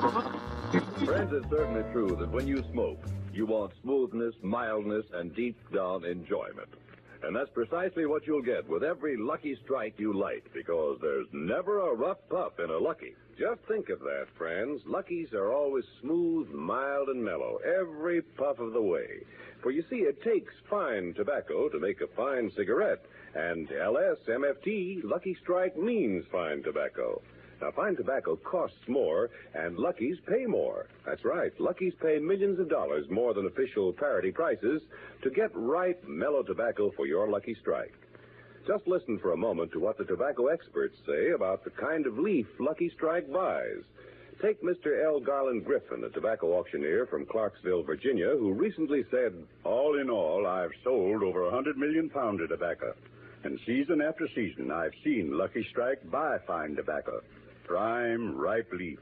Friends, it's certainly true that when you smoke, you want smoothness, mildness, and deep-down enjoyment. And that's precisely what you'll get with every Lucky Strike you light, because there's never a rough puff in a Lucky. Just think of that, friends. Luckies are always smooth, mild, and mellow, every puff of the way. For you see, it takes fine tobacco to make a fine cigarette. And LSMFT, Lucky Strike means fine tobacco. Now, fine tobacco costs more, and Luckies pay more. That's right. Luckies pay millions of dollars more than official parity prices to get ripe, mellow tobacco for your Lucky Strike. Just listen for a moment to what the tobacco experts say about the kind of leaf Lucky Strike buys. Take Mr. L. Garland Griffin, a tobacco auctioneer from Clarksville, Virginia, who recently said, "All in all, I've sold over 100 million pounds of tobacco. And season after season, I've seen Lucky Strike buy fine tobacco. Prime, ripe leaf.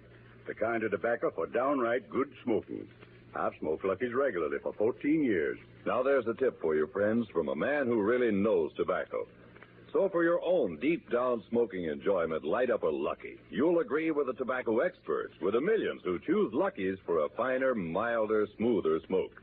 The kind of tobacco for downright good smoking. I've smoked Luckies regularly for 14 years. Now there's a tip for you, friends, from a man who really knows tobacco. So for your own deep-down smoking enjoyment, light up a Lucky. You'll agree with the tobacco experts, with the millions who choose Luckies for a finer, milder, smoother smoke.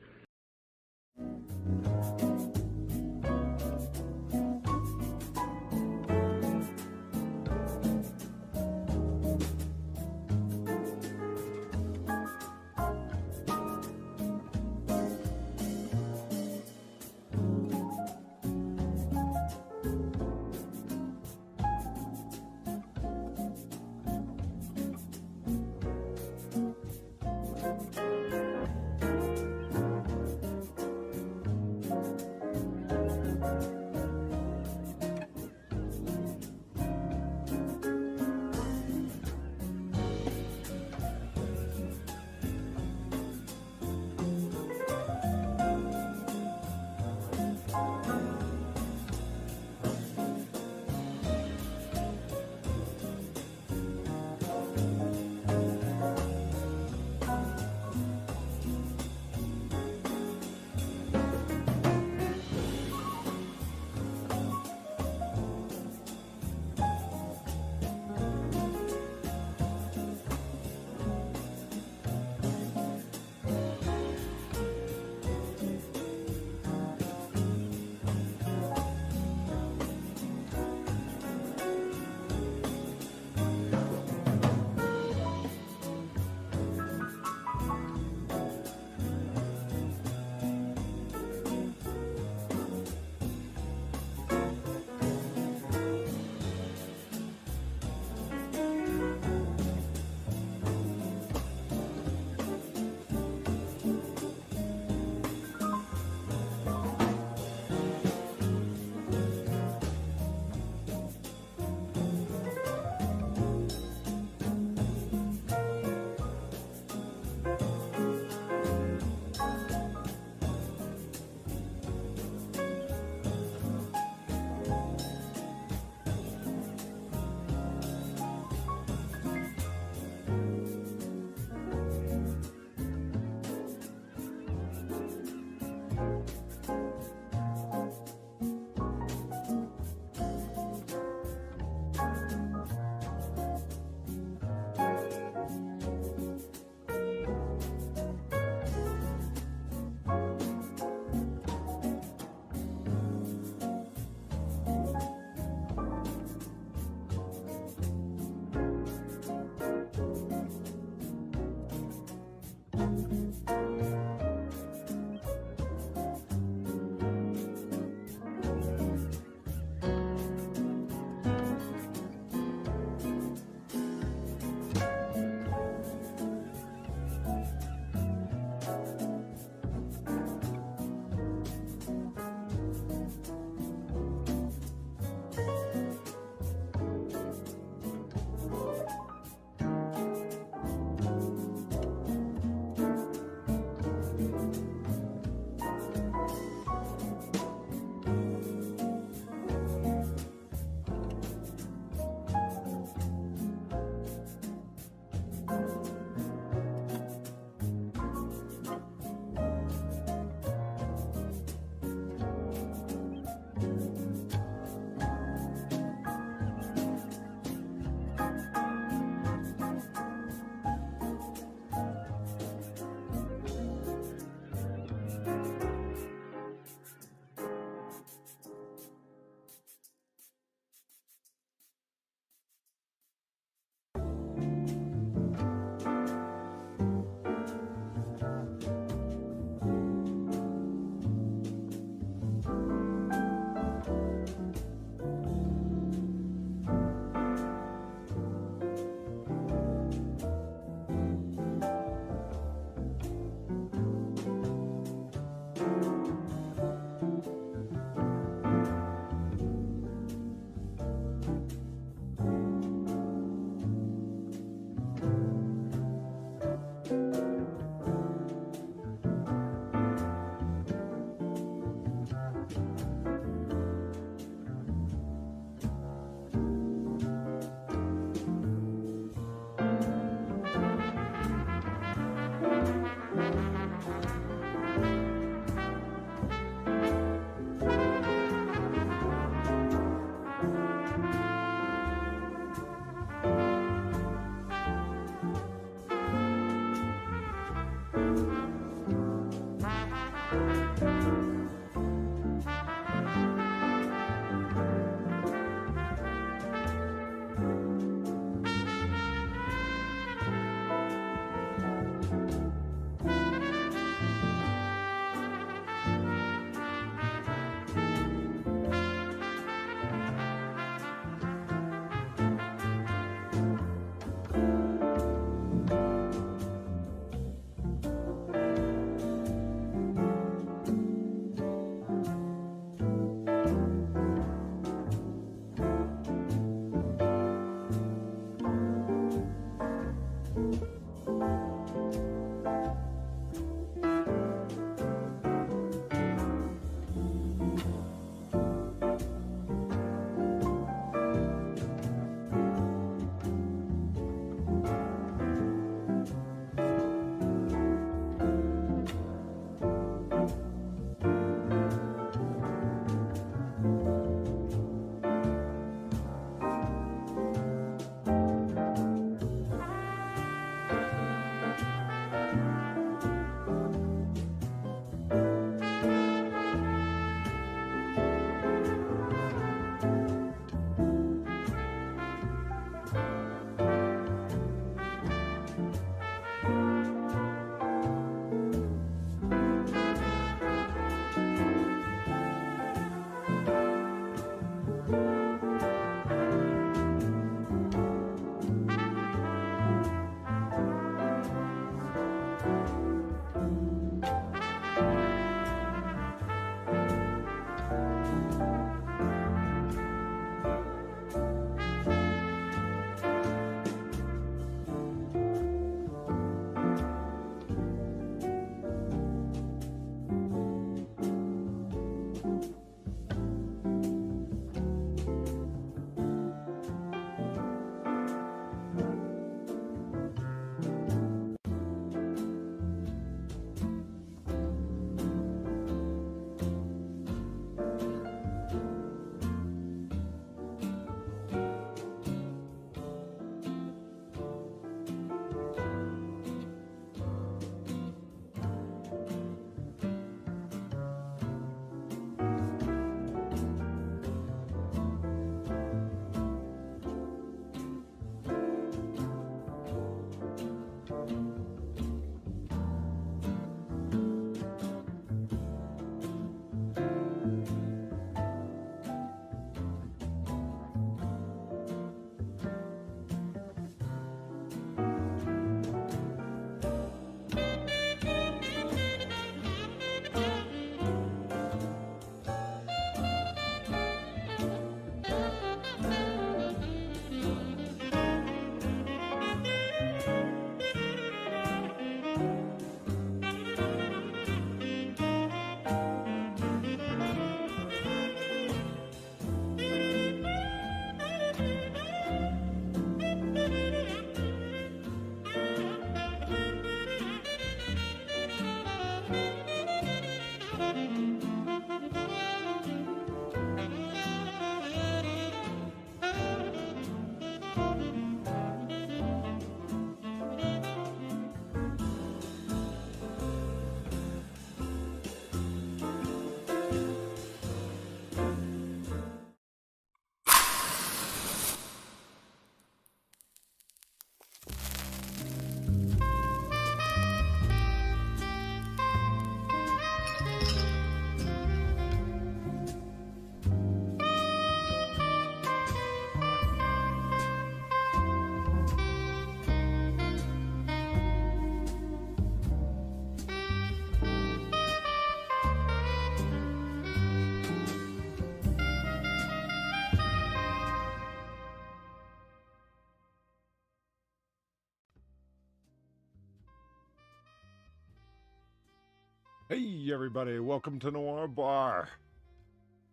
Hey, everybody, welcome to Noir Bar.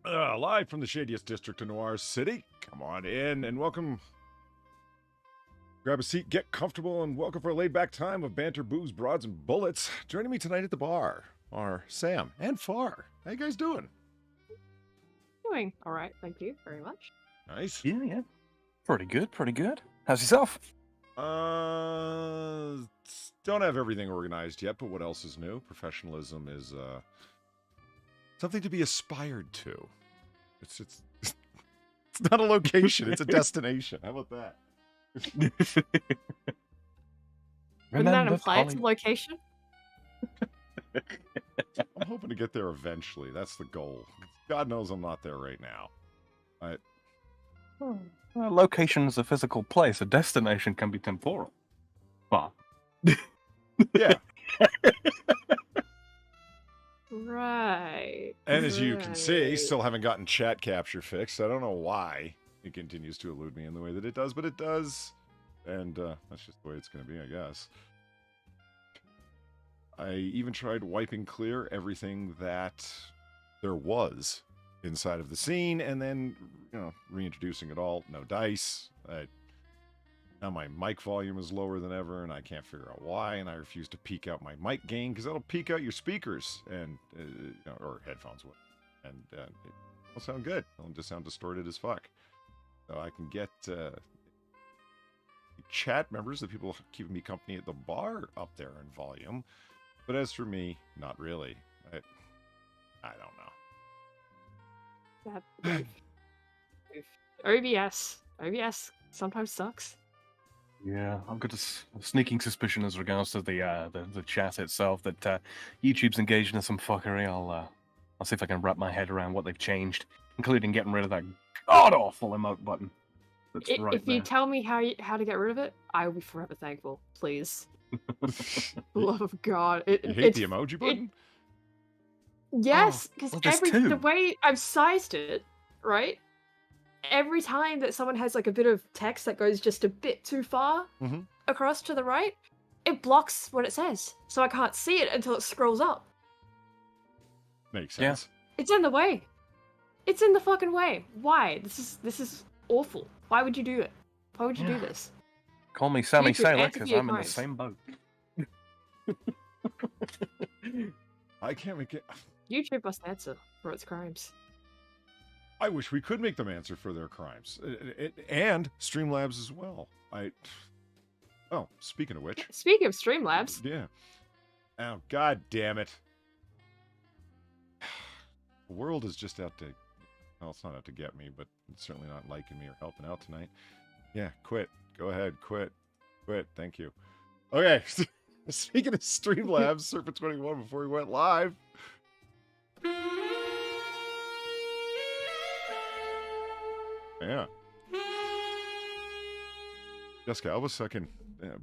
Live from the shadiest district of Noir City. Come on in and welcome. Grab a seat, get comfortable, and welcome for a laid-back time of banter, booze, broads, and bullets. Joining me tonight at the bar are Sam and Far. How you guys doing? Doing all right, thank you very much. Nice. Yeah. Pretty good. How's yourself? Don't have everything organized yet, but what else is new? Professionalism is something to be aspired to. It's it's not a location, it's a destination. How about that? Wouldn't that imply it's a location? I'm hoping to get there eventually. That's the goal. God knows I'm not there right now. A location is a physical place. A destination can be temporal. But yeah. Right. And as you can see, still haven't gotten chat capture fixed. I don't know why it continues to elude me in the way that it does, but it does. And that's just the way it's going to be, I guess. I even tried wiping clear everything that there was inside of the scene, and then, reintroducing it all. No dice. Now my mic volume is lower than ever, and I can't figure out why, and I refuse to peek out my mic gain, because that'll peek out your speakers, and or headphones would. And it'll sound good. It'll just sound distorted as fuck. So I can get chat members, the people keeping me company at the bar, up there in volume. But as for me, not really. I don't know. OBS sometimes sucks. yeah, I've got a sneaking suspicion as regards to the chat itself that YouTube's engaged in some fuckery. I'll see if I can wrap my head around what they've changed, including getting rid of that god awful emote button. That's right If there. you tell me how to get rid of it, I will be forever thankful. Please. Love of God. You hate the emoji button? Yes, because two. the way I've sized it, right? Every time that someone has like a bit of text that goes just a bit too far across to the right, it blocks what it says. So I can't see it until it scrolls up. Makes sense. Yeah. It's in the way. It's in the fucking way. Why? This is awful. Why would you do it? Why would you do this? Call me Sammy YouTube, Sailor, answer because your I'm in the crimes. same boat. I can't make it. YouTube must answer for its crimes. I wish we could make them answer for their crimes. And Streamlabs as well. Oh, speaking of which. Speaking of Streamlabs. Yeah. Oh, god damn it. The world is just out to... Well, it's not out to get me, but it's certainly not liking me or helping out tonight. Yeah, quit. Go ahead, quit. Quit, thank you. Okay, speaking of Streamlabs, Serpent 21 before we went live. Yeah. Jessica Alba sucking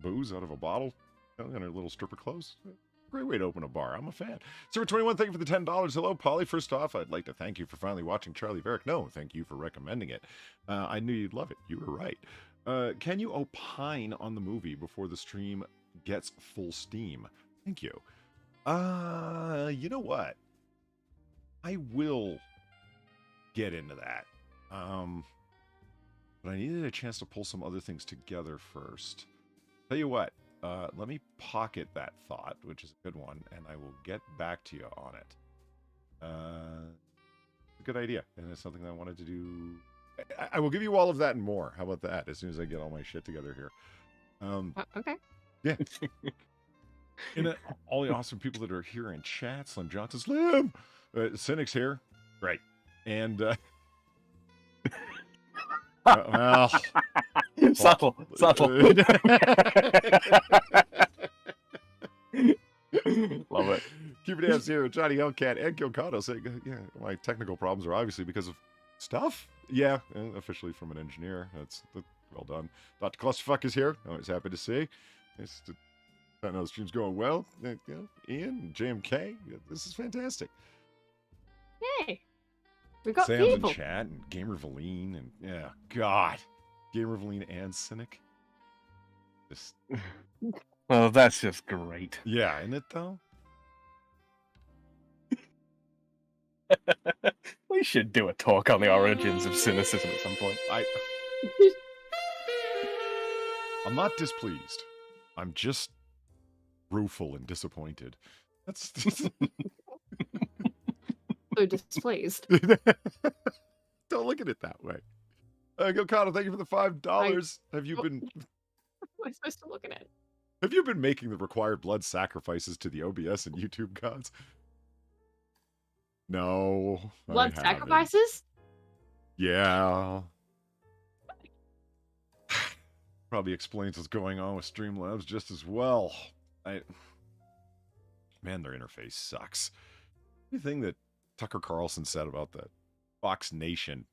booze out of a bottle in her little stripper clothes. Great way to open a bar. I'm a fan. Serpent 21, thank you for the $10. Hello, Polly. First off, I'd like to thank you for finally watching Charlie Varick. No, thank you for recommending it. I knew you'd love it. You were right. Can you opine on the movie before the stream gets full steam? Thank you. You know what? I will get into that. But I needed a chance to pull some other things together first. Tell you what, let me pocket that thought, which is a good one, and I will get back to you on it. A good idea, and it's something that I wanted to do. I will give you all of that and more. How about that? As soon as I get all my shit together here. Okay. Yeah. And all the awesome people that are here in chat. Slim Johnson, Slim! Cynic's here. Great. And, well... Subtle. Love it. Keep it down zero. Johnny Hellcat and Gilcado say, yeah, my technical problems are obviously because of stuff. Yeah, officially from an engineer. That's well done. Dr. Clusterfuck is here. Always happy to see. I know the stream's going well. Ian, JMK, this is fantastic. Hey, we got Sam's people. in chat and Gamer Valine and yeah, God, Gamer Valine and Cynic. Just Oh, that's just great. yeah, isn't it though? We should do a talk on the origins of cynicism at some point. I'm not displeased. I'm just rueful and disappointed. That's So displeased. Don't look at it that way. Gokano, thank you for the $5. Have you been? What am I supposed to look at it? Have you been making the required blood sacrifices to the OBS and YouTube gods? No. Blood sacrifices? Yeah. Probably explains what's going on with Streamlabs just as well. Man, their interface sucks. Anything that Tucker Carlson said about the Fox Nation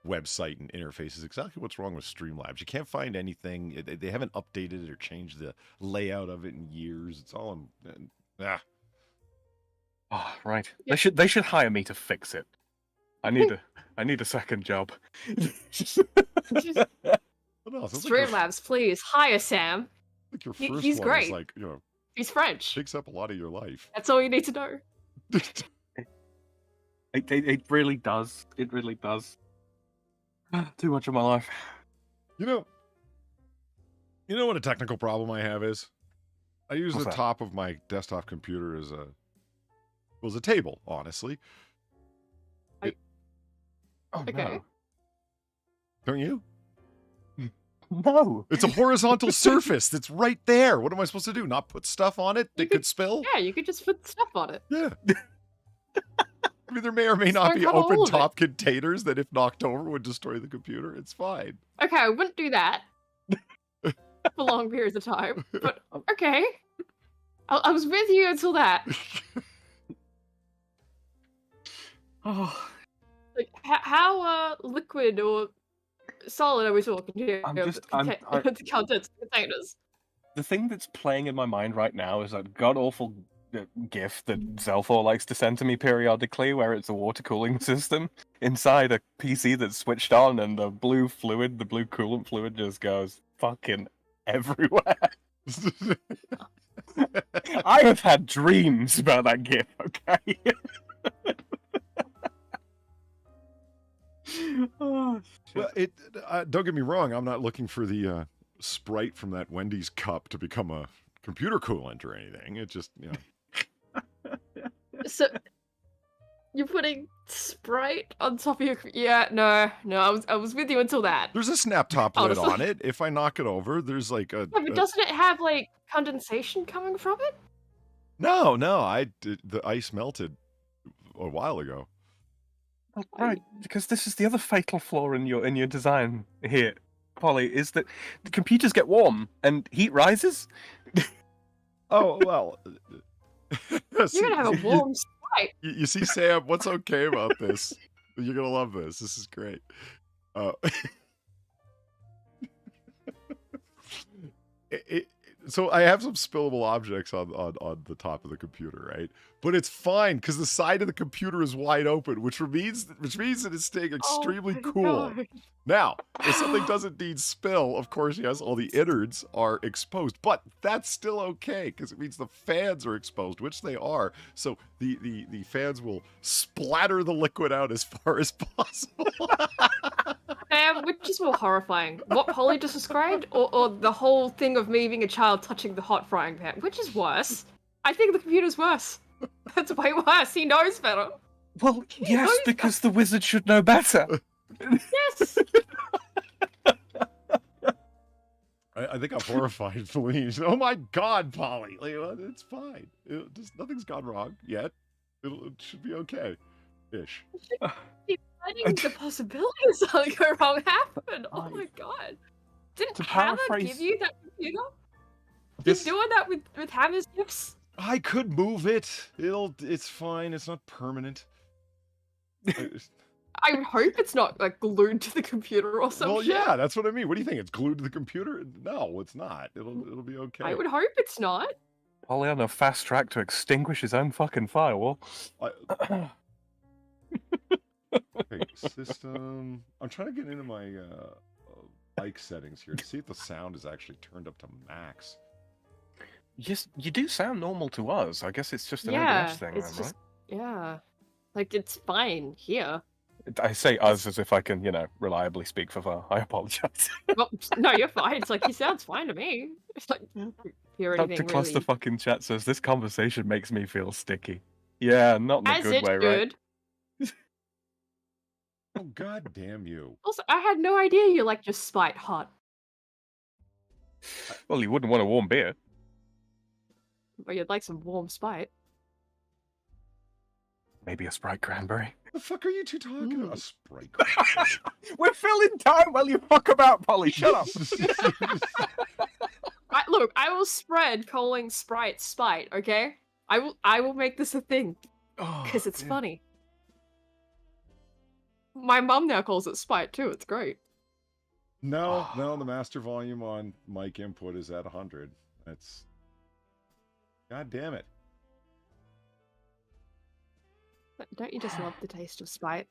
website and interface is exactly what's wrong with Streamlabs. You can't find anything. They haven't updated it or changed the layout of it in years. It's all Oh, right. Yeah. They should hire me to fix it. I need a second job. Streamlabs, please hire Sam. Like your first he's one great. Is like, you know, he's French. Takes up a lot of your life. That's all you need to know. It really does. It really does. Too much of my life. You know what a technical problem I have is? I use the top of my desktop computer as a table, honestly. Oh, okay. No. Don't you? No. It's a horizontal surface that's right there. What am I supposed to do? Not put stuff on it that could spill? Yeah, you could just put stuff on it. Yeah. I mean, there may or may not be open top containers that, if knocked over, would destroy the computer. It's fine. Okay, I wouldn't do that for long periods of time. But okay, I was with you until that. Oh. Like, how liquid or solid are we talking here? The contents of containers. The thing that's playing in my mind right now is that god-awful GIF that Zelfor likes to send to me periodically, where it's a water cooling system inside a PC that's switched on, and the blue coolant fluid just goes fucking everywhere. I have had dreams about that GIF, okay? Oh, well, don't get me wrong, I'm not looking for the Sprite from that Wendy's cup to become a computer coolant or anything. It just, you know. So, you're putting Sprite on top of your... Yeah, no, I was with you until that. There's a snap top lid on it. If I knock it over, there's like a... Yeah, but doesn't it have, like, condensation coming from it? No, the ice melted a while ago. Right, because this is the other fatal flaw in your design here, Polly, is that the computers get warm and heat rises. Oh, well... You're gonna have a warm Sprite. You see, Sam, what's okay about this? You're gonna love this. This is great. So I have some spillable objects on the top of the computer, right? But it's fine because the side of the computer is wide open, which means that it's staying extremely cool. God. Now, if something doesn't need spill, of course, yes, all the innards are exposed, but that's still okay because it means the fans are exposed, which they are. So the fans will splatter the liquid out as far as possible. Which is more horrifying? What Polly just described, or the whole thing of me being a child touching the hot frying pan? Which is worse? I think the computer's worse. That's way worse. He knows better. Well, yes, because the wizard should know better. Yes. I think I'm horrified, please. Oh my God, Polly! Like, it's fine. Nothing's gone wrong yet. It should be okay, ish. Letting the possibility of something go wrong happen. Oh my God! Didn't Hammer give you that computer? He's doing that with Hammer's gifts. I could move it. It's fine. It's not permanent. I hope it's not like glued to the computer or something. Well, yeah, that's what I mean. What do you think? It's glued to the computer? No, it's not. It'll be okay. I would hope it's not. Polly on a fast track to extinguish his own fucking firewall. Okay, system. I'm trying to get into my mic settings here to see if the sound is actually turned up to max. Yes, you do sound normal to us. I guess it's just an Yeah, OBS thing, it's then, just right? yeah, like it's fine here. I say us as if I can, reliably speak for Var. I apologize. Well, no, you're fine. It's like, he sounds fine to me. It's like, hear anything Dr. really... Clusterfuck in chat says, this conversation makes me feel sticky. Yeah, not in a As good it way, should. right? Oh, god damn you. Also, I had no idea you like just Spite hot. Well, you wouldn't want a warm beer. But you'd like some warm Spite. Maybe a Sprite cranberry. The fuck are you two talking about? A Sprite cranberry. We're filling time while you fuck about, Polly. Shut up. Look, I will spread calling Sprite Spite, okay? I will make this a thing. Because it's funny. My mum now calls it Spite too, it's great. No, the master volume on mic input is at 100. That's... God damn it. Don't you just love the taste of Spite?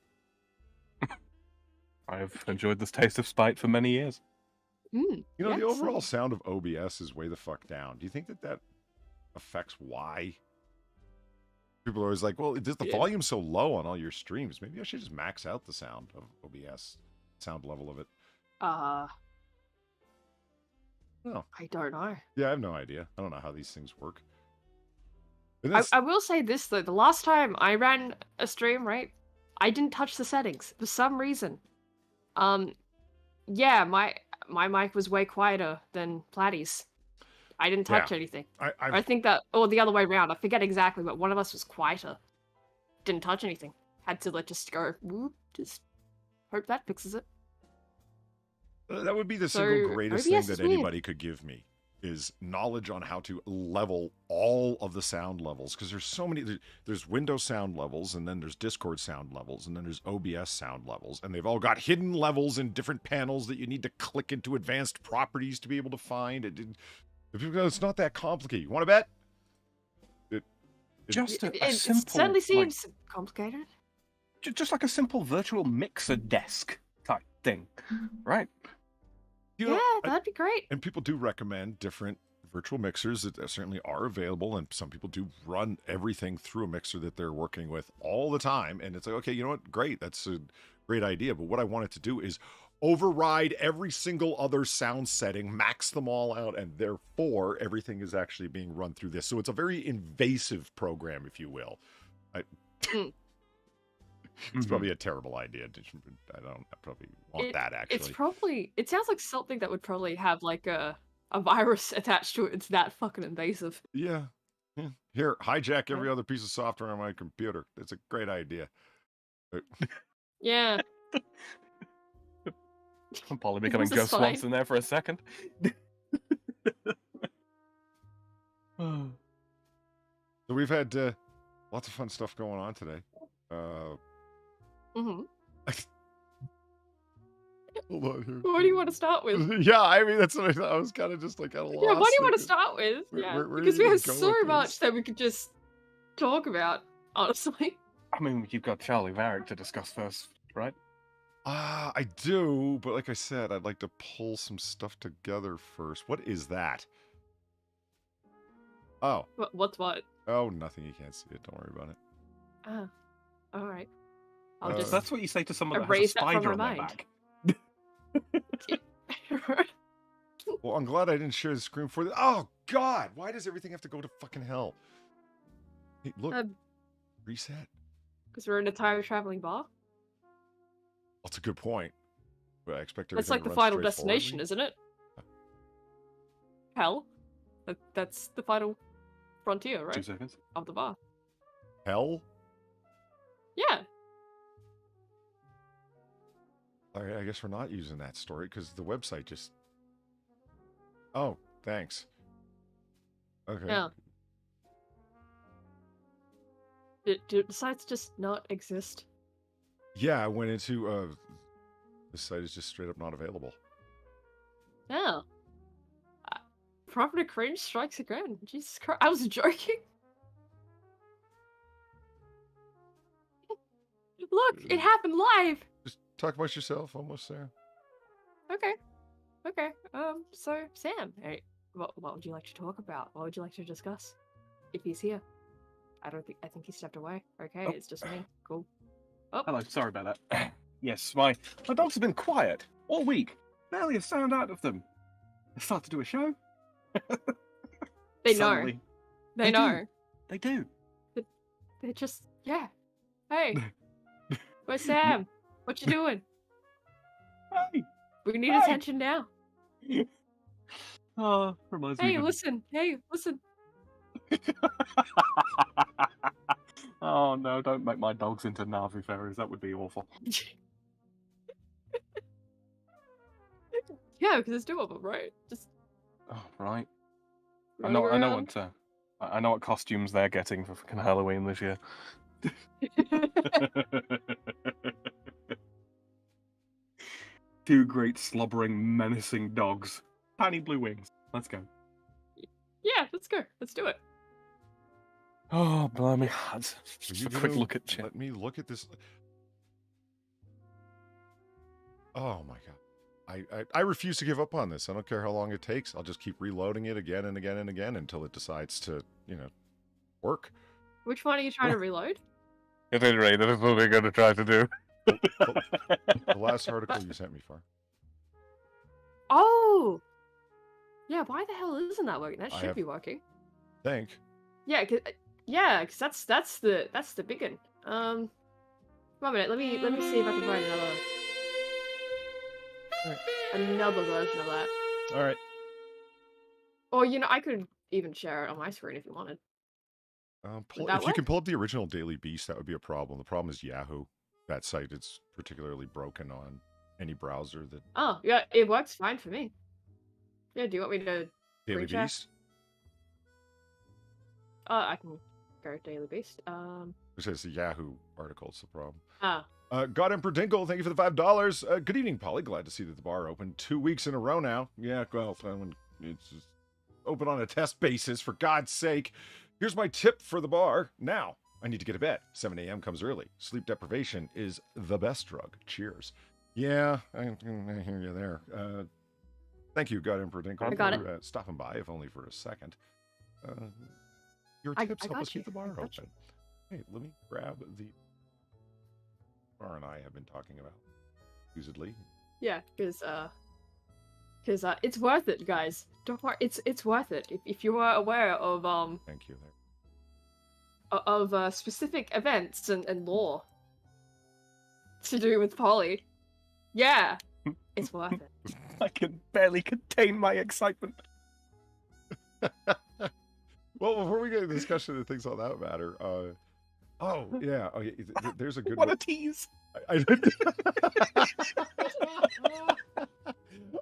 I've enjoyed this taste of Spite for many years. You know, the overall sound of OBS is way the fuck down. Do you think that affects why? People are always like, well, the volume's so low on all your streams. Maybe I should just max out the sound of OBS, sound level of it. Oh. I don't know. Yeah, I have no idea. I don't know how these things work. I will say this, though. The last time I ran a stream, right, I didn't touch the settings for some reason. Yeah, my mic was way quieter than Platty's. I didn't touch anything. I think that, or the other way around. I forget exactly, but one of us was quieter. Didn't touch anything. Had to just go, whoop, just hope that fixes it. That would be the single greatest thing that anybody could give me, is knowledge on how to level all of the sound levels. Because there's so many, there's Windows sound levels, and then there's Discord sound levels, and then there's OBS sound levels, and they've all got hidden levels in different panels that you need to click into advanced properties to be able to find. It's not that complicated. You want to bet? It certainly seems complicated. Just like a simple virtual mixer desk type thing, right? That'd be great. And people do recommend different virtual mixers that certainly are available, and some people do run everything through a mixer that they're working with all the time. And it's like, okay, you know what? Great. That's a great idea. But what I wanted to do is override every single other sound setting, max them all out, and therefore everything is actually being run through this. So it's a very invasive program, if you will. It's probably a terrible idea. I probably want that, actually. It sounds like something that would probably have like a virus attached to it. It's that fucking invasive. Yeah. Here, hijack every other piece of software on my computer. It's a great idea. Yeah. I'm probably becoming Joe Swanson there for a second. So we've had lots of fun stuff going on today. Hold on here. What do you want to start with? Yeah, I mean, that's what I was kind of just like at a loss. Yeah, what do you want to start with? Because we have so much that we could just talk about, honestly. I mean, you've got Charlie Varick to discuss first, right? I do, but like I said, I'd like to pull some stuff together first. What is that? Oh. What's what? Oh, nothing. You can't see it. Don't worry about it. Oh, all right. I'll just that's what you say to someone that has a spider on their back. Well, I'm glad I didn't share the screen for this. Oh, God! Why does everything have to go to fucking hell? Hey, look. Reset. Because we're in a time-traveling bar? That's a good point. But I expect that's like the final destination, isn't it? Hell. That's the final frontier, right? 2 seconds. Of the bar. Hell? Yeah. All right, I guess we're not using that story because the website just... Oh, thanks. Okay. Yeah. Do the sites just not exist? Yeah, I went into... the site is just straight up not available. Yeah. Property cringe strikes again. Jesus Christ. I was joking. Look, it happened live. Just talk about yourself. Almost there. Okay. So Sam, hey, what would you like to talk about? What would you like to discuss? If he's here. I think he stepped away. Okay, It's just me. Cool. Oh. Hello, sorry about that. Yes, my dogs have been quiet all week. Barely a sound out of them. They start to do a show. They know. Suddenly, They know. They do. They're just, yeah. Hey, where's Sam? What you doing? Hey, We need attention now. oh, reminds me. Hey, listen. Hey, listen. Oh no! Don't make my dogs into Navi fairies. That would be awful. Yeah, because there's two of them, right? Just Oh, right. I running know around. I know what costumes they're getting for fucking Halloween this year. Two great slobbering, menacing dogs. Tiny blue wings. Let's go. Yeah, let's go. Let's do it. Oh, blimey. Just Are you a quick gonna look at chat. Let me look at this. Oh my god. I refuse to give up on this. I don't care how long it takes. I'll just keep reloading it again and again and again until it decides to, work. Which one are you trying to reload? At any rate, that is what we're going to try to do. The last article you sent me, Far. Oh! Yeah, why the hell isn't that working? That I should have- be working. Think. Yeah, cause that's the big one. One minute, let me see if I can find another version of that. All right. Or I could even share it on my screen if you wanted. Would that If you can work? pull up the original Daily Beast, that would be a problem. The problem is Yahoo. That site is particularly broken on any browser that Oh, yeah, it works fine for me. Yeah, do you want me to Daily screen share? Beast. I can go Daily Beast. It says the Yahoo article. It's the problem. God Emperor Dinkle, thank you for the $5. Good evening, Polly. Glad to see that the bar opened 2 weeks in a row now. Yeah, well, it's just open on a test basis, for God's sake. Here's my tip for the bar. Now, I need to get to bed. 7 a.m. comes early. Sleep deprivation is the best drug. Cheers. Yeah, I hear you there. Thank you, God Emperor Dinkle, I got for stopping by, if only for a second. Your I tips help got us you. keep the bar I open. got you. Hey, let me grab the bar and I have been talking about, usedly. Yeah, because it's worth it, guys. Don't worry, it's worth it. If you are aware of Thank you. specific events and lore to do with Polly, yeah, it's worth it. I can barely contain my excitement. Well, before we get into discussion of things on that matter, there's a good What one. a tease!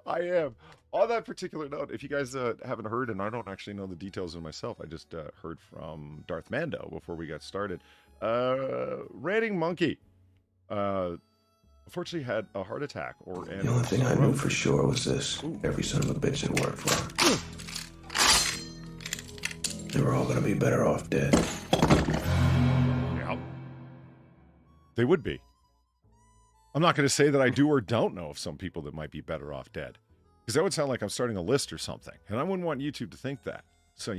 I am. On that particular note, if you guys haven't heard, and I don't actually know the details of myself, I just heard from Darth Mando before we got started. Ranting Monkey, unfortunately had a heart attack or an. The only thing I knew for sure was this: every son of a bitch that worked for him, they were all gonna be better off dead. Yeah, they would be. I'm not going to say that I do or don't know of some people that might be better off dead, because that would sound like I'm starting a list or something, and I wouldn't want YouTube to think that. So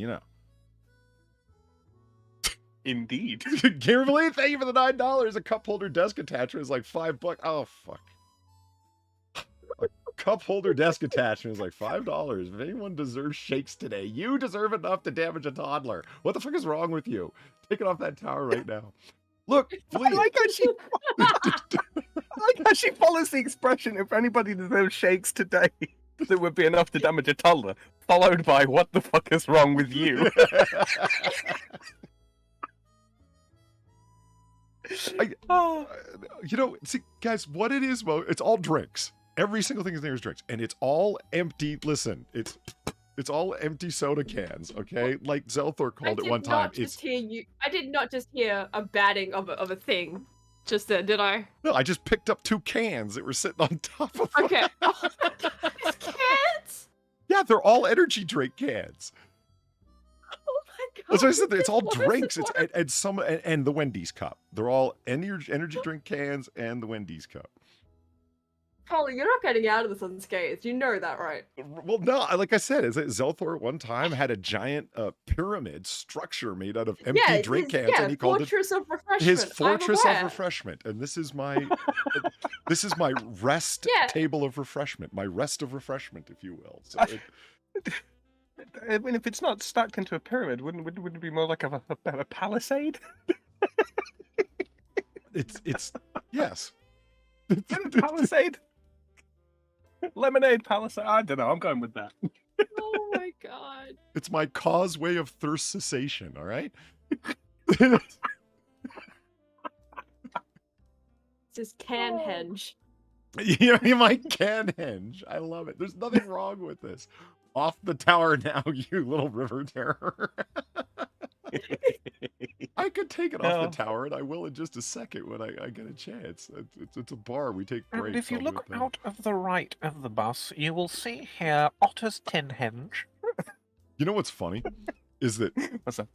Indeed. Kimberly, thank you for the $9. A cup holder desk attachment is like $5. Oh fuck. A cup holder desk attachment is like $5. If anyone deserves shakes today, you deserve enough to damage a toddler. What the fuck is wrong with you? Take it off that tower right now. Look, I like how she follows the expression, if anybody deserves shakes today, there would be enough to damage a toddler, followed by, what the fuck is wrong with you? See, guys, what it is, it's all drinks. Every single thing in there is drinks, and it's all empty. Listen, it's all empty soda cans, okay? Like Zelthor called it one time. I did not just hear a batting of a thing just then, did I? No, I just picked up 2 cans that were sitting on top of her. Okay. Oh my God, these cans! Yeah, they're all energy drink cans. Oh my God. That's what I said. It's all What drinks. is It's and the Wendy's cup. They're all energy drink cans and the Wendy's cup. Polly, you're not getting out of this unscathed. You know that, right? Well, no, like I said, Zelthor at one time had a giant pyramid structure made out of empty drink cans, and he called it Fortress of Refreshment. his Fortress I'm of aware. Refreshment. And this is my rest table of refreshment, my rest of refreshment, if you will. So I mean, if it's not stacked into a pyramid, wouldn't it be more like a palisade? it's yes. Palisade? Lemonade palisade? I don't know. I'm going with that. Oh my god. It's my causeway of thirst cessation, all right? This is Canhenge. You might can henge. I love it. There's nothing wrong with this. Off the tower now, you little river terror. I could take it off the tower, and I will in just a second when I get a chance. It's a bar. We take breaks. And if you all look the time. out of the right of the bus, you will see here Otter's Tenhenge. You know what's funny? Is that What's that?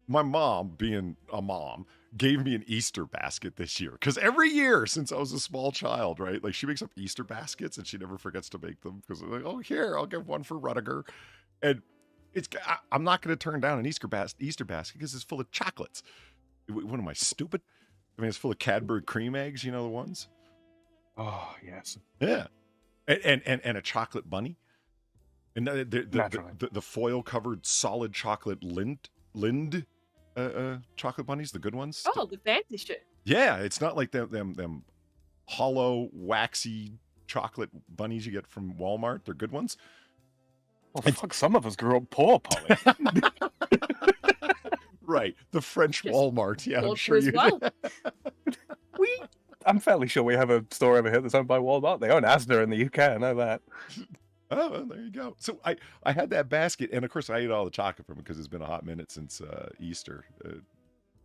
my mom, being a mom, gave me an Easter basket this year. Because every year since I was a small child, right? Like, she makes up Easter baskets, and she never forgets to make them. Because, like, oh, here, I'll get one for Rudiger. And I'm not going to turn down an Easter basket because it's full of chocolates. What am I, stupid? I mean, it's full of Cadbury cream eggs, you know the ones? Oh, yes. Yeah. And a chocolate bunny. And the foil-covered solid chocolate Lind chocolate bunnies, the good ones. Oh, the fancy shit. Yeah, it's not like them hollow, waxy chocolate bunnies you get from Walmart. They're good ones. Well, fuck, some of us grew up poor, Polly. Right, the French Just Walmart. Yeah, I'm sure as you well. I'm fairly sure we have a store over here that's owned by Walmart. They own Asda in the UK, I know that. Oh, well, there you go. So I had that basket, and of course I ate all the chocolate from it because it's been a hot minute since Easter.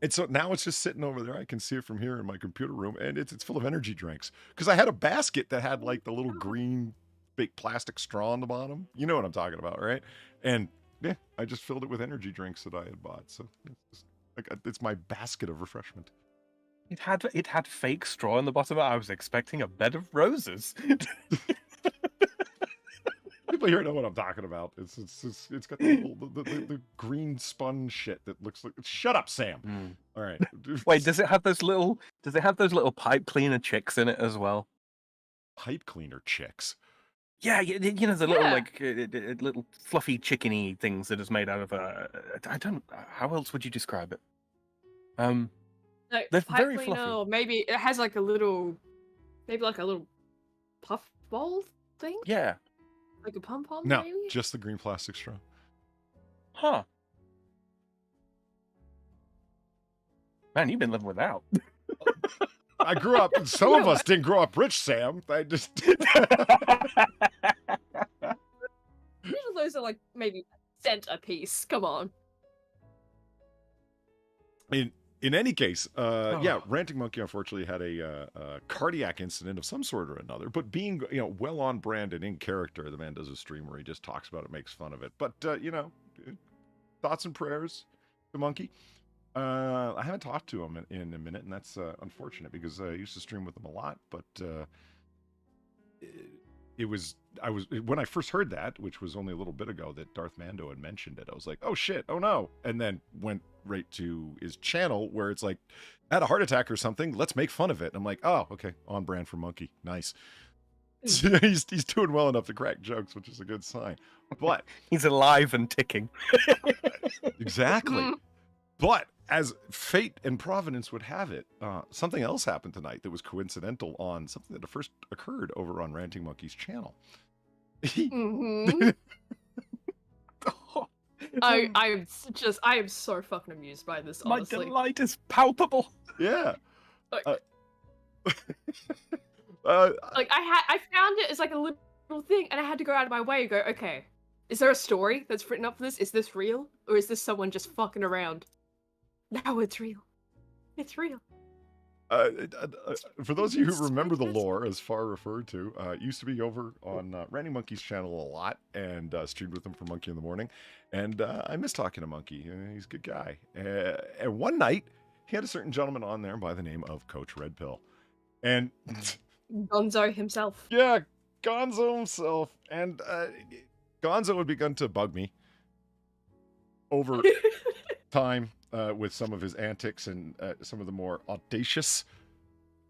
And so now it's just sitting over there. I can see it from here in my computer room, and it's full of energy drinks. Because I had a basket that had like the little green big plastic straw on the bottom. You know what I'm talking about, right? And yeah, I just filled it with energy drinks that I had bought. So it's my basket of refreshment. It had fake straw in the bottom. I was expecting a bed of roses. People here know what I'm talking about. It's got the green spun shit that looks like. Shut up, Sam. All right. Wait, does it have those little pipe cleaner chicks in it as well? Pipe cleaner chicks. Yeah, you know the little little fluffy chickeny things that is made out of I don't. How else would you describe it? No, They're pipe very cleaner, fluffy. or maybe it has like a little puff ball thing, Yeah. like a pom pom. No, maybe? just the green plastic straw. Huh. Man, you've been living without. I grew up. Some of us didn't grow up rich, Sam. I just. Usually those are like maybe a cent a piece. Come on. In any case, yeah, Ranting Monkey unfortunately had a cardiac incident of some sort or another. But being well on brand and in character, the man does a stream where he just talks about it, makes fun of it. But thoughts and prayers to Monkey. I haven't talked to him in a minute, and that's unfortunate because I used to stream with him a lot. But when I first heard that, which was only a little bit ago, that Darth Mando had mentioned it, I was like, oh shit, oh no. And then went right to his channel where it's like, had a heart attack or something, let's make fun of it. And I'm like, oh, okay, on brand for Monkey. Nice. He's doing well enough to crack jokes, which is a good sign. But he's alive and ticking. Exactly. But as fate and providence would have it, something else happened tonight that was coincidental on something that first occurred over on Ranting Monkey's channel. Mm-hmm. I am so fucking amused by this, honestly. My delight is palpable. Yeah. Like, I found it as like a little thing, and I had to go out of my way and go, okay, is there a story that's written up for this? Is this real? Or is this someone just fucking around? No, it's real. It's real. For those of you who remember the lore, as Far referred to, used to be over on Ranting Monkey's channel a lot and streamed with him for Monkey in the Morning. And I miss talking to Monkey. He's a good guy. And one night, he had a certain gentleman on there by the name of Coach Red Pill. And Gonzo himself. Yeah, Gonzo himself. And Gonzo had begun to bug me over time with some of his antics and some of the more audacious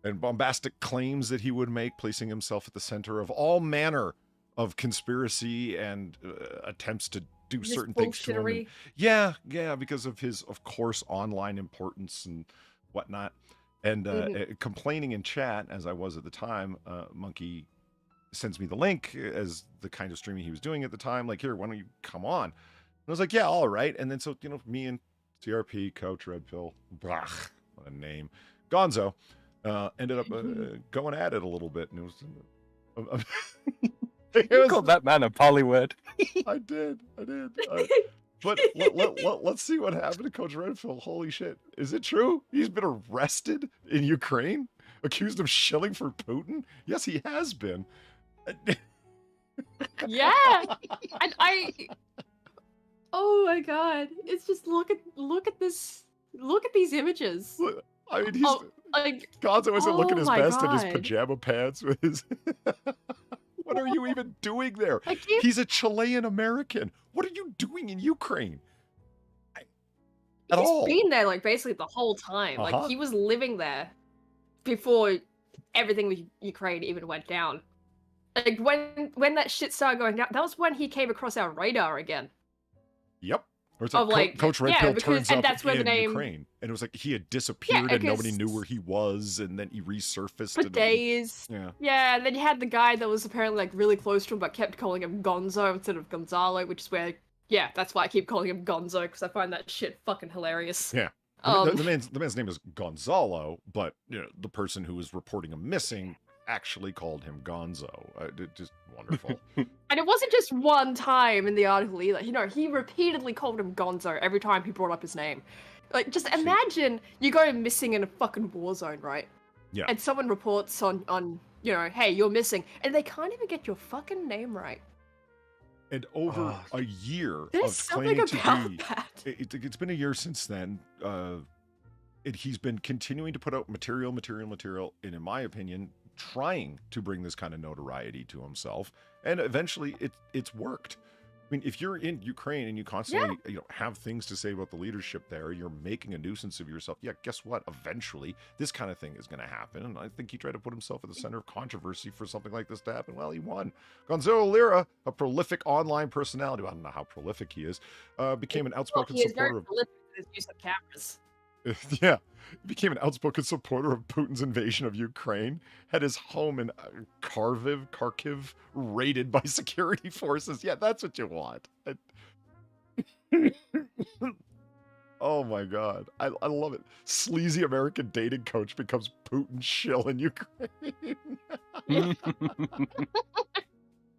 and bombastic claims that he would make, placing himself at the center of all manner of conspiracy and attempts to do Just certain things to him. And, yeah, because of his, of course, online importance and whatnot. And complaining in chat, as I was at the time, Monkey sends me the link as the kind of streaming he was doing at the time. Like, here, why don't you come on? And I was like, yeah, all right. And then so, me and CRP, Coach Red Pill, blah, what a name, Gonzo, ended up going at it a little bit. And it was... You called that man a polyword. I did. But let's see what happened to Coach Redfield. Holy shit. Is it true? He's been arrested in Ukraine? Accused of shilling for Putin? Yes, he has been. Yeah. And oh my god. It's just look at this. Look at these images. I mean, Gonzo isn't looking his best in his pajama pants with his... What are you even doing there? He's a Chilean American. What are you doing in Ukraine? He's been there like basically the whole time. Like he was living there before everything with Ukraine even went down. Like when that shit started going down, that was when he came across our radar again. Yep. Or it's like Coach Red Pill turns up that's where in the name... Ukraine. And it was like he had disappeared and nobody knew where he was, and then he resurfaced. For days. Yeah, and then you had the guy that was apparently like really close to him but kept calling him Gonzo instead of Gonzalo, which is where, that's why I keep calling him Gonzo, because I find that shit fucking hilarious. Yeah. The man's name is Gonzalo, but the person who was reporting him missing actually called him Gonzo. Just wonderful. And it wasn't just one time in the article either. He repeatedly called him Gonzo every time he brought up his name. Like, just imagine you go missing in a fucking war zone, right? Yeah. And someone reports on hey, you're missing, and they can't even get your fucking name right. And over a year There's of claiming to about be, that. It's been a year since then. He's been continuing to put out material, and in my opinion, trying to bring this kind of notoriety to himself, and eventually it's worked. I mean, if you're in Ukraine and you constantly have things to say about the leadership there, you're making a nuisance of yourself. Yeah, guess what? Eventually, this kind of thing is going to happen, and I think he tried to put himself at the center of controversy for something like this to happen. Well, he won. Gonzalo Lira, a prolific online personality, I don't know how prolific he is, became an outspoken supporter of... prolific with his use of cameras. Yeah, he became an outspoken supporter of Putin's invasion of Ukraine, had his home in Kharkiv raided by security forces. Yeah, that's what you want. Oh my god, I love it. Sleazy American dating coach becomes Putin's shill in Ukraine.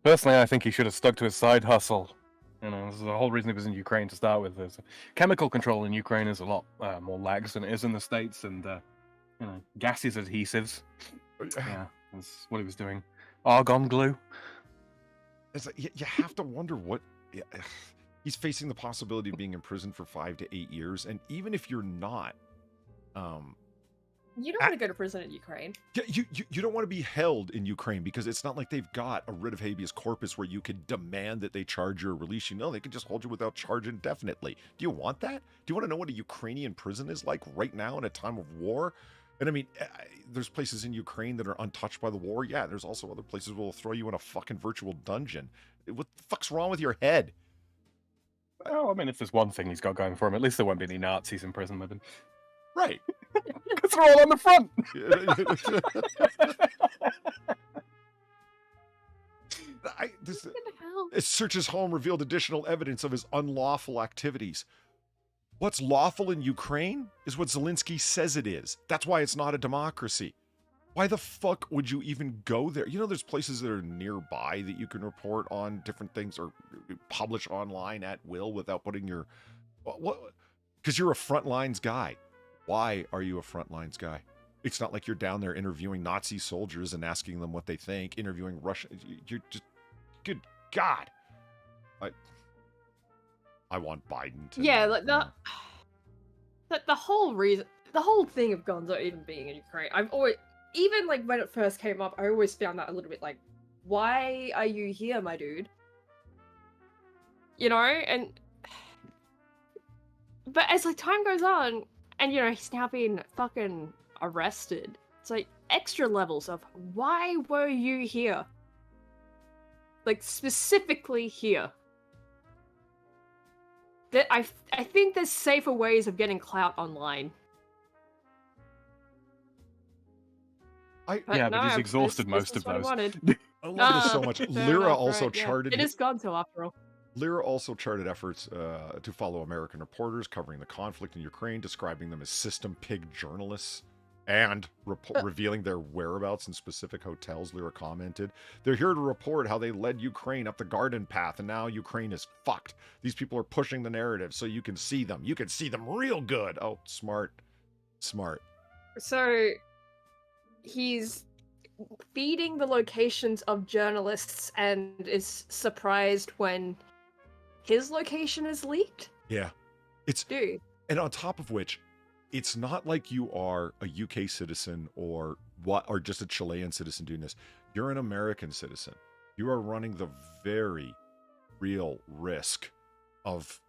Personally, I think he should have stuck to his side hustle. This is the whole reason he was in Ukraine to start with. Chemical control in Ukraine is a lot more lax than it is in the States, and gases, adhesives. Yeah, that's what he was doing. Argon glue. It's like, you have to wonder what... He's facing the possibility of being in prison for 5 to 8 years, and even if you're not... You don't want to go to prison in Ukraine. Yeah, you don't want to be held in Ukraine, because it's not like they've got a writ of habeas corpus where you could demand that they charge your release. They can just hold you without charge indefinitely. Do you want that? Do you want to know what a Ukrainian prison is like right now in a time of war? And I mean, there's places in Ukraine that are untouched by the war. Yeah, there's also other places where they'll throw you in a fucking virtual dungeon. What the fuck's wrong with your head? Oh, I mean, if there's one thing he's got going for him, at least there won't be any Nazis in prison with him. Right. Because they're all on the front. It searches home revealed additional evidence of his unlawful activities. What's lawful in Ukraine is what Zelensky says it is. That's why it's not a democracy. Why the fuck would you even go there? There's places that are nearby that you can report on different things or publish online at will without putting your... What? Because you're a frontlines guy. Why are you a frontlines guy? It's not like you're down there interviewing Nazi soldiers and asking them what they think, interviewing Russian... You're just... Good God. I want Biden to... Yeah, like the whole reason... The whole thing of Gonzo even being in Ukraine, I've always... even like when it first came up, I always found that a little bit like, why are you here, my dude? You know, and but as like time goes on, and you know, he's now been fucking arrested. It's like extra levels of why were you here? Like specifically here. That I think there's safer ways of getting clout online. But he's exhausted most of those. I love this so much. Lyra also charted. It is Gonzo after all. Lyra also charted efforts to follow American reporters covering the conflict in Ukraine, describing them as system pig journalists, and revealing their whereabouts in specific hotels. Lyra commented, "They're here to report how they led Ukraine up the garden path, and now Ukraine is fucked. These people are pushing the narrative so you can see them. You can see them real good." Oh, smart. Smart. So, he's feeding the locations of journalists and is surprised when his location is leaked? Yeah. It's... Dude. And on top of which, it's not like you are a UK citizen or just a Chilean citizen doing this. You're an American citizen. You are running the very real risk of,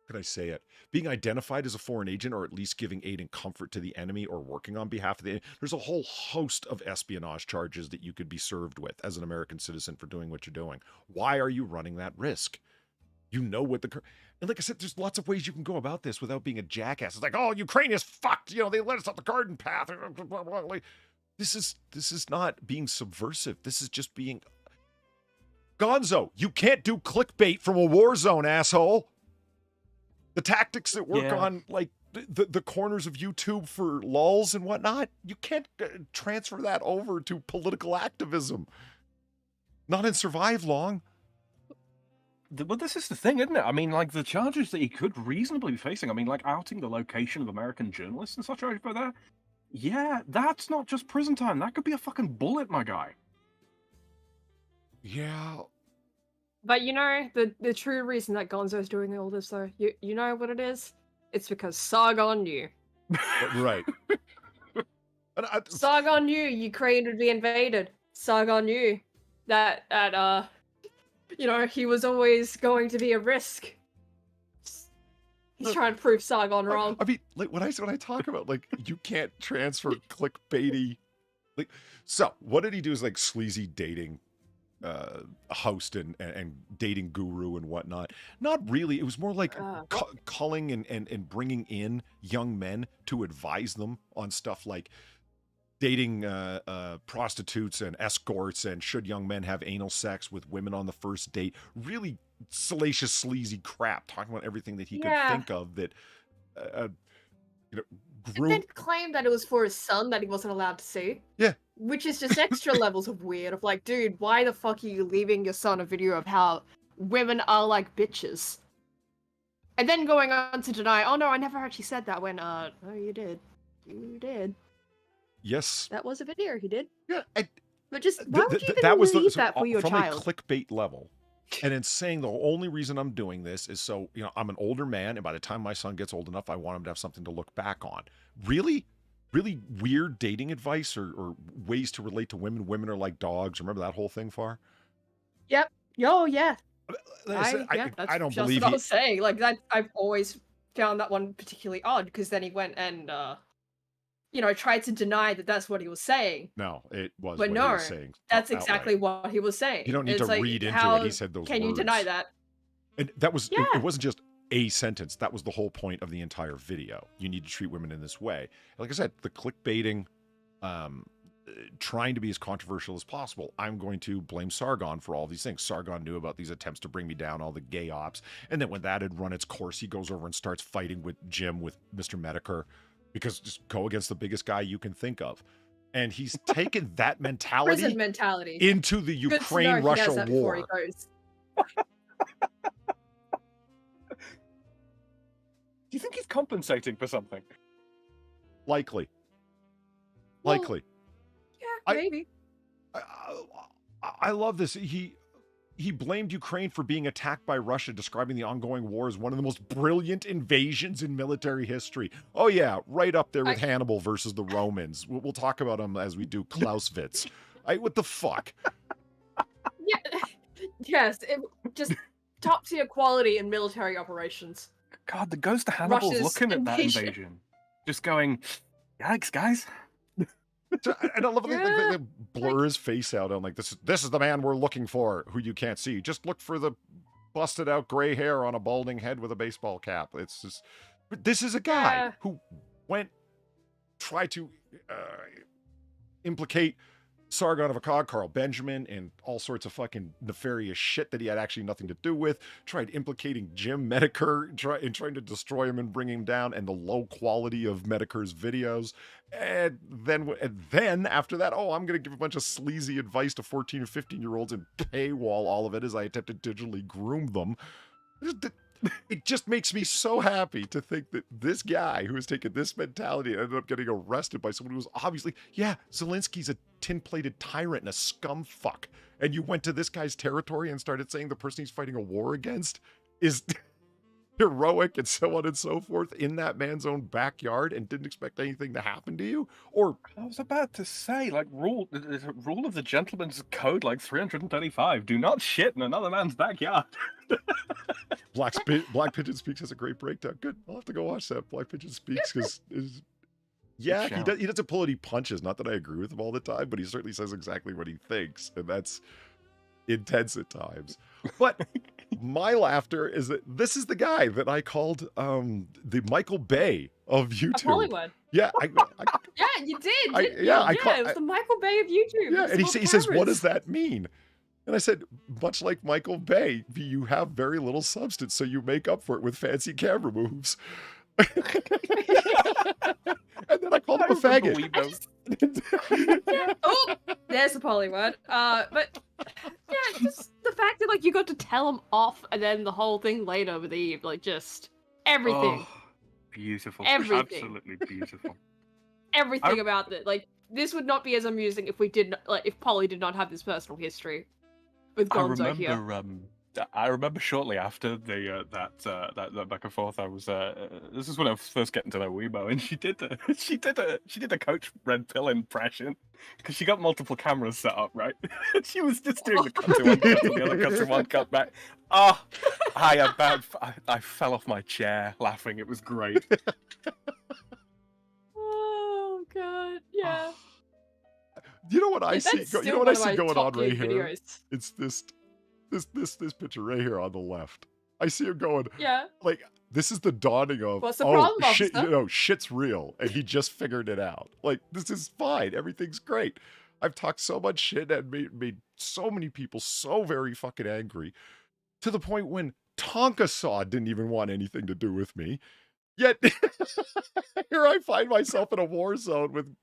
how could I say it, being identified as a foreign agent, or at least giving aid and comfort to the enemy or working on behalf of the enemy. There's a whole host of espionage charges that you could be served with as an American citizen for doing what you're doing. Why are you running that risk? You know what the... And like I said, there's lots of ways you can go about this without being a jackass. It's like, oh, Ukraine is fucked. You know, they led us up the garden path. This is not being subversive. This is just being... Gonzo, you can't do clickbait from a war zone, asshole. The tactics that work on, like, the corners of YouTube for lulz and whatnot, you can't transfer that over to political activism. Not in Survive long. But this is the thing, isn't it? I mean, like, the charges that he could reasonably be facing, I mean, like, outing the location of American journalists and such over there, yeah, that's not just prison time. That could be a fucking bullet, my guy. Yeah. But you know, the true reason that Gonzo's doing all this, though, you know what it is? It's because Sargon knew. Right. Sargon knew Ukraine would be invaded. Sargon knew that you know, he was always going to be a risk. He's trying to prove Sargon wrong. I mean, like when I talk about like you can't transfer clickbaity, like, so what did he do? Is like sleazy dating host and dating guru and whatnot. Not really. It was more like culling and bringing in young men to advise them on stuff like dating prostitutes and escorts, and should young men have anal sex with women on the first date. Really salacious, sleazy crap, talking about everything that he could think of that, you know, grew... And then claimed that it was for his son that he wasn't allowed to see. Yeah. Which is just extra levels of weird, of like, dude, why the fuck are you leaving your son a video of how women are like bitches? And then going on to deny, oh no, I never actually said that, when, no, you did. You did. Yes. That was a video, he did. Yeah. But just, why would you even leave that for your child? From a clickbait level. And in saying the only reason I'm doing this is so, you know, I'm an older man, and by the time my son gets old enough, I want him to have something to look back on. Really? Really weird dating advice or ways to relate to women. Women are like dogs. Remember that whole thing, Far? Yep. Oh, yeah. I don't just believe what I was saying. Like, that, I've always found that one particularly odd, because then he went and, you know, tried to deny that that's what he was saying. No, it was but what no, he was saying. That's exactly what he was saying. You don't need to like, read into it. He said those can words. you deny that? And that was, it wasn't just a sentence. That was the whole point of the entire video. You need to treat women in this way. Like I said, the clickbaiting, trying to be as controversial as possible. I'm going to blame Sargon for all these things. Sargon knew about these attempts to bring me down, all the gay ops. And then when that had run its course, he goes over and starts fighting with Jim, with Mr. Medicare, because just go against the biggest guy you can think of. And he's taken that mentality, into the Ukraine-Russia war. Do you think he's compensating for something? Likely. Yeah, maybe. I love this. he blamed Ukraine for being attacked by Russia, describing the ongoing war as one of the most brilliant invasions in military history. Oh yeah, right up there with Hannibal versus the Romans. We'll talk about them as we do Clausewitz. What the fuck? Yeah, yes, just top tier quality in military operations. God, the ghost of Hannibal's Russia's looking at that invasion, just going, "Yikes, guys." And I love it. They blur his face out. I'm like, this is the man we're looking for, who you can't see. Just look for the busted out gray hair on a balding head with a baseball cap. It's just, but this is a guy who tried to implicate Sargon of Akkad, Carl Benjamin, and all sorts of fucking nefarious shit that he had actually nothing to do with. Tried implicating Jim Medicare, trying to destroy him and bring him down, and the low quality of Medicare's videos. And then after that, I'm going to give a bunch of sleazy advice to 14 and 15-year-olds and paywall all of it as I attempt to digitally groom them. It just makes me so happy to think that this guy who has taken this mentality and ended up getting arrested by someone who was obviously, Zelensky's a tin-plated tyrant and a scum fuck. And you went to this guy's territory and started saying the person he's fighting a war against is heroic and so on and so forth in that man's own backyard and didn't expect anything to happen to you? Or I was about to say, like, rule of the gentleman's code, like 335. Do not shit in another man's backyard. Black Pigeon Speaks has a great breakdown. Good. I'll have to go watch that. Black Pigeon Speaks, because he doesn't pull any punches. Not that I agree with him all the time, but he certainly says exactly what he thinks, and that's intense at times. But my laughter is that this is the guy that I called the Michael Bay of YouTube. Hollywood. Yeah, yeah, you did. It was the Michael Bay of YouTube. Yeah, and he says, "What does that mean?" And I said, much like Michael Bay, you have very little substance, so you make up for it with fancy camera moves. And then I called him a faggot. Oh, there's the poly word. But yeah, just the fact that you got to tell him off, and then the whole thing later with Eve, just everything. Oh, beautiful. Everything. Absolutely beautiful. Everything about it. This would not be as amusing if we did not, if Polly did not have this personal history with Gonzo here. I remember shortly after that back and forth, I was this is when I was first getting to know Weibo, and she did a Coach Red Pill impression because she got multiple cameras set up, right? She was just doing the cut to one cut to the other cut to one cut back. I fell off my chair laughing. It was great. Oh god, yeah. You know what I see? You know what I see going on right here? Videos. It's this picture right here on the left. I see him going. Yeah. This is the dawning of, what's the problem, shit, shit's real, and he just figured it out. This is fine. Everything's great. I've talked so much shit and made so many people so very fucking angry, to the point when Tonka Saw didn't even want anything to do with me. Yet here I find myself in a war zone with,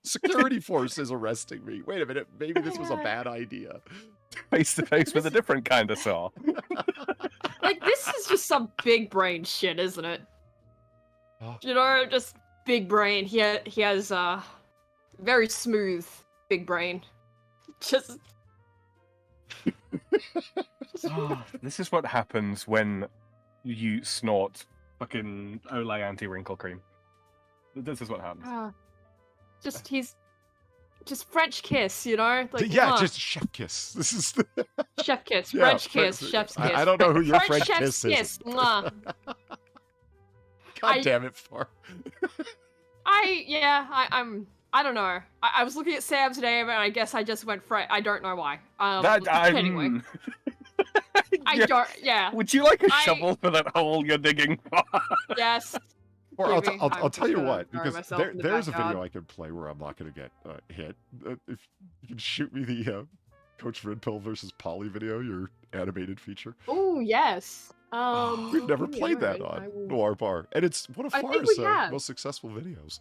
security forces arresting me. Wait a minute, maybe this was a bad idea. Face to face with a different kind of saw. This is just some big brain shit, isn't it? Just big brain. He has very smooth big brain. Just. This is what happens when you snort fucking Olay anti-wrinkle cream. This is what happens. He's just French kiss, just chef kiss. This is the chef kiss, French kiss, chef's kiss. I don't know who your French kiss is. God damn it, Far. I don't know. I was looking at Sam today, but I guess I just went I don't know why. Anyway. Would you like a shovel for that hole you're digging? Yes. Or I'll tell you what, because there's a video I can play where I'm not going to get hit. If you can shoot me the Coach Red Pill versus Polly video, your animated feature. Oh yes. We've never played that on Noir Bar, and it's one of Far's most successful videos.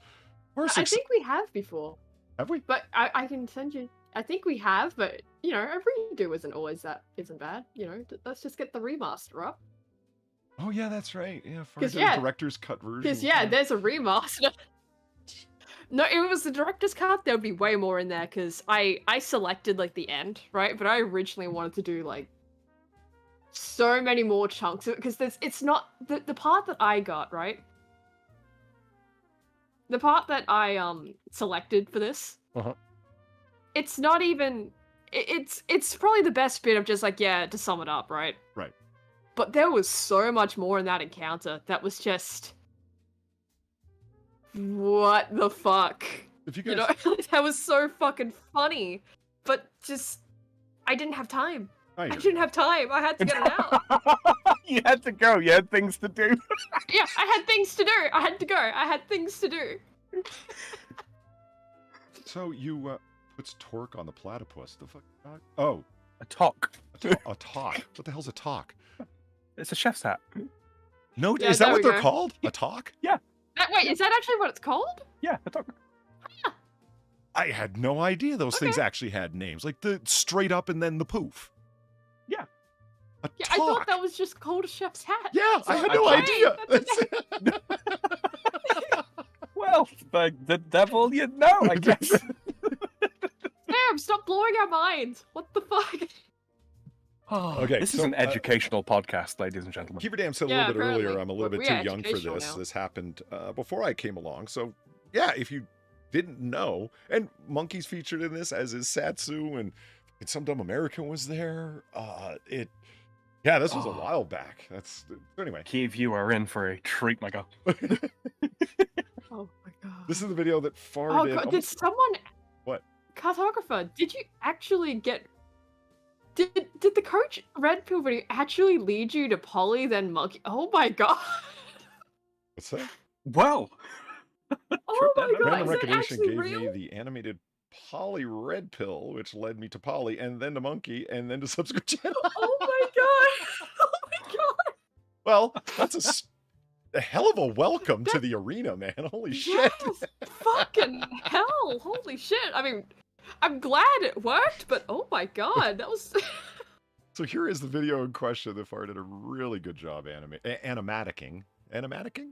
I think we have before. Have we? But I can send you. I think we have, but a redo isn't bad. Let's just get the remaster up. Oh yeah, that's right. Yeah, for the director's cut version. Because there's a remaster. No, if it was the director's cut, there would be way more in there. Because I selected the end, right? But I originally wanted to do so many more chunks because it's not the part that I got, right? The part that I selected for this. It's not even it's probably the best bit of just like, yeah, to sum it up, right? Right. But there was so much more in that encounter that was just what the fuck? If you guys... You know, that was so fucking funny. But just I didn't have time. I didn't have time. I had to get it out. You had to go. You had things to do. Yeah, I had things to do. I had to go. I had things to do. So you puts torque on the platypus. The fuck? Oh, a talk. A talk. What the hell's a talk? It's a chef's hat. No, is that what they're called? A talk? Yeah. Wait, is that actually what it's called? Yeah, a talk. I had no idea those things actually had names. Like the straight up and then the poof. Yeah. Yeah, I thought that was just called a chef's hat. Yeah, So, I had no idea. Well, the devil you know, I guess. Damn, stop blowing our minds. What the fuck? Okay, this is an educational podcast, ladies and gentlemen. Keeper Dam said a little bit earlier, I'm a little bit too young for this. This happened before I came along. So, yeah, if you didn't know, and Monkey's featured in this, as is Satsu, and Some Dumb American was there. Yeah, this was a while back. Anyway. Keith, you are in for a treat, my god. Oh my god. This is the video that farted. Oh god, did someone... What? Cartographer, did you actually get... Did the Coach Red Pill video actually lead you to Polly, then Monkey? Oh my god. What's that? Well. Oh my god, Random is that Recognition actually gave real? me the animated Polly Red Pill, which led me to Polly, and then to Monkey, and then to subsequent channel. Oh my god. Oh my god. Well, that's a hell of a welcome to the arena, man. Holy shit. Fucking hell. Holy shit. I mean, I'm glad it worked, but oh my god, that was... So here is the video in question that Far did a really good job animaticking. Animaticking?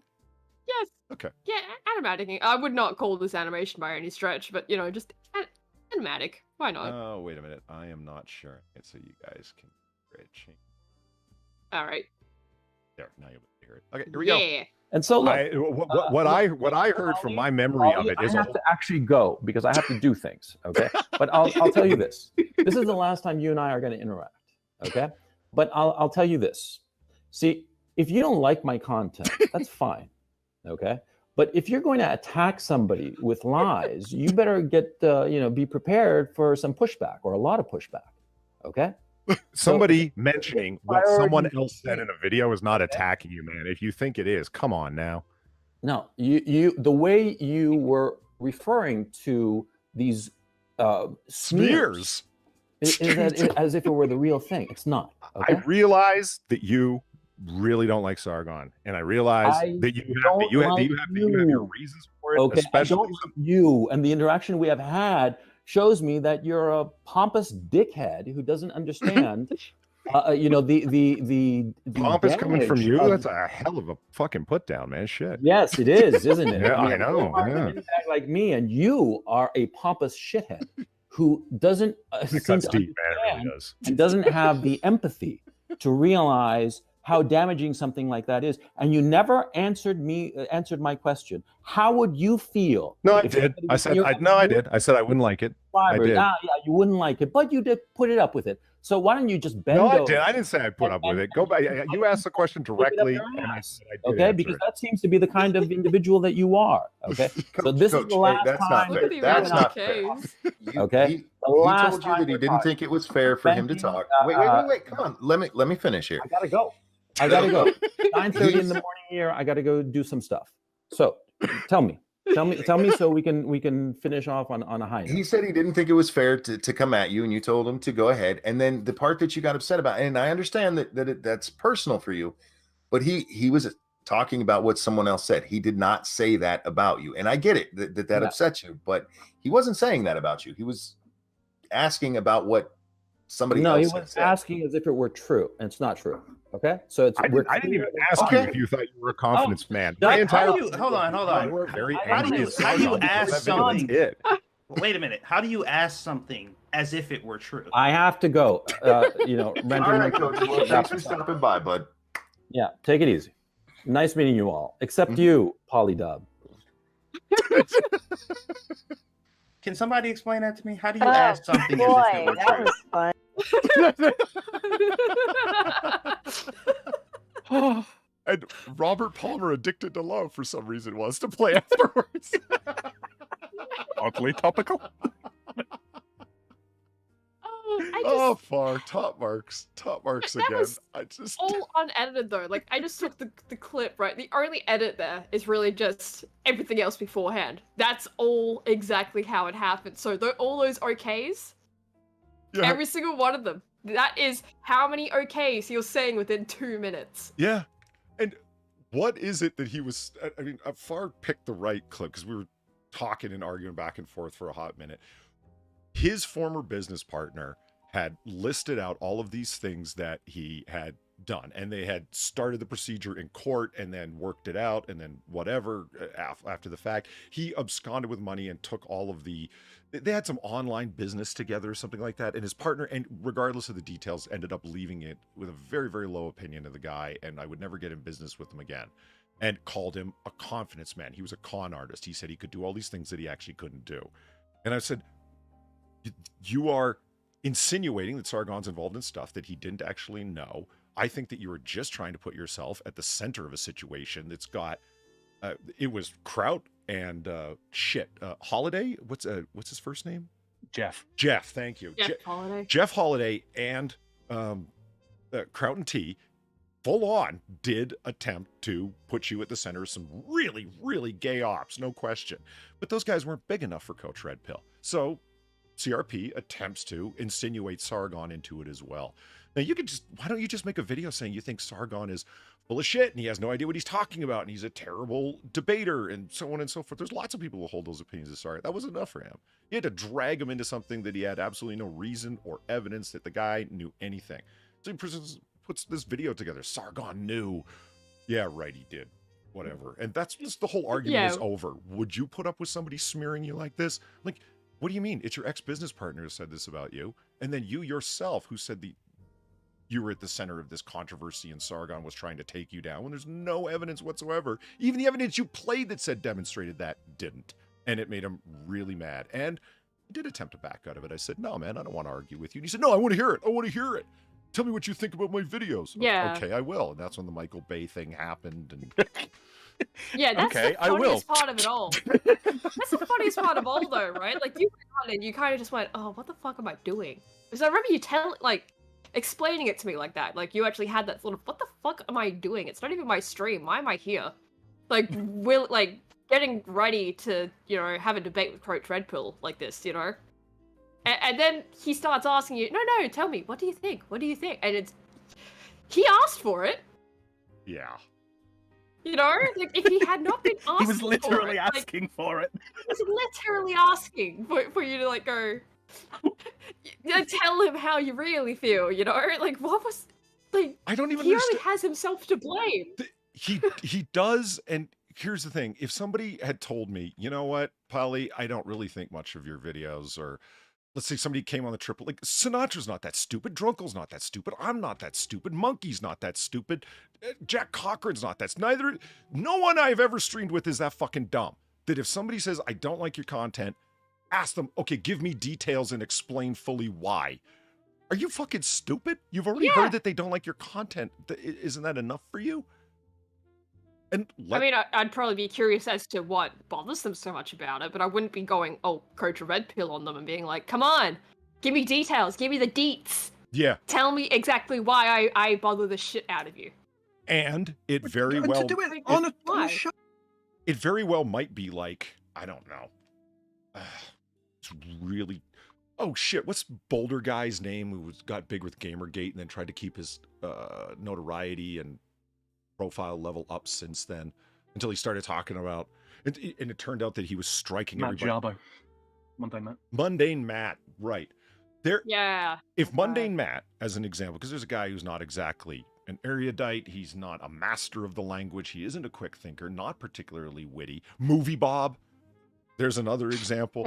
Yes. Okay. Yeah, animaticking. I would not call this animation by any stretch, but, you know, just animatic. Why not? Oh, wait a minute. I am not sure. So you guys can change. All right. There, now you'll hear it. Okay, here we go. Yeah. And so look, what I heard from my memory of it is I have to actually go because I have to do things. Okay, but I'll tell you this. This is the last time you and I are going to interact. Okay, but I'll tell you this. See, if you don't like my content, that's fine. Okay, but if you're going to attack somebody with lies, you better get be prepared for some pushback or a lot of pushback. Okay. Somebody mentioning what someone else said in a video is not attacking you, man. If you think it is, come on now. No, you the way you were referring to these smears is that as if it were the real thing. It's not. Okay? I realize that you really don't like Sargon, and I realize that you have your reasons for it. Okay, especially I don't like you, and the interaction we have had shows me that you're a pompous dickhead who doesn't understand. The pompous coming from you. That's a hell of a fucking put down, man. Shit. Yes, it is, isn't it? Yeah, I know. Yeah. Like me, and you are a pompous shithead who doesn't seem to deep, man. It really does. and doesn't have the empathy to realize how damaging something like that is. And you never answered my question. How would you feel? No, I did. I said I did. I said I wouldn't like it. I did. Yeah, you wouldn't like it, but you did put it up with it. So why don't you just bend over? No, I did. I didn't say I put up with it. Go back. You asked the question directly, and I said I did. Okay, because that seems to be the kind of individual that you are. Okay, so this is the last time. That's not fair. Okay, he told you that he didn't think it was fair for him to talk. Wait. Come on. Let me finish here. I gotta go. 9:30 in the morning here. I gotta go do some stuff. So tell me so we can finish off on a high note. He said he didn't think it was fair to come at you, and you told him to go ahead. And then the part that you got upset about, and I understand that's personal for you, but he was talking about what someone else said. He did not say that about you, and I get it that upsets you, but he wasn't saying that about you. He was asking about what somebody else said. He was asking as if it were true, and it's not true. Okay, so it's. I didn't even ask you if you thought you were a confidence man. Hold on. You were very How do you ask something? Wait a minute. How do you ask something as if it were true? I have to go. You know, All right, Coach. Well, thanks for stopping by, bud. Yeah, take it easy. Nice meeting you all, except you, Polydub. Can somebody explain that to me? How do you ask something as if it were true? Oh, and Robert Palmer, addicted to love for some reason, wants to play afterwards. Oddly topical. Oh, far top marks That again. was I just all unedited though. Like I just took the clip, right? The only edit there is really just everything else beforehand. That's all exactly how it happened. So all those okays, yeah. every single one of them. That is how many okays he was saying within 2 minutes. Yeah. And what is it that he was? I mean, Far picked the right clip because we were talking and arguing back and forth for a hot minute. His former business partner had listed out all of these things that he had done, and they had started the procedure in court and then worked it out, and then whatever after the fact, he absconded with money and took all of they had some online business together or something like that, and his partner, and regardless of the details, ended up leaving it with a very, very low opinion of the guy, and I would never get in business with him again, and called him a confidence man. He was a con artist. He said he could do all these things that he actually couldn't do. And I said, you are insinuating that Sargon's involved in stuff that he didn't actually know. I think that you were just trying to put yourself at the center of a situation that's got, it was Kraut and Holiday. What's his first name? Jeff. Jeff, thank you. Holiday. Jeff Holiday and Kraut and T full on did attempt to put you at the center of some really, really gay ops, no question. But those guys weren't big enough for Coach Red Pill. So CRP attempts to insinuate Sargon into it as well. Now why don't you just make a video saying you think Sargon is full of shit and he has no idea what he's talking about and he's a terrible debater and so on and so forth. There's lots of people who hold those opinions of Sargon. That was enough for him. You had to drag him into something that he had absolutely no reason or evidence that the guy knew anything. So he puts this video together. Sargon knew. Yeah, right, he did. Whatever. And that's just the whole argument is over. Would you put up with somebody smearing you like this? Like, what do you mean? It's your ex-business partner who said this about you. And then you yourself who said you were at the center of this controversy and Sargon was trying to take you down when there's no evidence whatsoever. Even the evidence you played that said demonstrated that didn't. And it made him really mad. And he did attempt to back out of it. I said, no, man, I don't want to argue with you. And he said, no, I want to hear it. I want to hear it. Tell me what you think about my videos. Yeah. Okay, I will. And that's when the Michael Bay thing happened. And yeah, that's okay, the funniest part of it all. That's the funniest part of all, though, right? Like, you went on and you kind of just went, oh, what the fuck am I doing? Because I remember you explaining it to me like that. Like, you actually had that sort of, what the fuck am I doing? It's not even my stream. Why am I here? Like, getting ready to, have a debate with Coach Red Pill like this, And then he starts asking you, no, tell me, what do you think? What do you think? And he asked for it. Yeah. Like, if he had not been asking he was literally asking for it. He was literally asking for you to, go, tell him how you really feel, Like, what was, I don't even he understand. only has himself to blame. He does, and here's the thing. If somebody had told me, you know what, Polly, I don't really think much of your videos, or let's say somebody came on the triple, like Sinatra's not that stupid, Drunkle's not that stupid, I'm not that stupid, Monkey's not that stupid, Jack Cochran's not that, no one I've ever streamed with is that fucking dumb. That if somebody says, I don't like your content, ask them, okay, give me details and explain fully why. Are you fucking stupid? You've already heard that they don't like your content. Isn't that enough for you? And I mean, I'd probably be curious as to what bothers them so much about it, but I wouldn't be going, Coach Red Pill on them and being like, come on, give me details, give me the deets. Yeah. Tell me exactly why I bother the shit out of you. And it very well... To do it on a show. It very well might be like, I don't know. It's really... Oh, shit, what's Boulder guy's name who got big with Gamergate and then tried to keep his notoriety and profile level up since then, until he started talking about and it turned out that he was striking everybody. Jabbo. Mundane Matt, right. If Mundane Mundane Matt, as an example, because there's a guy who's not exactly an erudite, he's not a master of the language, he isn't a quick thinker, not particularly witty. Movie Bob, there's another example.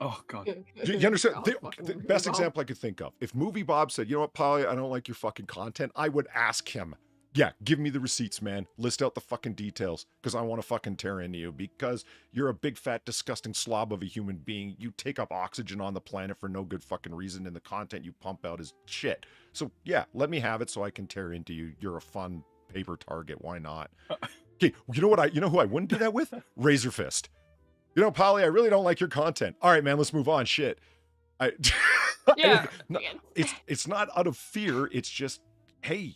Oh god. You understand? Oh, The fucking best Bob. example I could think of. If Movie Bob said, you know what, Polly, I don't like your fucking content, I would ask him, yeah, give me the receipts, man. List out the fucking details, because I want to fucking tear into you, because you're a big, fat, disgusting slob of a human being. You take up oxygen on the planet for no good fucking reason, and the content you pump out is shit. So, yeah, let me have it so I can tear into you. You're a fun paper target. Why not? Okay, you know who I wouldn't do that with? Razor Fist. You know, Polly, I really don't like your content. All right, man, let's move on. Shit. Yeah. No, it's not out of fear. It's just, hey,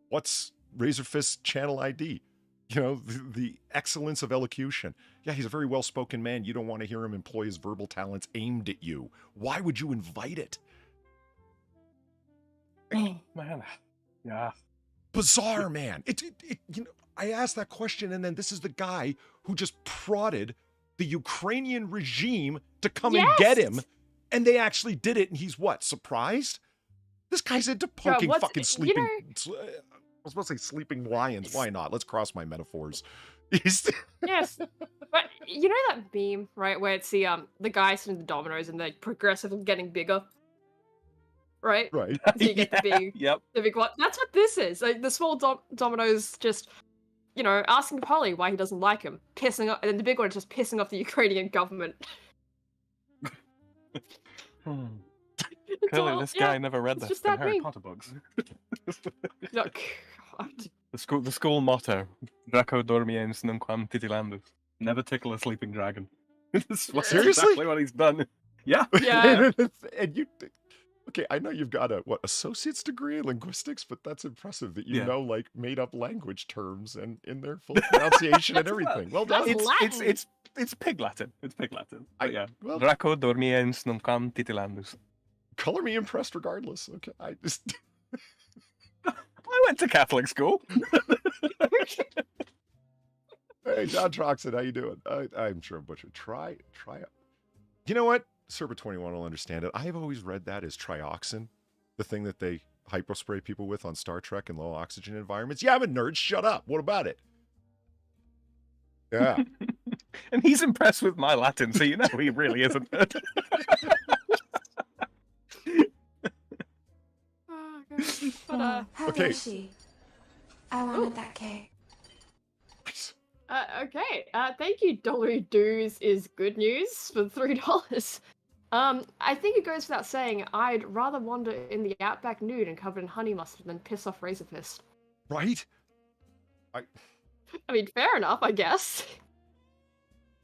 what's Razor Fist's channel ID? You know, the excellence of elocution. Yeah, he's a very well-spoken man. You don't want to hear him employ his verbal talents aimed at you. Why would you invite it? Oh, man. Yeah. Bizarre, man. You know, I asked that question, and then this is the guy who just prodded the Ukrainian regime to come and get him, and they actually did it, and he's what, surprised? This guy's into poking fucking sleeping... I was supposed to say sleeping lions. Why not? Let's cross my metaphors. Yes. But you know that meme, right, where it's the guy sitting the dominoes and they're progressively getting bigger? Right? Right. So you get the big one. That's what this is. Like the small dominoes just, you know, asking Polly why he doesn't like him, pissing off, and then the big one is just pissing off the Ukrainian government. Clearly, this guy never read the Harry Potter books. No, God. The school motto: "Draco dormiens nunquam titilandus." Never tickle a sleeping dragon. That's Seriously? exactly what he's done. Yeah. Yeah. And you, okay, I know you've got a associate's degree in linguistics, but that's impressive that you know like made up language terms and in their full pronunciation and everything. Well done. It's Pig Latin. It's Pig Latin. Well, Draco dormiens nunquam titilandus. Color me impressed regardless. Okay, I went to Catholic school. Hey, John Troxon, how you doing? I'm sure I'm butchered. Try it. You know what? Server 21 will understand it. I've always read that as trioxin, the thing that they hypospray people with on Star Trek in low oxygen environments. Yeah, I'm a nerd. Shut up. What about it? Yeah. And he's impressed with my Latin, so you know he really isn't. Okay. I wanted that cake. Okay. Thank you, Dollar Doos is good news for $3. I think it goes without saying, I'd rather wander in the outback nude and covered in honey mustard than piss off Razor Fist. Right? I mean, fair enough, I guess.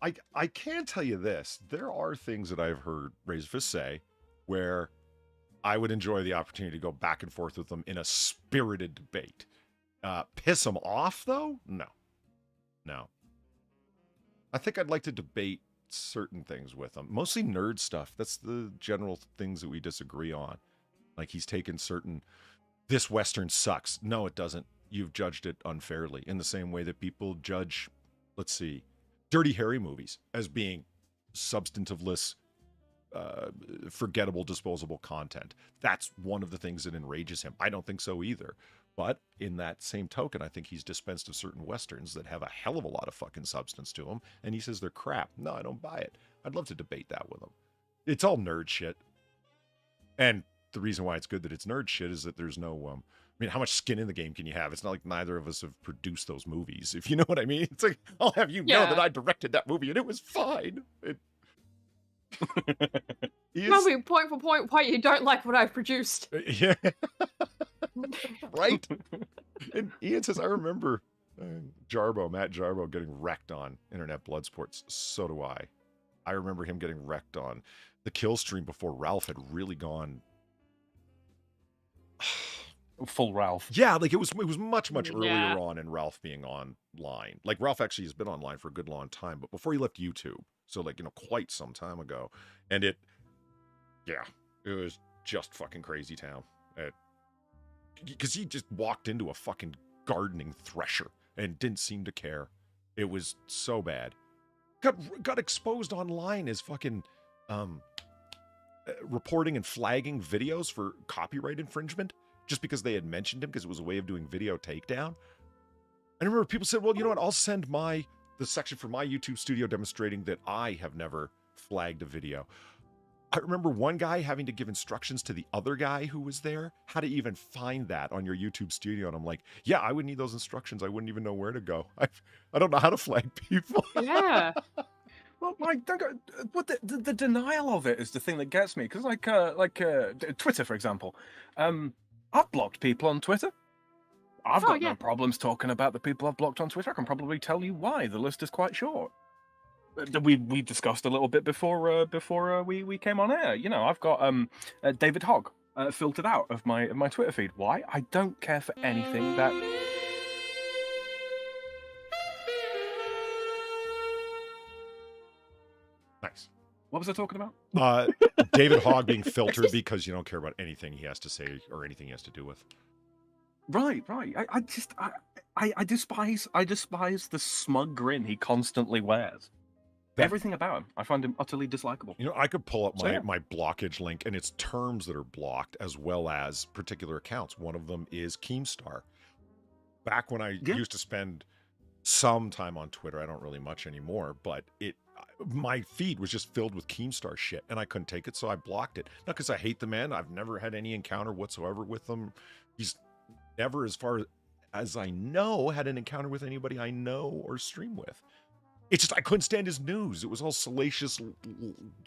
I can tell you this. There are things that I've heard Razor Fist say where I would enjoy the opportunity to go back and forth with them in a spirited debate. Piss them off, though? No. I think I'd like to debate certain things with him. Mostly nerd stuff. That's the general things that we disagree on. Like he's taken certain, this Western sucks. No, it doesn't. You've judged it unfairly. In the same way that people judge, let's see, Dirty Harry movies as being substantiveless, forgettable, disposable content. That's one of the things that enrages him. I don't think so either. But in that same token, I think he's dispensed of certain Westerns that have a hell of a lot of fucking substance to them, and he says they're crap. No, I don't buy it. I'd love to debate that with him. It's all nerd shit. And the reason why it's good that it's nerd shit is that there's no, I mean, how much skin in the game can you have? It's not like neither of us have produced those movies, if you know what I mean. It's like, I'll have you know that I directed that movie, and it was fine. Tell me point for point why you don't like what I've produced. Yeah. Right? And Ian says, I remember Matt Jarbo getting wrecked on Internet Bloodsports. So do I. I remember him getting wrecked on the kill stream before Ralph had really gone full Ralph. Yeah, like it was much earlier on in Ralph being online. Like Ralph actually has been online for a good long time, but before he left YouTube. So like, quite some time ago. And it was just fucking crazy town. Because he just walked into a fucking gardening thresher and didn't seem to care. It was so bad. Got exposed online as fucking reporting and flagging videos for copyright infringement just because they had mentioned him because it was a way of doing video takedown. I remember people said, well, you know what? I'll send the section for my YouTube studio demonstrating that I have never flagged a video. I remember one guy having to give instructions to the other guy who was there how to even find that on your YouTube studio. And I'm like, yeah, I would need those instructions. I wouldn't even know where to go. I don't know how to flag people. Yeah. Well, like, what the denial of it is the thing that gets me. Because, Twitter, for example, I've blocked people on Twitter. I've got no problems talking about the people I've blocked on Twitter. I can probably tell you why. The list is quite short. We discussed a little bit before we came on air. You know, I've got David Hogg filtered out of my Twitter feed. Why? I don't care for anything that. Nice. What was I talking about? David Hogg being filtered because you don't care about anything he has to say or anything he has to do with. Right. I despise the smug grin he constantly wears. Everything about him, I find him utterly dislikable. You know, I could pull up my blockage link, and it's terms that are blocked as well as particular accounts. One of them is Keemstar. Back when I used to spend some time on Twitter, I don't really much anymore, but my feed was just filled with Keemstar shit, and I couldn't take it, so I blocked it. Not because I hate the man. I've never had any encounter whatsoever with him. He's never, as far as I know, had an encounter with anybody I know or stream with. It's just I couldn't stand his news. It was all salacious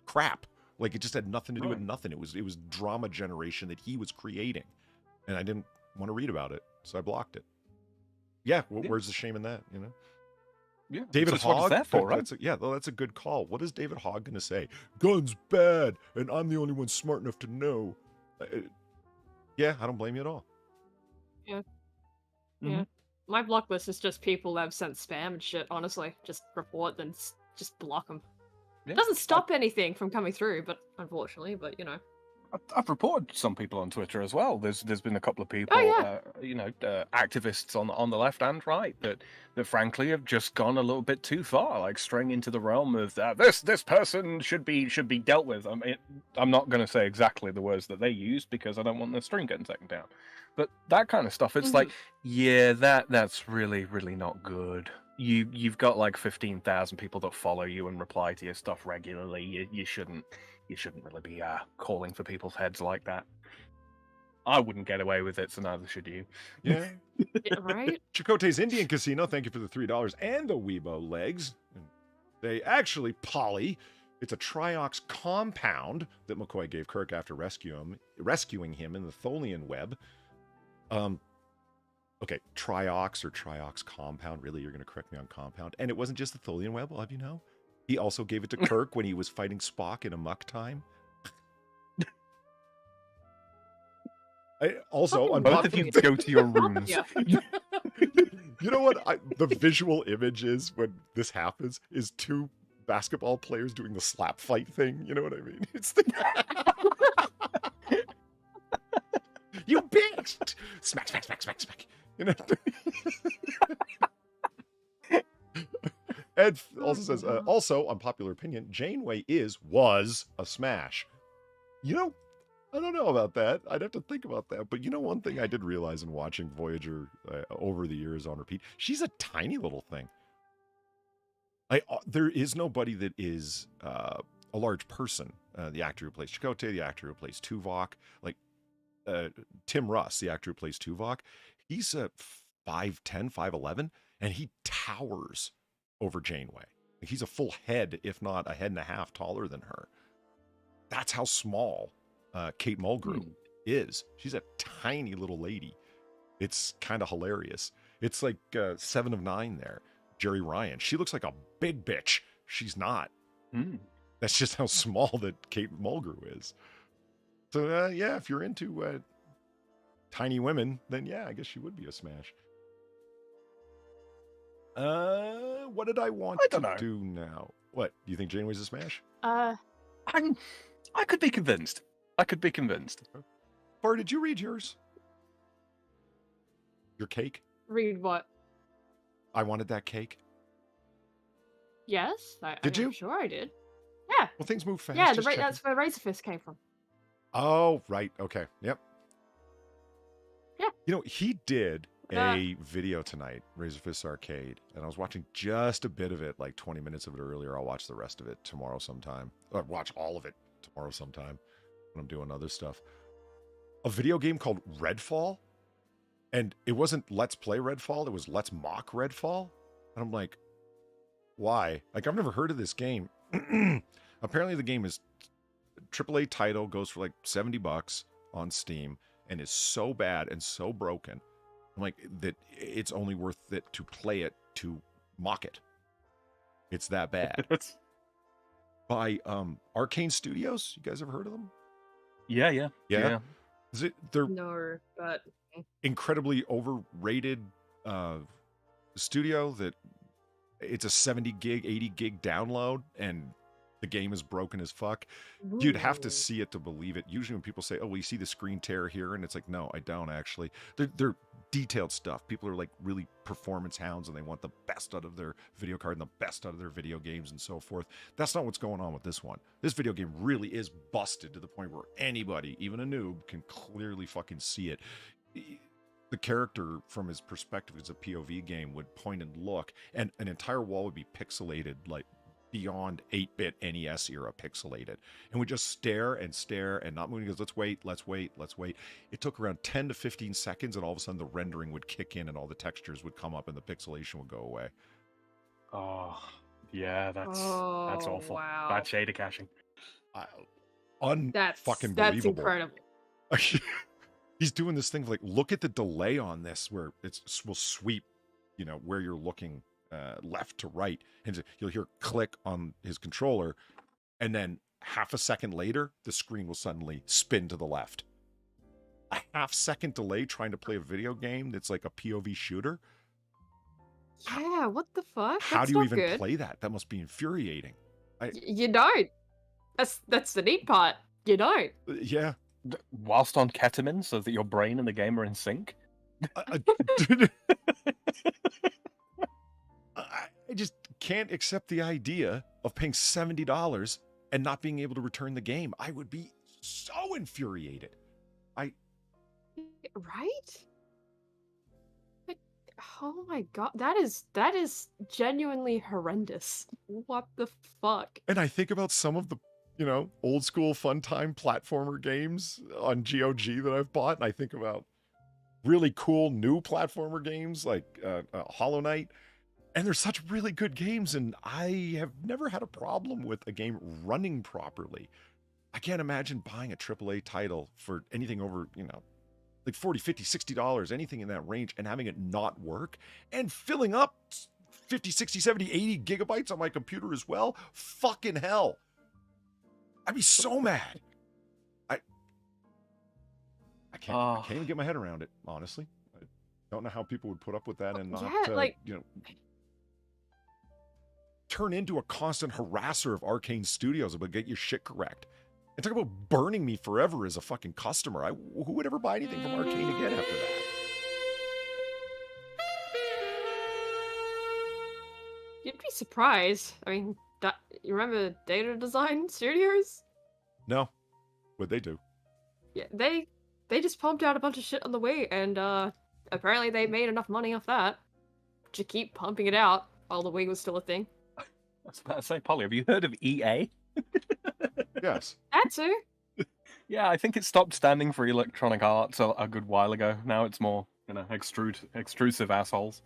crap. Like it just had nothing to do with nothing. It was drama generation that he was creating, and I didn't want to read about it, so I blocked it. Yeah, where's the shame in that? You know. Yeah, David that's Hogg. what it's there for, right? That's a good call. What is David Hogg going to say? Guns bad, and I'm the only one smart enough to know. Yeah, I don't blame you at all. Yeah. Yeah. My block list is just people that have sent spam and shit, honestly. Just report them, just block them. Yeah. It doesn't stop anything from coming through, but unfortunately, but you know. I've reported some people on Twitter as well. There's been a couple of people, activists on the left and right that frankly have just gone a little bit too far, like straying into the realm of this person should be dealt with. I mean, I'm not going to say exactly the words that they use because I don't want the stream getting taken down. But that kind of stuff, it's like, yeah, that's really, really not good. You've got like 15,000 people that follow you and reply to your stuff regularly. You shouldn't really be calling for people's heads like that. I wouldn't get away with it, so neither should you. Yeah. Right? Chakotay's Indian Casino, thank you for the $3 and the Weibo legs. They actually, Polly, it's a Triox compound that McCoy gave Kirk after rescuing him in the Tholian web. Okay, Triox or Triox compound. Really, you're going to correct me on compound. And it wasn't just the Tholian web, I'll have you know. He also gave it to Kirk when he was fighting Spock in Amok Time. On both of you go to your rooms. You know what the visual image is when this happens is two basketball players doing the slap fight thing. You know what I mean? It's you bitch! Smack, smack, smack, smack, smack. You know. Ed also says, also, unpopular opinion, Janeway was a smash. You know, I don't know about that. I'd have to think about that. But you know, one thing I did realize in watching Voyager over the years on repeat, she's a tiny little thing. There is nobody that is a large person. The actor who plays Chakotay, the actor who plays Tuvok, like Tim Russ, the actor who plays Tuvok, he's 5'10", 5'11", and he towers over Janeway. Like he's a full head, if not a head and a half taller than her. That's how small Kate Mulgrew is. She's a tiny little lady. It's kind of hilarious. It's like 7 of 9 there. Jerry Ryan. She looks like a big bitch. She's not. That's just how small that Kate Mulgrew is. So, yeah, if you're into tiny women, then yeah, I guess she would be a smash. What did I want to do now? What? Do you think Janeway's a smash? I could be convinced. Bar, did you read yours? Your cake? Read what? I wanted that cake. Yes. Did you? I'm sure I did. Yeah. Well, things move fast. Yeah, that's where Razor Fist came from. Oh, right. Okay. Yep. Yeah. You know, he did a video tonight, Razor Fist Arcade, and I was watching just a bit of it, like 20 minutes of it earlier. I'll watch the rest of it tomorrow sometime. Or watch all of it tomorrow sometime when I'm doing other stuff. A video game called Redfall, and it wasn't Let's Play Redfall, it was Let's Mock Redfall. And I'm like, why? Like, I've never heard of this game. Apparently the game is AAA title, goes for like $70 on Steam, and is so bad and so broken, like, that it's only worth it to play it to mock it. It's that bad. By Arcane Studios. You guys ever heard of them? Yeah. Is it? They're No, but incredibly overrated studio that it's a 70 gig, 80 gig download, and the game is broken as fuck. You'd have to see it to believe it. Usually when people say, oh, we see the screen tear here, and it's like, no, I don't actually. They're detailed stuff. People are like really performance hounds, and they want the best out of their video card and the best out of their video games and so forth. That's not what's going on with this one. This video game really is busted to the point where anybody, even a noob, can clearly fucking see it. The character, from his perspective, as a POV game, would point and look, and an entire wall would be pixelated, like beyond 8-bit NES era pixelated, and would just stare and not moving. He goes, let's wait. It took around 10 to 15 seconds, and all of a sudden the rendering would kick in, and all the textures would come up, and the pixelation would go away. Oh, yeah, that's awful. Wow. Bad shader caching. Fucking that's believable. incredible. He's doing this thing like, look at the delay on this, where it will sweep, where you're looking left to right, and you'll hear click on his controller, and then half a second later, the screen will suddenly spin to the left. A half-second delay trying to play a video game that's like a POV shooter. Yeah, what the fuck? How That's do you not even good. play that? That must be infuriating. You don't. That's the neat part. You don't. Yeah. Whilst on ketamine, so that your brain and the game are in sync. I just can't accept the idea of paying $70 and not being able to return the game. I would be so infuriated. Right? Like, oh my god, that is genuinely horrendous. What the fuck? And I think about some of the, old school fun time platformer games on GOG that I've bought, and I think about really cool new platformer games like Hollow Knight, and they're such really good games, and I have never had a problem with a game running properly. I can't imagine buying a AAA title for anything over, like $40, $50, $60, anything in that range, and having it not work, and filling up 50, 60, 70, 80 gigabytes on my computer as well. Fucking hell. I'd be so mad. I can't even get my head around it, honestly. I don't know how people would put up with that and not, turn into a constant harasser of Arcane Studios about get your shit correct. And talk about burning me forever as a fucking customer. Who would ever buy anything from Arcane again after that? You'd be surprised. I mean, you remember Data Design Studios? No. What'd they do? Yeah, they just pumped out a bunch of shit on the Wii, and apparently they made enough money off that to keep pumping it out while the Wii was still a thing. I was about to say, Polly, have you heard of EA? Yes. That too. Yeah, I think it stopped standing for Electronic Arts a good while ago. Now it's more, extrusive assholes.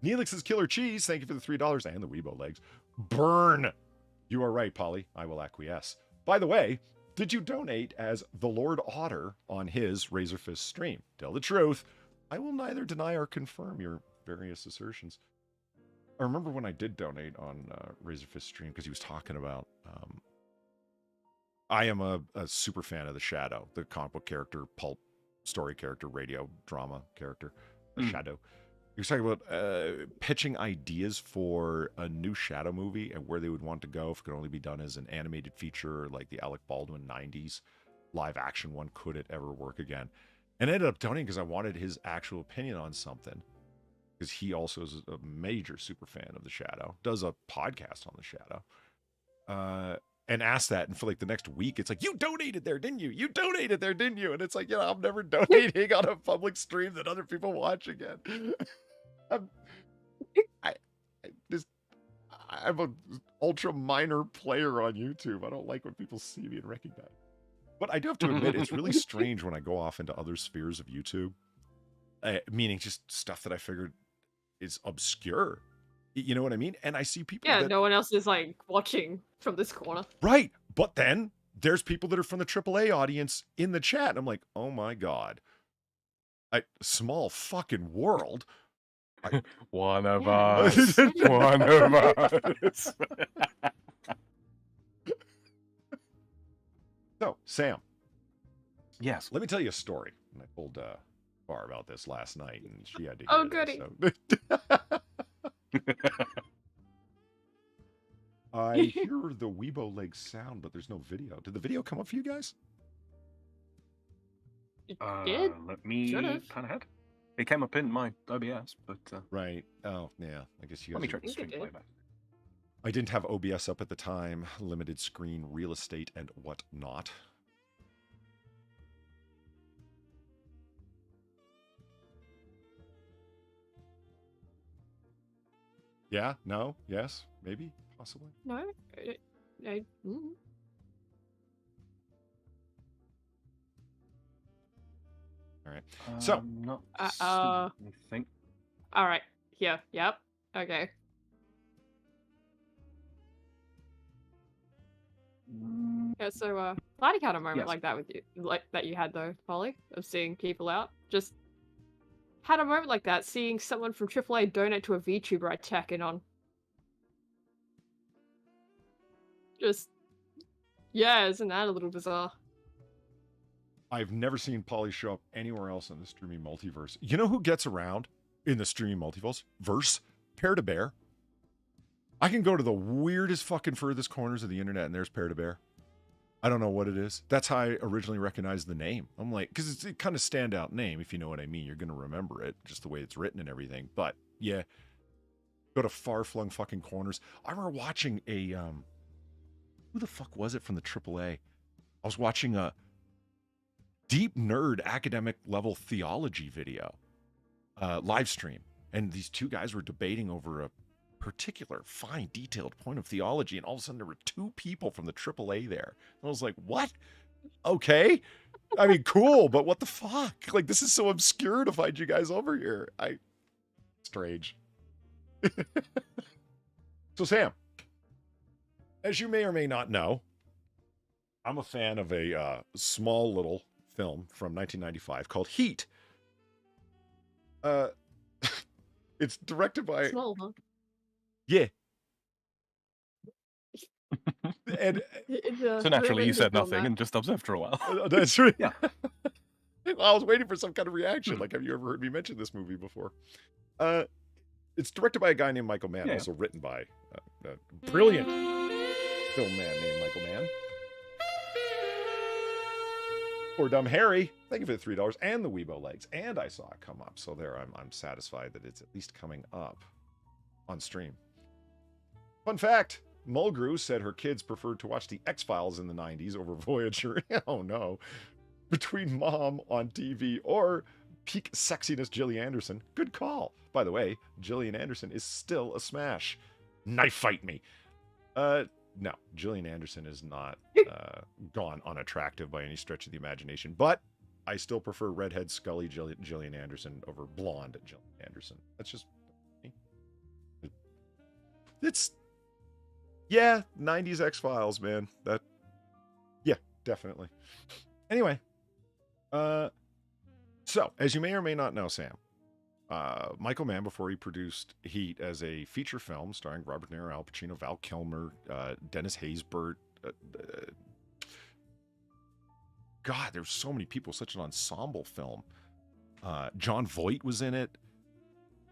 Neelix's Killer Cheese, thank you for the $3 and the Weibo legs. Burn! You are right, Polly. I will acquiesce. By the way, did you donate as the Lord Otter on his Razor Fist stream? Tell the truth. I will neither deny or confirm your various assertions. I remember when I did donate on Razor Fist stream because he was talking about... I am a super fan of the Shadow, the comic book character, pulp story character, radio drama character, the Shadow. He was talking about pitching ideas for a new Shadow movie and where they would want to go if it could only be done as an animated feature like the Alec Baldwin 90s live action one. Could it ever work again? And I ended up donating because I wanted his actual opinion on something. Because he also is a major super fan of the Shadow, does a podcast on the Shadow. and ask that, and for like the next week, it's like, you donated there, didn't you? You donated there, didn't you? And it's like, I'm never donating on a public stream that other people watch again. I'm an ultra minor player on YouTube. I don't like when people see me and recognize. But I do have to admit, it's really strange when I go off into other spheres of YouTube, meaning just stuff that I figured is obscure. You know what I mean? And I see people no one else is like watching from this corner. Right. But then there's people that are from the AAA audience in the chat. And I'm like, oh my God. Small fucking world. One of us. One of us. So, Sam. Yes. Let me tell you a story. And I told Bar about this last night, and she had to hear Oh, this, goody. so. I hear the Weibo leg sound, but there's no video. Did the video come up for you guys? It did. Let me pan ahead. It came up in my OBS, but right. Oh, yeah. I guess you guys. Let me check the stream playback. I didn't have OBS up at the time. Limited screen, real estate, and whatnot. Yeah. No. Yes. Maybe. Possibly. No. All right. So. Not I think. All right. Here. Yep. Okay. Yeah, so glad you had a moment like that with you, like that you had though, Polly, of seeing people out. Just had a moment like that, seeing someone from AAA donate to a VTuber I check in on. Just, yeah, isn't that a little bizarre? I've never seen Polly show up anywhere else in the streaming multiverse. You know who gets around in the streaming multiverse? Pear to Bear. I can go to the weirdest fucking furthest corners of the internet and there's Pear to Bear. I don't know what it is. That's how I originally recognized the name. I'm like, because it's a kind of standout name, if you know what I mean. You're going to remember it, just the way it's written and everything. But, yeah, go to far-flung fucking corners. I remember watching a, who the fuck was it from the AAA? I was watching a deep nerd academic level theology video, live stream. And these two guys were debating over a particular fine detailed point of theology, and all of a sudden there were two people from the AAA there. And I was like, what? Okay. I mean, cool, but what the fuck? Like, this is so obscure to find you guys over here. Strange. So, Sam, as you may or may not know, I'm a fan of a small little film from 1995 called Heat. It's directed by... Small, huh? Yeah. And so naturally you said nothing and just observed for a while. That's right. Yeah. Well, I was waiting for some kind of reaction. Like, have you ever heard me mention this movie before? It's directed by a guy named Michael Mann, also written by a brilliant film man named Michael Mann. Poor Dumb Harry. Thank you for the $3 and the Weibo legs. And I saw it come up. So there, I'm satisfied that it's at least coming up on stream. Fun fact, Mulgrew said her kids preferred to watch the X-Files in the 90s over Voyager. Oh no. Between Mom on TV or peak sexiness Gillian Anderson. Good call. By the way, Gillian Anderson is still a smash. Knife fight me. No, Gillian Anderson is not gone unattractive by any stretch of the imagination, but I still prefer redhead Scully Gillian Anderson over blonde Gillian Anderson. That's just me. It's, yeah, 90s X-Files, man. That, yeah, definitely. Anyway, so, as you may or may not know, Sam, Michael Mann, before he produced Heat as a feature film starring Robert De Niro, Al Pacino, Val Kilmer, Dennis Haysbert, God, there's so many people, such an ensemble film. John Voight was in it.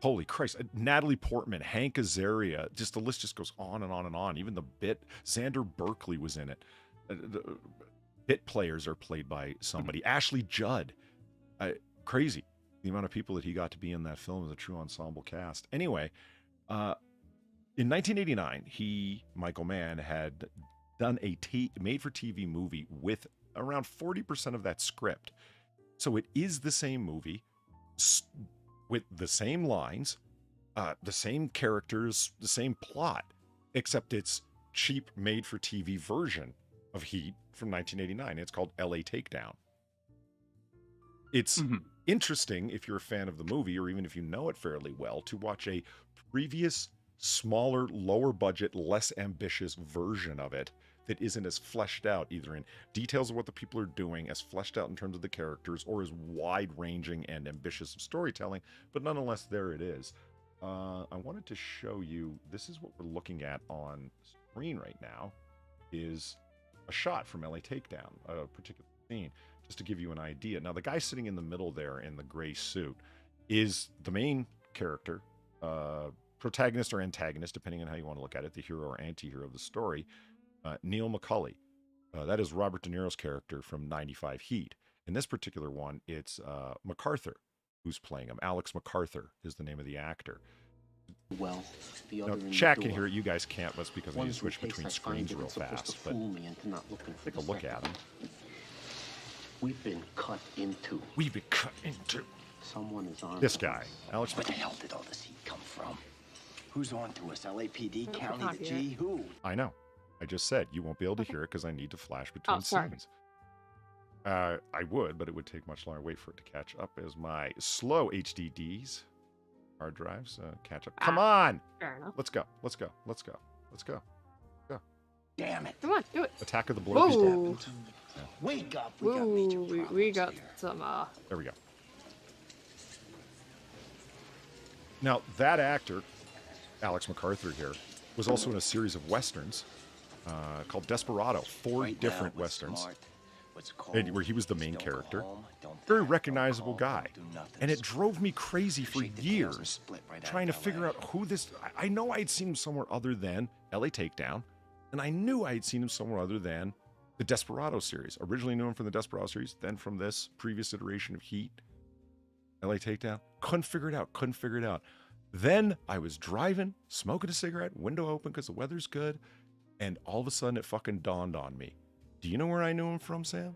Holy Christ. Natalie Portman, Hank Azaria, just the list just goes on and on and on. Even the bit, Xander Berkeley was in it. The bit players are played by somebody. Ashley Judd. Crazy. The amount of people that he got to be in that film is a true ensemble cast. Anyway, in 1989, Michael Mann, had done a made-for-TV movie with around 40% of that script. So it is the same movie with the same lines, the same characters, the same plot, except it's cheap made-for-TV version of Heat from 1989. It's called LA Takedown. It's interesting if you're a fan of the movie, or even if you know it fairly well, to watch a previous, smaller, lower budget, less ambitious version of it that isn't as fleshed out, either in details of what the people are doing, as fleshed out in terms of the characters, or as wide-ranging and ambitious of storytelling, but nonetheless, there it is. I wanted to show you, this is what we're looking at on screen right now, is a shot from LA Takedown, a particular scene, just to give you an idea. Now, the guy sitting in the middle there in the gray suit is the main character, protagonist or antagonist, depending on how you want to look at it, the hero or anti-hero of the story, Neil McCauley. That is Robert De Niro's character from 95 Heat. In this particular one, it's MacArthur who's playing him. Alex MacArthur is the name of the actor. Well, the now, other chat can hear it. You guys can't. That's because I need to switch between screens real fast. But take a look at him. We've been cut into. We've been cut into. Someone is on. This guy, Alex. Where the hell did all this heat come from? Who's on to us? LAPD, County, the G, who? I know. I just said you won't be able to hear it because I need to flash between scenes. I would, but it would take much longer. Wait for it to catch up as my slow HDDs, hard drives, catch up. Come on! Fair enough. Let's go. Let's go. Let's go. Let's go. Go. Damn it. Come on, do it. Attack of the Blow. Yeah. Wake up. We got some, There we go. Now, that actor, Alex MacArthur here, was also in a series of westerns called Desperado. Four different westerns. Where he was the main character. Very recognizable guy. And it drove me crazy for years trying to figure out who this... I know I'd seen him somewhere other than LA Takedown, and I knew I'd seen him somewhere other than the Desperado series. Originally knew him from the Desperado series, then from this previous iteration of Heat, LA Takedown. Couldn't figure it out. Then I was driving, smoking a cigarette, window open because the weather's good, and all of a sudden it fucking dawned on me. Do you know where I knew him from, Sam?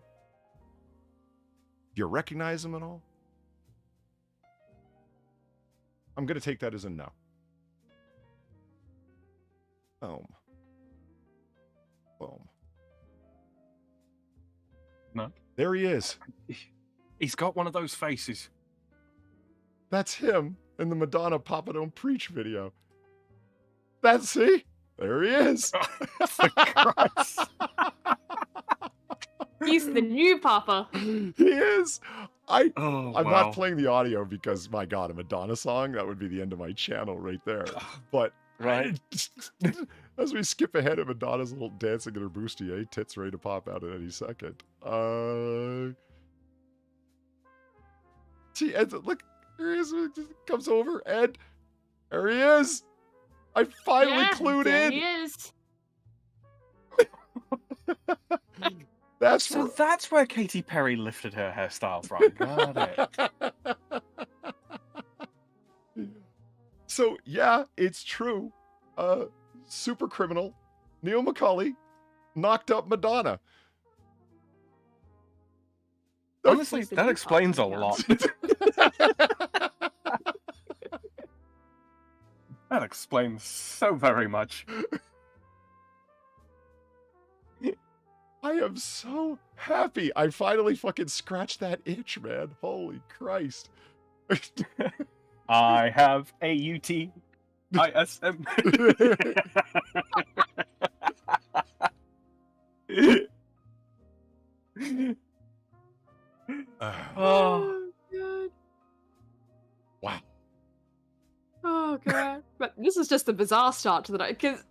Do you recognize him at all? I'm going to take that as a no. Boom. Boom. No. There he is. He's got one of those faces. That's him in the Madonna Papa Don't Preach video. That's, see? There he is. For Christ. He's the new Papa. He is. I'm wow. not playing the audio because, my God, a Madonna song, that would be the end of my channel right there. But right. As we skip ahead at Madonna's little dancing in her bustier, tits ready to pop out at any second. See, Ed, look, here he is. Comes over, Ed. There he is. I finally clued in. He is. That's where Katy Perry lifted her hairstyle from. Got it. So, yeah, it's true. Super criminal Neil McCauley knocked up Madonna. Honestly, that explains a lot. That explains so very much. I am so happy. I finally fucking scratched that itch, man. Holy Christ. I have AUTISM. Oh, God. Wow. Oh, God. But this is just a bizarre start to the night, because...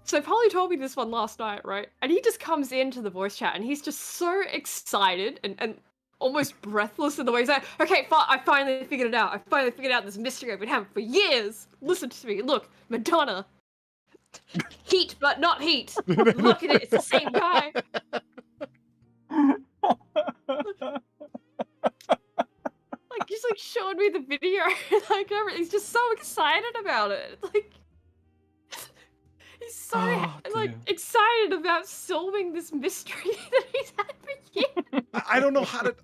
So Polly told me this one last night, right? And he just comes into the voice chat, and he's just so excited and almost breathless in the way he's like, okay, I finally figured it out. I finally figured out this mystery I've been having for years. Listen to me. Look, Madonna. Heat, but not heat. Look at it. It's the same guy. Like, he's like showing me the video. Like, he's just so excited about it. Like, he's so excited excited about solving this mystery that he's had for years. I don't know how to.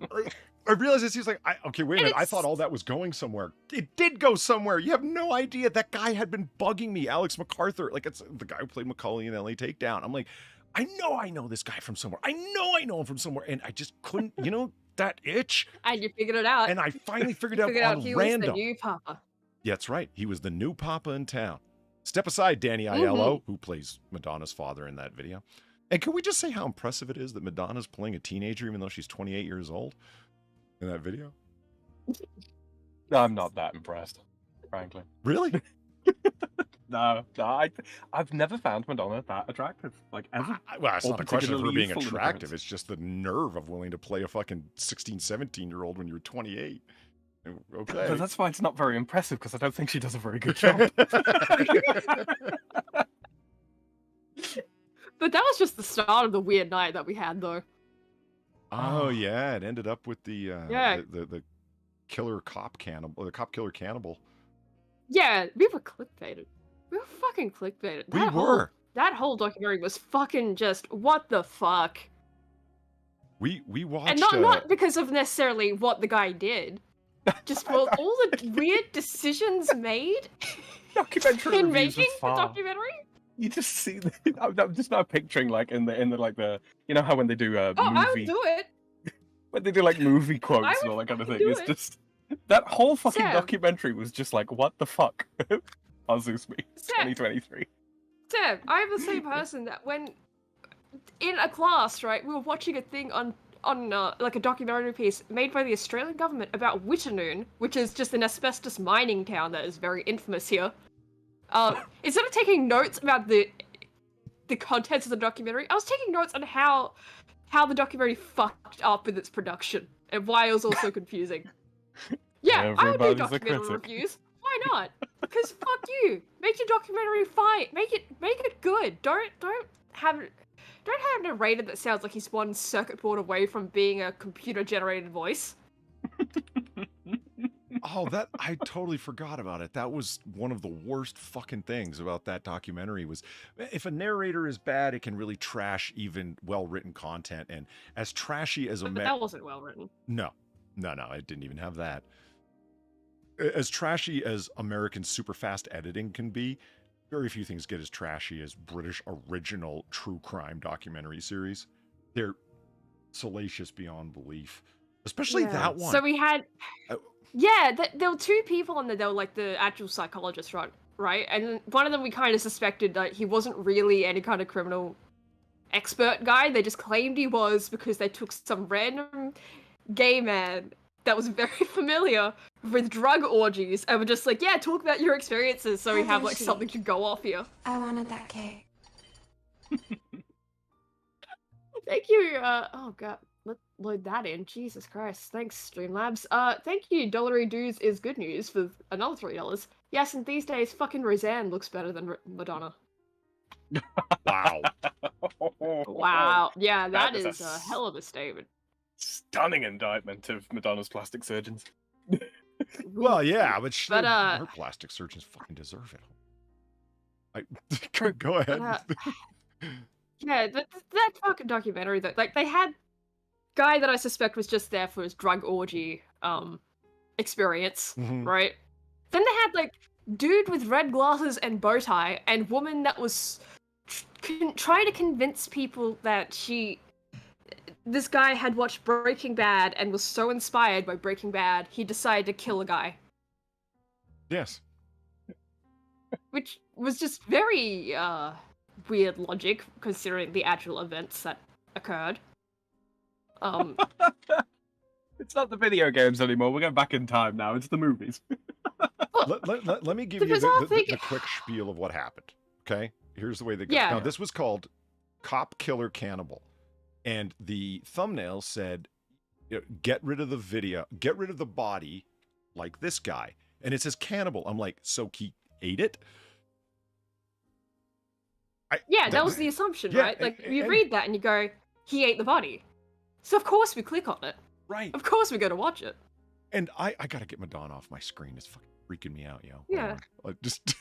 I realized this. He's like, okay, wait a minute. I thought all that was going somewhere. It did go somewhere. You have no idea. That guy had been bugging me, Alex MacArthur. Like, it's the guy who played Macaulay in LA Takedown. I'm like, I know this guy from somewhere. I know him from somewhere. And I just couldn't, that itch. And you figured it out. And I finally figured out on he random. was the new papa. Yeah, that's right. He was the new papa in town. Step aside, Danny Aiello, who plays Madonna's father in that video. And can we just say how impressive it is that Madonna's playing a teenager even though she's 28 years old in that video? I'm not that impressed, frankly. Really? No, I've never found Madonna that attractive, like ever. Well, it's not a question of her being particularly attractive. It's just the nerve of willing to play a fucking 16, 17-year-old when you're 28. Okay. But that's why it's not very impressive, because I don't think she does a very good job. But that was just the start of the weird night that we had, though. Oh yeah, it ended up with the the killer cop cannibal, the cop killer cannibal. Yeah, we were clickbaited. We were fucking clickbaited. That whole documentary was fucking just what the fuck. We watched, and not because of necessarily what the guy did, just for all the weird decisions made documentary in reviews making was the far. documentary. You just see, I'm just now picturing like in the like the, you know how when they do movie, I would do it. When they do like movie quotes and all that kind of thing, it's just that whole fucking documentary was just like, what the fuck? FarZoosme, 2023. Sam, I'm the same person that when in a class, right, we were watching a thing on like a documentary piece made by the Australian government about Winona, which is just an asbestos mining town that is very infamous here. Instead of taking notes about the contents of the documentary, I was taking notes on how the documentary fucked up with its production and why it was also confusing. Yeah, I would do documentary reviews. Why not? Because fuck you. Make your documentary fine. Make it good. Don't have a narrator that sounds like he's one circuit board away from being a computer generated voice. Oh, I totally forgot about it. That was one of the worst fucking things about that documentary was if a narrator is bad, it can really trash even well-written content. And as trashy as that wasn't well-written. No, it didn't even have that. As trashy as American super fast editing can be, very few things get as trashy as British original true crime documentary series. They're salacious beyond belief. Especially that one. So we had... Yeah, there were two people on there. They were like the actual psychologist, right? And one of them we kind of suspected that he wasn't really any kind of criminal expert guy. They just claimed he was because they took some random gay man that was very familiar with drug orgies and were just like, yeah, talk about your experiences so we have like something to go off here. I wanted that cake. Thank you, oh god. Let's load that in. Jesus Christ. Thanks, Streamlabs. Thank you, Dollary Dudes is good news for another $3. Yes, and these days, fucking Roseanne looks better than Madonna. Wow. Wow. Yeah, that is a hell of a statement. Stunning indictment of Madonna's plastic surgeons. Well, yeah, but her plastic surgeons fucking deserve it. Go ahead. Yeah, that fucking documentary that they had guy that I suspect was just there for his drug orgy experience, right? Then they had like dude with red glasses and bow tie and woman that was trying to convince people that this guy had watched Breaking Bad and was so inspired by Breaking Bad he decided to kill a guy. Yes. Which was just very weird logic considering the actual events that occurred. It's not the video games anymore. We're going back in time now. It's the movies. Let me give you the quick spiel of what happened. Okay, here's the way they go. Yeah. Now this was called Cop Killer Cannibal, and the thumbnail said, "Get rid of the video, get rid of the body, like this guy," and it says cannibal. I'm like, so he ate it? That was the assumption, right? Like you read that and you go, he ate the body. So of course we click on it. Right. Of course we're going to watch it. And I gotta get Madonna off my screen. It's fucking freaking me out, yo. Yeah. Just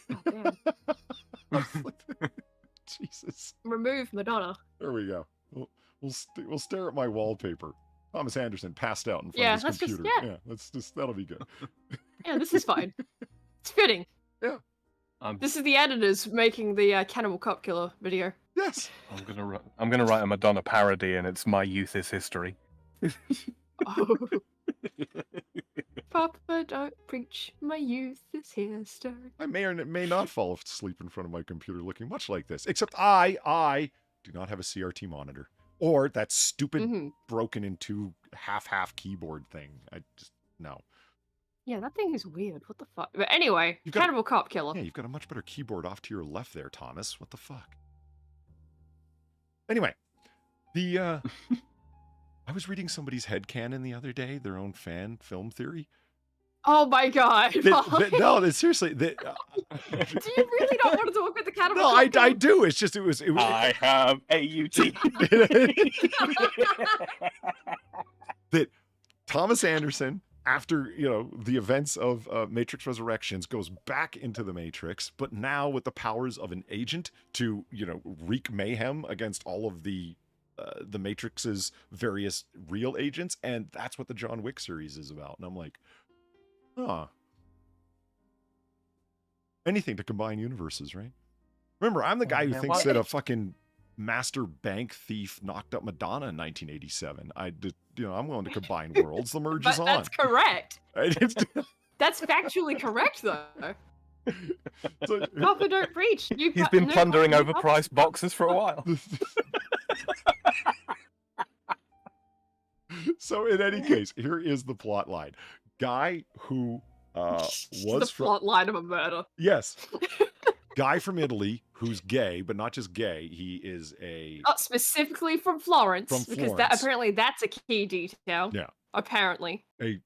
Jesus. Remove Madonna. There we go. We'll stare at my wallpaper. Thomas Anderson passed out in front Yeah, of his that's computer. just That'll be good. Yeah, this is fine. It's fitting. Yeah. This is the editors making the Cannibal Cop Killer video. Yes. I'm gonna write a Madonna parody, and it's My Youth is History. Oh. Papa, don't preach. My youth is history. I may or may not fall asleep in front of my computer looking much like this, except I do not have a CRT monitor or that stupid broken into half keyboard thing. I just no. Yeah, that thing is weird. What the fuck? But anyway, Cannibal Cop Killer. Yeah, you've got a much better keyboard off to your left there, Thomas. What the fuck? Anyway, I was reading somebody's headcanon the other day, their own fan film theory. Oh my god. No, seriously. Do you really not want to talk about the Cannibal No, Cop Killer? I do. It's just, it was. I have AUT. That Thomas Anderson, after, the events of Matrix Resurrections, goes back into the Matrix, but now with the powers of an agent to, wreak mayhem against all of the Matrix's various real agents, and that's what the John Wick series is about. And I'm like, anything to combine universes, right? Remember, I'm the guy who thinks that a fucking master bank thief knocked up Madonna in 1987. I'm willing to combine worlds. The merge is on. That's correct. That's factually correct, though. Papa, don't preach. He's been plundering overpriced boxes for a while. So in any case, here is the plot line. Guy who was the plot line of a murder. Yes. Guy from Italy who's gay, but not just gay. He is specifically from Florence. Because apparently that's a key detail. Yeah. Apparently. A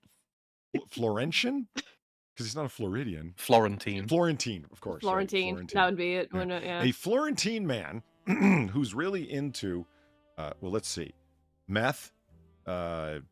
Florentian? Because he's not a Floridian. Florentine. Florentine, of course. Florentine. Right? That would be it. Yeah. A Florentine man who's really into, let's see, meth, what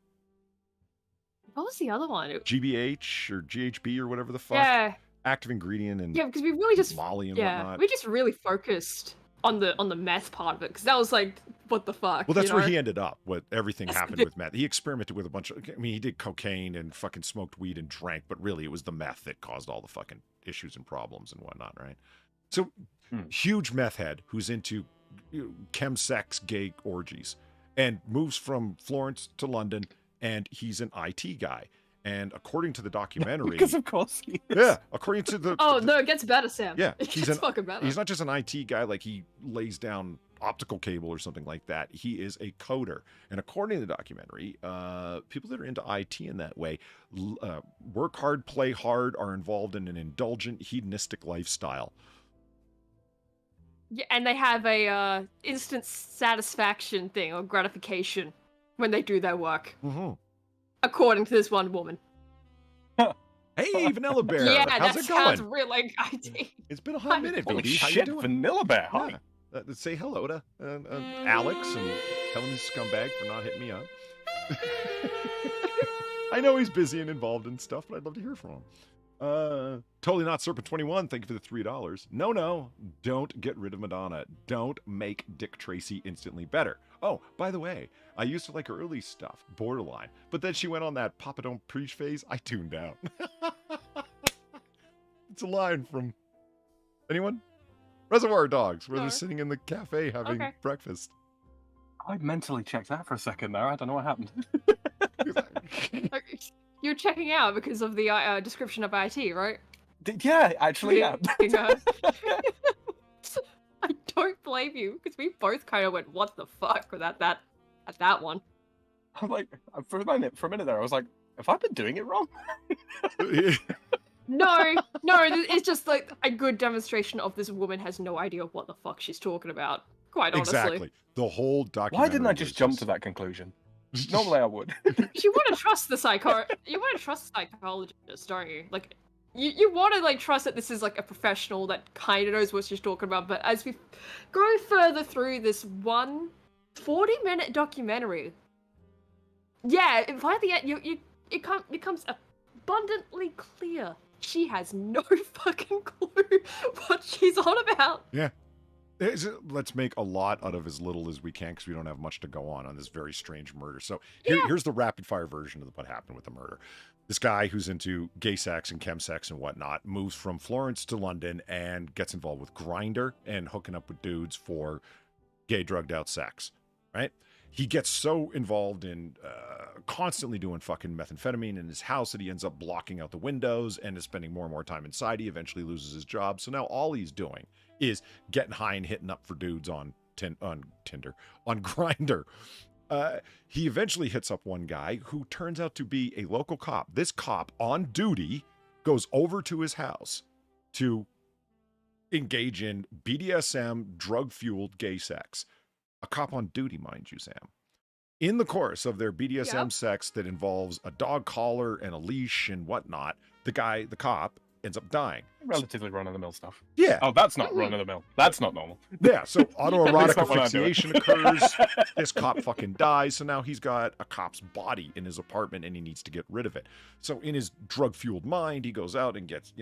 was the other one? GBH or GHB or whatever the fuck. Yeah. Active ingredient and because we really just Molly and whatnot. We just really focused on the meth part of it because that was like, what the fuck? Well, that's where he ended up. What everything happened with meth. He experimented with a bunch of. He did cocaine and fucking smoked weed and drank, but really it was the meth that caused all the fucking issues and problems and whatnot, right? So, huge meth head who's into chemsex gay orgies and moves from Florence to London, and he's an IT guy. And according to the documentary, because of course he is. Yeah, according to the. Oh no, it gets better, Sam. Yeah, he's fucking better. He's not just an IT guy, like he lays down optical cable or something like that. He is a coder, and according to the documentary, people that are into IT in that way work hard, play hard, are involved in an indulgent, hedonistic lifestyle. Yeah, and they have a instant satisfaction thing or gratification when they do their work. Mm-hmm. According to this one woman. Hey, Vanilla Bear. Yeah, how's that it going? sounds real like IT. It's been a hot minute, baby. Holy How you shit, doing? Vanilla Bear. Hi. Yeah. Say hello to Alex and tell him he's a scumbag for not hitting me up. I know he's busy and involved in stuff, but I'd love to hear from him. Totally Not Serpent 21, thank you for the $3. No, don't get rid of Madonna. Don't make Dick Tracy instantly better. Oh, by the way, I used to like her early stuff, borderline, but then she went on that Papa Don't Preach phase. I tuned out. It's a line from anyone? Reservoir Dogs, where they're sitting in the cafe having breakfast. I mentally checked that for a second there. I don't know what happened. You're checking out because of the description of IT, right? Yeah, actually, yeah. I don't blame you because we both kind of went, "What the fuck?" at that one. I'm like, for a minute there, I was like, "Have I been doing it wrong?" No, it's just like a good demonstration of this woman has no idea what the fuck she's talking about. Quite honestly. Exactly. The whole documentary. Why didn't I just jump to that conclusion? Normally I would. You want to trust the psychologist, don't you? Like, you want to like trust that this is like a professional that kind of knows what she's talking about. But as we go further through this 40-minute documentary, yeah, by the end, it becomes abundantly clear she has no fucking clue what she's on about. Yeah. Let's make a lot out of as little as we can because we don't have much to go on this very strange murder. So Yeah. here's the rapid fire version of what happened with the murder. This guy who's into gay sex and chemsex and whatnot moves from Florence to London and gets involved with Grindr and hooking up with dudes for gay drugged out sex, right? He gets so involved in constantly doing fucking methamphetamine in his house that he ends up blocking out the windows and is spending more and more time inside. He eventually loses his job. So now all he's doing is getting high and hitting up for dudes on Tinder, on Grindr. He eventually hits up one guy who turns out to be a local cop. This cop on duty goes over to his house to engage in BDSM, drug-fueled gay sex. A cop on duty, mind you, Sam. In the course of their BDSM sex that involves a dog collar and a leash and whatnot, the cop, ends up dying. Relatively run-of-the-mill stuff. Yeah. Oh, that's not run-of-the-mill. That's not normal. Yeah, so autoerotic That's not what I'm doing. asphyxiation occurs. This cop fucking dies, so now he's got a cop's body in his apartment and he needs to get rid of it. So in his drug-fueled mind, he goes out and gets,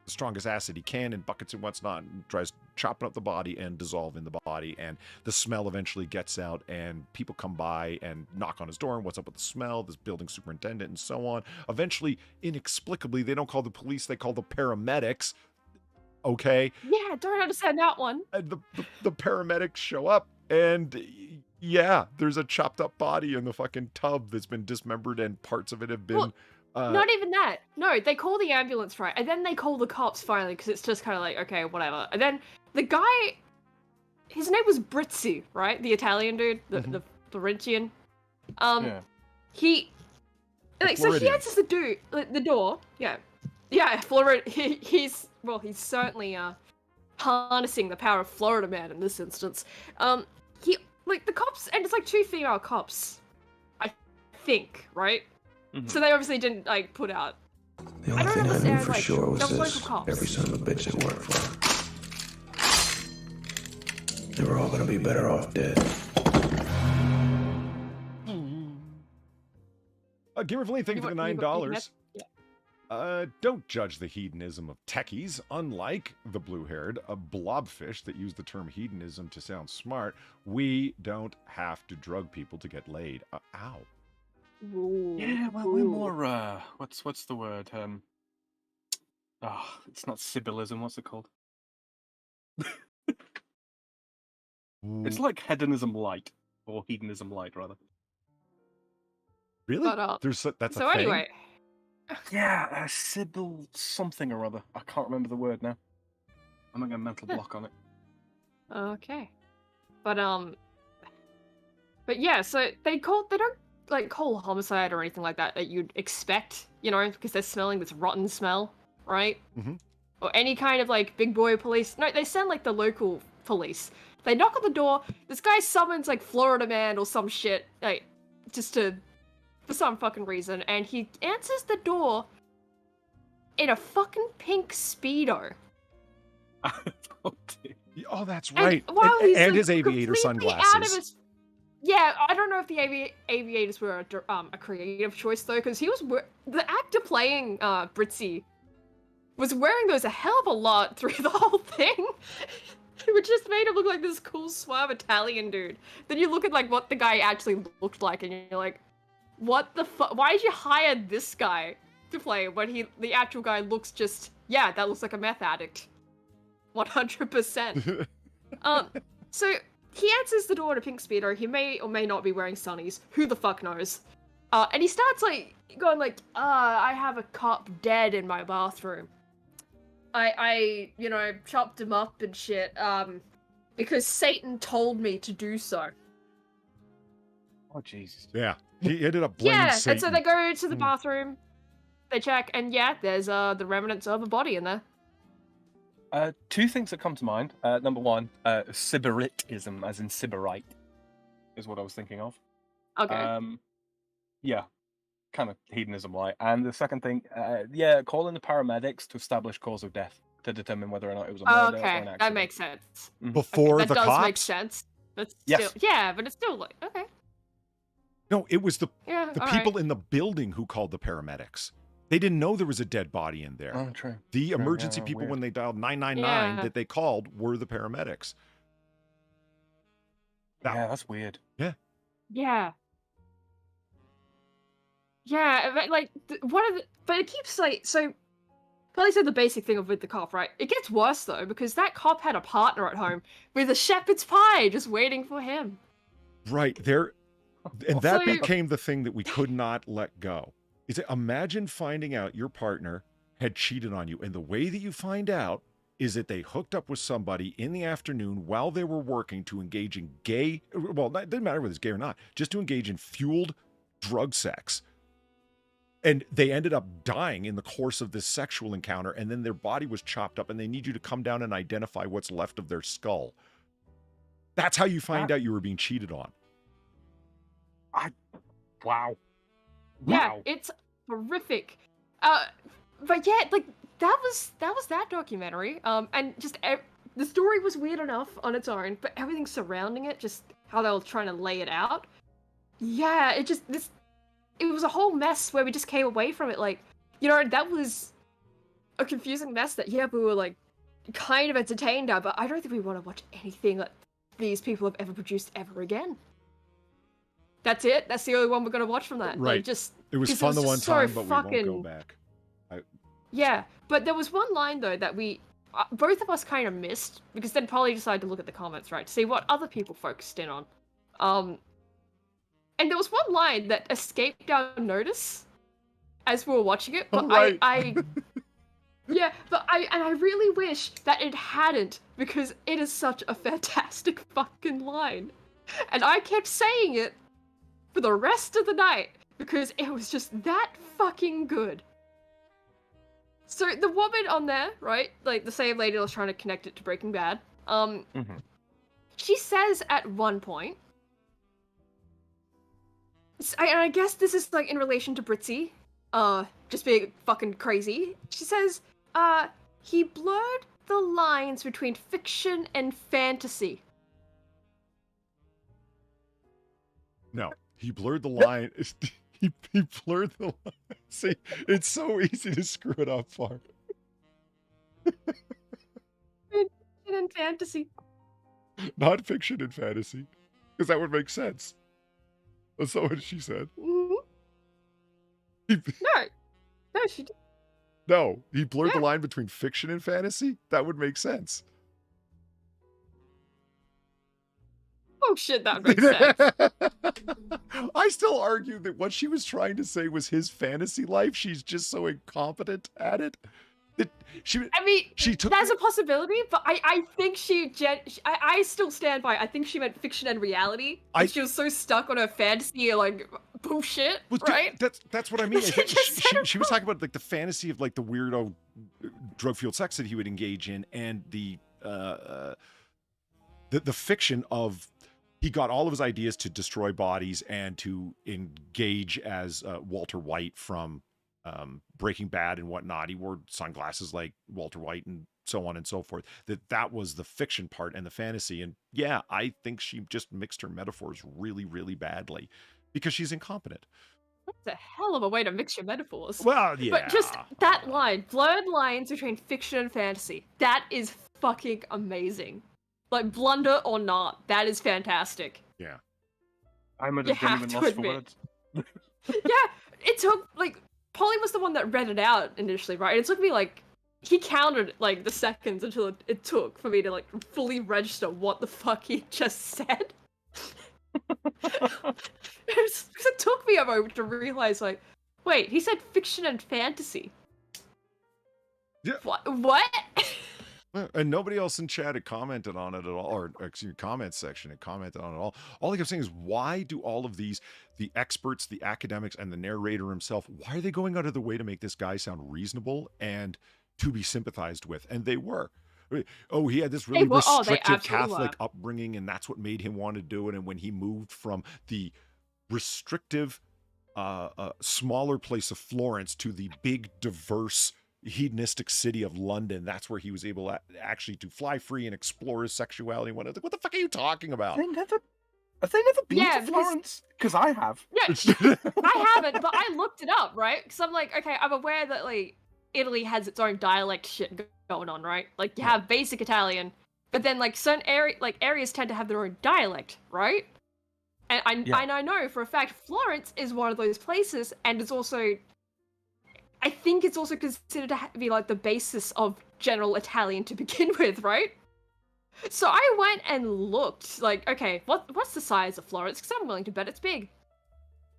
the strongest acid he can in buckets and whatnot, and tries chopping up the body and dissolving the body, and the smell eventually gets out, and people come by and knock on his door, and what's up with the smell, this building superintendent and so on. Eventually, inexplicably, they don't call the police, they call the paramedics. Okay? Yeah, don't understand that one. And the paramedics show up, and yeah, there's a chopped up body in the fucking tub that's been dismembered, and parts of it have been... Well, not even that. No, they call the ambulance, right? And then they call the cops finally, because it's just kind of like, okay, whatever. And then the guy, his name was Brizzi, right? The Italian dude, the Florentian. He, so he answers the door. Yeah, Florida. He's certainly harnessing the power of Florida man in this instance. The cops, and it's like 2 female cops, I think, right? Mm-hmm. So they obviously didn't put out. The only thing I knew for sure was those this: local cops. every son of a bitch that worked for them, they were all gonna be better off dead. Gamer Feline, thank you for the $9. Don't judge the hedonism of techies. Unlike the blue-haired blobfish that use the term hedonism to sound smart, we don't have to drug people to get laid. Ow. Ooh, yeah, well, we're more, what's the word? It's not Sibyllism, what's it called? It's like hedonism light, or hedonism light, rather. Really? But, that's a so thing? anyway. Yeah, Sibyl something or other. I can't remember the word now. I'm going to get a mental block on it. Okay. But yeah, so they don't call homicide or anything like that you'd expect, because they're smelling this rotten smell, right? Mm-hmm. Or any kind of big boy police. No, they send the local police. They knock on the door. This guy summons Florida man or some shit, for some fucking reason, and he answers the door in a fucking pink Speedo. Oh, that's right. And his aviator completely sunglasses. Yeah, I don't know if the aviators were a creative choice though, because he was the actor playing Brizzi was wearing those a hell of a lot through the whole thing, which just made him look like this cool, suave Italian dude. Then you look at what the guy actually looked like, and you're like, what the fuck? Why did you hire this guy to play when the actual guy looks that looks like a meth addict, 100%. So. He answers the door in a pink Speedo. He may or may not be wearing sunnies. Who the fuck knows? And he starts going I have a cop dead in my bathroom. I chopped him up and shit, because Satan told me to do so. Oh, Jesus. Yeah. He ended up blaming Satan. And so they go to the bathroom, they check, and there's the remnants of a body in there. 2 things that come to mind. Number 1, Sybaritism, as in Sybarite, is what I was thinking of. Okay. Yeah, kind of hedonism light. And the second thing, calling the paramedics to establish cause of death to determine whether or not it was a murder or an accident. That makes sense. Before the cops? That does make cops? sense. But Yes. still, yeah, but it's still okay. No, it was the all people right. in the building who called the paramedics. They didn't know there was a dead body in there. Oh, true. The True, emergency yeah, people, weird. when they dialed 999 Yeah. that they called, were the paramedics. Yeah, that's weird. Yeah. Yeah. Yeah, but but it keeps like, so Polly said the basic thing of with the cop, right? It gets worse though, because that cop had a partner at home with a shepherd's pie just waiting for him. Right there. And that So- became the thing that we could not let go. Is that imagine finding out your partner had cheated on you. And the way that you find out is that they hooked up with somebody in the afternoon while they were working to engage in gay, well, it doesn't matter whether it's gay or not, just to engage in fueled drug sex. And they ended up dying in the course of this sexual encounter, and then their body was chopped up, and they need you to come down and identify what's left of their skull. That's how you find out you were being cheated on. Wow. Yeah, it's horrific. But yeah, like that was that documentary. And just the story was weird enough on its own, but everything surrounding it, just how they were trying to lay it out. Yeah, it was a whole mess where we just came away from it like, that was a confusing mess that we were like kind of entertained at, but I don't think we want to watch anything that these people have ever produced ever again. That's it. That's the only one we're gonna watch from that. Right. Like, it was fun the one time, but we won't go back. Yeah, but there was one line though that we both of us kind of missed, because then Polly decided to look at the comments, right, to see what other people focused in on. And there was one line that escaped our notice as we were watching it, but yeah, but I really wish that it hadn't, because it is such a fantastic fucking line. And I kept saying it for the rest of the night, because it was just that fucking good. So the woman on there, right, like the same lady that was trying to connect it to Breaking Bad, she says at one point, and I guess this is like in relation to Britzy, just being fucking crazy. She says, he blurred the lines between fiction and fantasy. No, he blurred the line. He blurred the line. See, it's so easy to screw it up for. Fiction and fantasy. Not fiction and fantasy, because that would make sense. That's not what she said. No, she did. No, he blurred the line between fiction and fantasy. That would make sense. Oh shit, that makes sense. I still argue that what she was trying to say was his fantasy life. She's just so incompetent at it. She took that's a possibility, but I think I still stand by. I think she meant fiction and reality. She was so stuck on her fantasy, like bullshit, right? That's what I mean. She was talking about like the fantasy of like the weirdo drug-fueled sex that he would engage in, and the fiction of he got all of his ideas to destroy bodies and to engage as Walter White from Breaking Bad and whatnot. He wore sunglasses like Walter White and so on and so forth. That was the fiction part and the fantasy. And yeah, I think she just mixed her metaphors really, really badly because she's incompetent. That's a hell of a way to mix your metaphors. Well, yeah. But just that line, blurred lines between fiction and fantasy, that is fucking amazing. Like, blunder or not, that is fantastic. Yeah. I'm at a genuine loss for words. Yeah, it took, like, Polly was the one that read it out initially, right? It took me, like, he counted, like, the seconds until it took for me to, like, fully register what the fuck he just said. It took me a moment to realize, like, wait, he said fiction and fantasy. Yeah. What? And nobody else in chat had commented on it at all, or excuse me, comment section had commented on it all. All I kept saying is, why do all of these, the experts, the academics, and the narrator himself, why are they going out of their way to make this guy sound reasonable and to be sympathized with? And they were. Oh, he had this really restrictive Catholic upbringing, and that's what made him want to do it. And when he moved from the restrictive, smaller place of Florence to the big, diverse, hedonistic city of London, that's where he was able actually to fly free and explore his sexuality. What the fuck are you talking about? Have they never been to Florence? Because I have. Yeah, I haven't, but I looked it up, right? Because I'm like, okay, I'm aware that like Italy has its own dialect shit going on, right? Like you have basic Italian, But then, like, certain areas tend to have their own dialect, right? And I know for a fact Florence is one of those places, and it's also, I think it's also considered to be like the basis of general Italian to begin with, right? So I went and looked, like, okay, what's the size of Florence? Because I'm willing to bet it's big.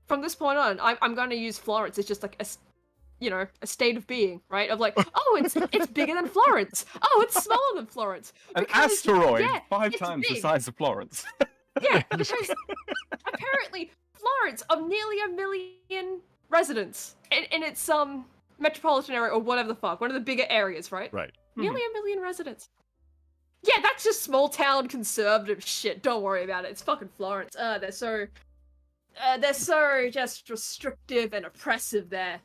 From this point on, I'm going to use Florence as just like a state of being, right? Of like, oh, it's bigger than Florence. Oh, it's smaller than Florence. An asteroid 5 times the size of Florence. Yeah, because apparently Florence, of nearly 1 million residents in its metropolitan area, or whatever the fuck, one of the bigger areas, right? Right. Nearly 1 million residents. Yeah, that's just small town conservative shit. Don't worry about it. It's fucking Florence. They're so just restrictive and oppressive there.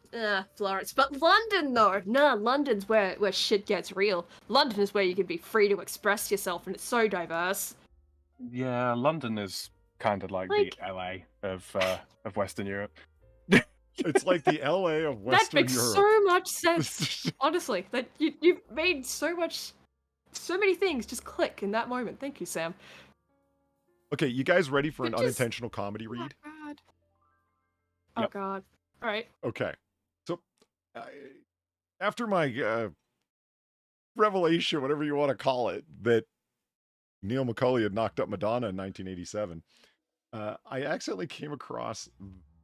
Florence. But London, though. Nah, London's where shit gets real. London is where you can be free to express yourself, and it's so diverse. Yeah, London is kind of like the LA of Western Europe. It's like the LA of Western Europe. That makes so much sense. Honestly, that you've made so many things just click in that moment. Thank you, Sam. Okay, you guys ready for an unintentional comedy read? Oh god. All right. Okay. So, after my revelation, whatever you want to call it, that Neil McCauley had knocked up Madonna in 1987, I accidentally came across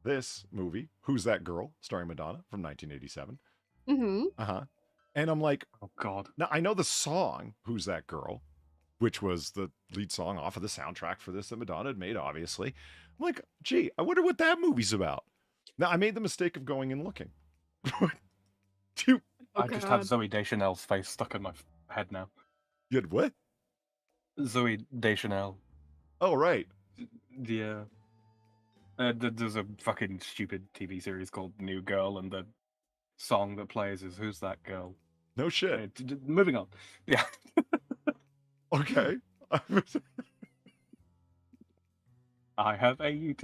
this movie, Who's That Girl, starring Madonna, from 1987. Mm-hmm. Uh-huh. And I'm like, oh god. Now, I know the song, Who's That Girl, which was the lead song off of the soundtrack for this that Madonna had made, obviously. I'm like, gee, I wonder what that movie's about. Now, I made the mistake of going and looking. I just have Zooey Deschanel's face stuck in my head now. You had what? Zooey Deschanel. Oh, right. Yeah. There's a fucking stupid TV series called New Girl, and the song that plays is Who's That Girl? No shit. Moving on. Yeah. Okay. I have AUT.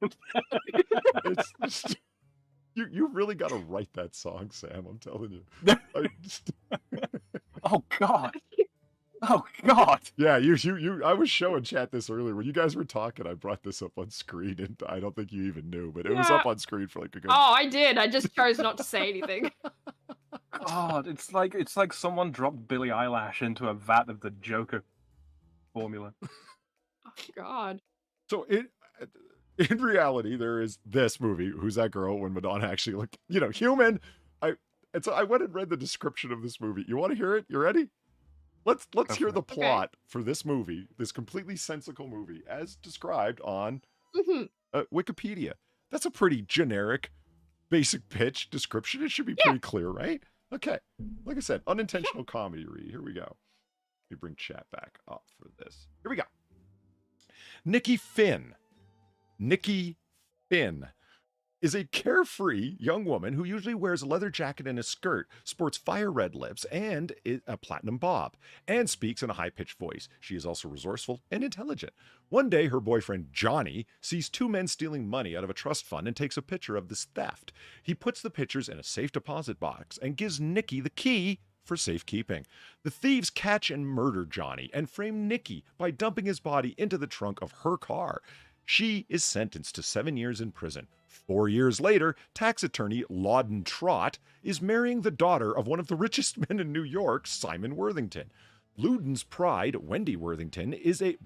It's just, you really got to write that song, Sam. I'm telling you. Oh god. Oh god. Yeah, you. I was showing chat this earlier when you guys were talking. I brought this up on screen, and I don't think you even knew, but it was up on screen for like a good. Oh, I did. I just chose not to say anything. God, it's like someone dropped Billie Eilish into a vat of the Joker formula. Oh god. So in reality, there is this movie, Who's That Girl, when Madonna actually looked, human. So I went and read the description of this movie. You want to hear it? You ready? Let's hear the plot for this movie, this completely sensical movie, as described on Wikipedia. That's a pretty generic, basic pitch description. It should be pretty clear, right? Okay. Like I said, unintentional comedy read. Here we go. Let me bring chat back up for this. Here we go. Nikki Finn is a carefree young woman who usually wears a leather jacket and a skirt, sports fire red lips and a platinum bob, and speaks in a high-pitched voice. She is also resourceful and intelligent. One day, her boyfriend, Johnny, sees 2 men stealing money out of a trust fund and takes a picture of this theft. He puts the pictures in a safe deposit box and gives Nikki the key for safekeeping. The thieves catch and murder Johnny and frame Nikki by dumping his body into the trunk of her car. She is sentenced to 7 years in prison. 4 years later, tax attorney Loudon Trott is marrying the daughter of one of the richest men in New York, Simon Worthington. Loudon's bride, Wendy Worthington, is a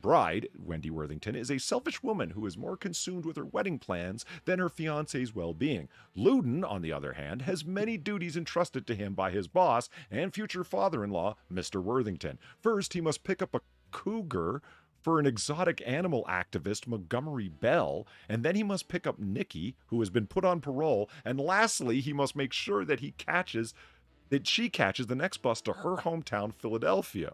selfish woman who is more consumed with her wedding plans than her fiancé's well-being. Loudon, on the other hand, has many duties entrusted to him by his boss and future father-in-law, Mr. Worthington. First, he must pick up a cougar for an exotic animal activist, Montgomery Bell, and then he must pick up Nikki, who has been put on parole, and lastly, he must make sure that she catches the next bus to her hometown, Philadelphia.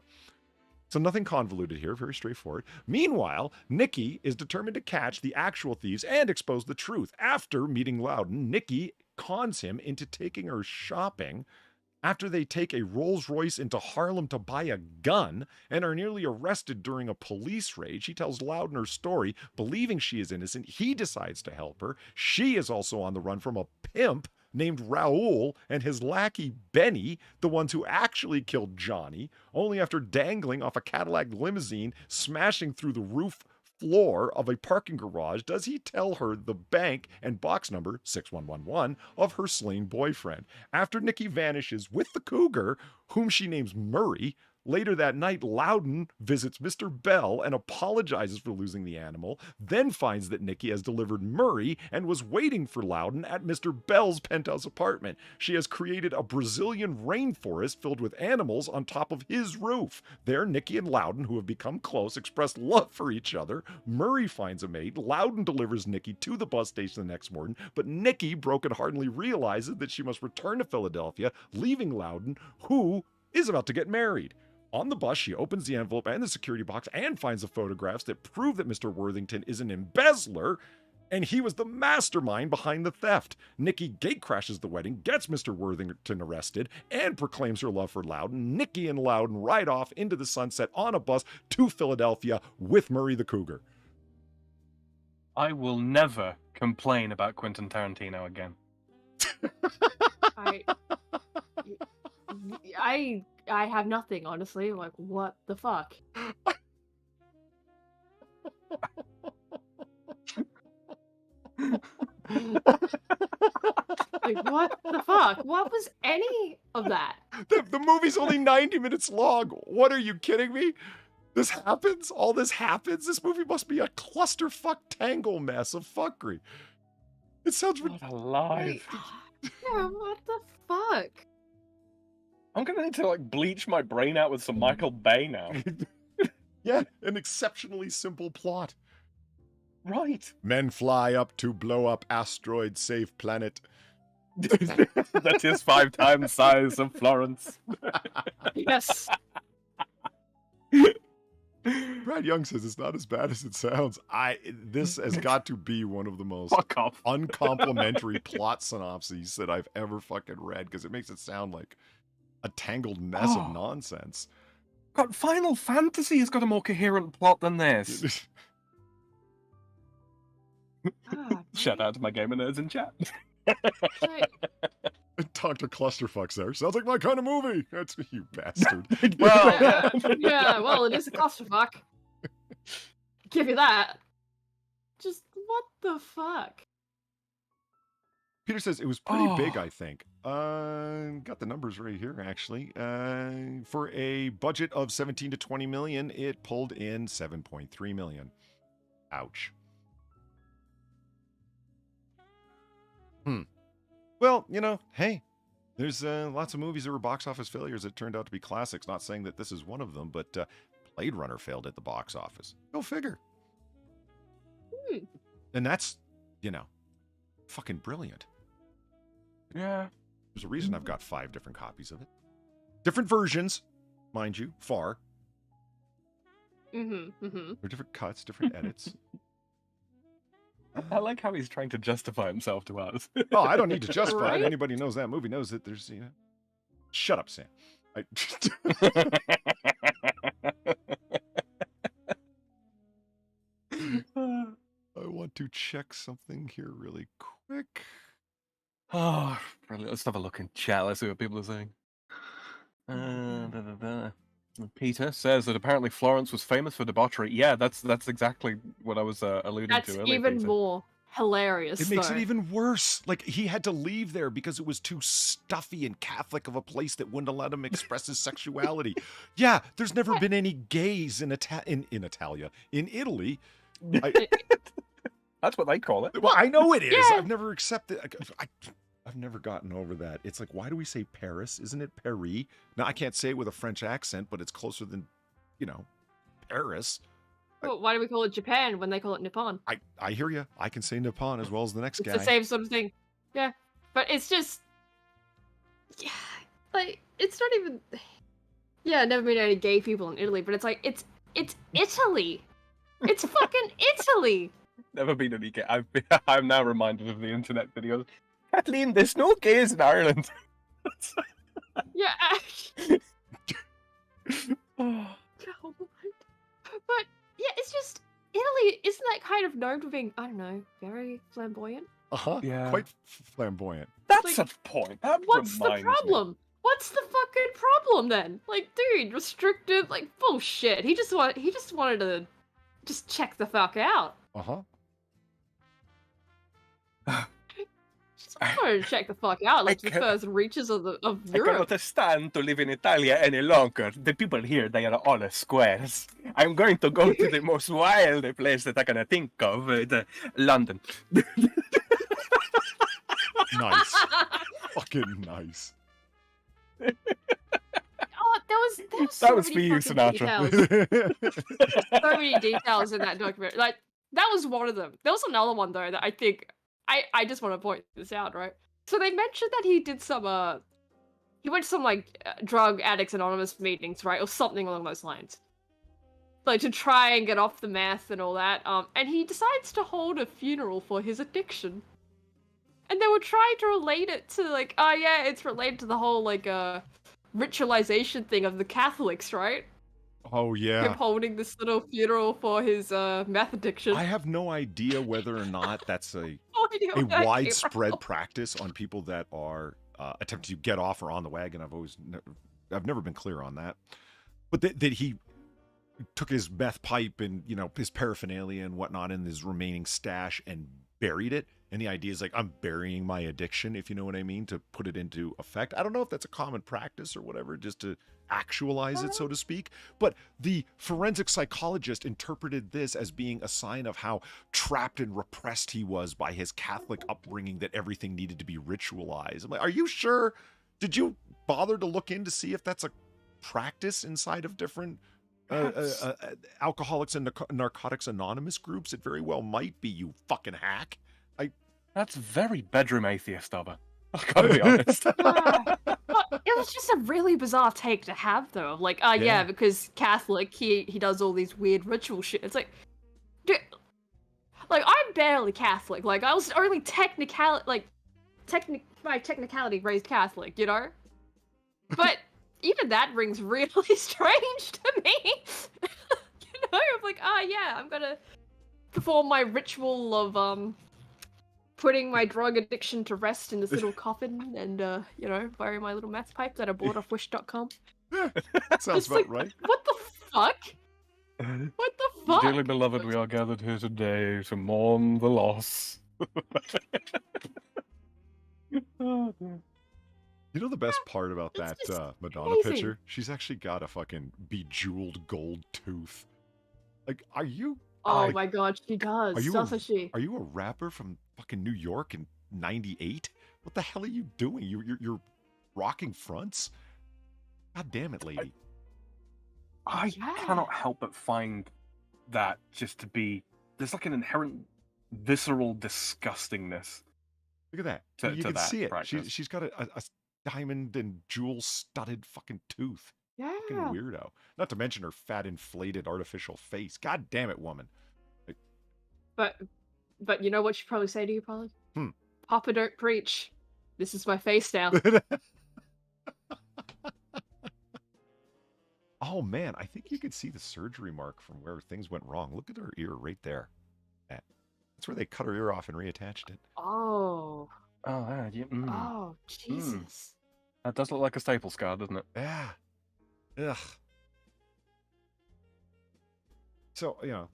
So nothing convoluted here, very straightforward. Meanwhile, Nikki is determined to catch the actual thieves and expose the truth. After meeting Loudon, Nikki cons him into taking her shopping. After they take a Rolls Royce into Harlem to buy a gun and are nearly arrested during a police raid, she tells Loudon her story, believing she is innocent. He decides to help her. She is also on the run from a pimp named Raoul and his lackey Benny, the ones who actually killed Johnny, only after dangling off a Cadillac limousine, smashing through the roof floor of a parking garage, does he tell her the bank and box number 6111 of her slain boyfriend. After Nikki vanishes with the cougar, whom she names Murray, later that night, Loudon visits Mr. Bell and apologizes for losing the animal, then finds that Nikki has delivered Murray and was waiting for Loudon at Mr. Bell's penthouse apartment. She has created a Brazilian rainforest filled with animals on top of his roof. There, Nikki and Loudon, who have become close, express love for each other. Murray finds a mate. Loudon delivers Nikki to the bus station the next morning, but Nikki brokenheartedly realizes that she must return to Philadelphia, leaving Loudon, who is about to get married. On the bus, she opens the envelope and the security box and finds the photographs that prove that Mr. Worthington is an embezzler and he was the mastermind behind the theft. Nikki gatecrashes the wedding, gets Mr. Worthington arrested, and proclaims her love for Loudon. Nikki and Loudon ride off into the sunset on a bus to Philadelphia with Murray the Cougar. I will never complain about Quentin Tarantino again. I have nothing, honestly. Like, what the fuck? Like, what the fuck? What was any of that? The movie's only 90 minutes long. What, are you kidding me? This happens? All this happens? This movie must be a clusterfuck tangle mess of fuckery. It sounds alive. Yeah, what the fuck? I'm gonna need to like bleach my brain out with some Michael Bay now. Yeah, an exceptionally simple plot. Right. Men fly up to blow up asteroid safe planet. That is 5 times size of Florence. Yes. Brad Young says it's not as bad as it sounds. This has got to be one of the most uncomplimentary plot synopses that I've ever fucking read, because it makes it sound like a tangled mess of nonsense. God, Final Fantasy has got a more coherent plot than this. Shout out to my gamer nerds in chat. Dr. Clusterfucks there. Sounds like my kind of movie. That's you bastard. Well, yeah, well, it is a clusterfuck. Give you that. Just what the fuck? Peter says it was pretty big, I think. Got the numbers right here, actually. For a budget of 17 to 20 million, it pulled in 7.3 million. Ouch. Well, hey, there's lots of movies that were box office failures that turned out to be classics. Not saying that this is one of them, but Blade Runner failed at the box office. Go figure. And that's, fucking brilliant. Yeah. There's a reason I've got 5 different copies of it. Different versions, mind you, far. They're different cuts, different edits. I like how he's trying to justify himself to us. Oh, I don't need to justify it. Anybody knows that movie knows that there's, Shut up, Sam. I want to check something here really quick. Oh, brilliant. Let's have a look in chat. Let's see what people are saying. Peter says that apparently Florence was famous for debauchery. Yeah, that's exactly what I was alluding to earlier. That's even more hilarious. It makes it even worse. Like, he had to leave there because it was too stuffy and Catholic of a place that wouldn't let him express his sexuality. Yeah, there's never been any gays in Italia. In Italy. That's what they call it. Well, I know it is. Yeah. I've never accepted. I've never gotten over that. It's like, why do we say Paris? Isn't it Paris? Now, I can't say it with a French accent, but it's closer than, Paris. Well, why do we call it Japan when they call it Nippon? I hear you. I can say Nippon as well as the next guy. It's the same sort of thing. Yeah. But it's just... Yeah. Like, it's not even... Yeah, never met any gay people in Italy, but it's like, it's Italy. It's fucking Italy. Never been any gay. I'm now reminded of the internet videos. Kathleen, there's no gays in Ireland. Yeah. But yeah, it's just Italy. Isn't that like kind of known for being, I don't know, very flamboyant? Yeah. Quite flamboyant. That's a point. That What's the reminds me. problem? What's the fucking problem then? Like, dude, restrictive, like bullshit. He just wanted to just check the fuck out. I wanted to check the fuck out, like the first reaches of I Europe. cannot stand to live in Italy any longer. The people here, they are all squares. I'm going to go to the most wild place that I can think of, London. Nice. Fucking nice. Oh, there was That was so for many you, fucking Sinatra. details. So many details in that documentary. Like, that was one of them. There was another one though that I think I just want to point this out, right? So they mentioned that he did some he went to some like drug addicts anonymous meetings, right, or something along those lines, like to try and get off the meth and all that. And he decides to hold a funeral for his addiction. And they were trying to relate it to like, oh yeah, it's related to the whole like ritualization thing of the Catholics, right? Oh yeah. Him holding this little funeral for his meth addiction. I have no idea whether or not that's a widespread practice on people that are attempting to get off or on the wagon. I've never been clear on that. But that he took his meth pipe and, you know, his paraphernalia and whatnot in his remaining stash and buried it. And the idea is like, I'm burying my addiction, if you know what I mean, to put it into effect. I don't know if that's a common practice or whatever, just to actualize it, so to speak. But the forensic psychologist interpreted this as being a sign of how trapped and repressed he was by his Catholic upbringing, that everything needed to be ritualized. I'm like, are you sure? Did you bother to look in to see if that's a practice inside of different Alcoholics and Narcotics Anonymous groups? It very well might be, you fucking hack. That's very bedroom atheist of her. I gotta be honest. It was just a really bizarre take to have, though. Like, yeah, because Catholic, he does all these weird ritual shit. It's like, dude, like, I'm barely Catholic. Like, I was only by technicality raised Catholic, you know? But even that rings really strange to me. You know, I'm like, yeah, I'm gonna perform my ritual of, putting my drug addiction to rest in this little coffin and, you know, bury my little meth pipe that I bought off Wish.com. Sounds about right. What the fuck? What the fuck? Dearly beloved, we are gathered here today to mourn the loss. You know the best part about that Madonna amazing. picture? She's actually got a fucking bejeweled gold tooth. Like, are you... Oh my god, she does. Doesn't she? Are you a rapper from fucking New York in '98? What the hell are you doing? You're rocking fronts? God damn it, lady. I cannot help but find that just to be... There's like an inherent visceral disgustingness. Look at that. You can see it. She's got a diamond and jewel studded fucking tooth. Yeah. Fucking weirdo. Not to mention her fat, inflated, artificial face. God damn it, woman. But you know what she'd probably say to you, Polly? Papa, don't preach. This is my face now. Oh man, I think you could see the surgery mark from where things went wrong. Look at her ear right there. That's where they cut her ear off and reattached it. Oh. Oh, yeah. Oh, Jesus. That does look like a staple scar, doesn't it? Yeah. Ugh. So, you know.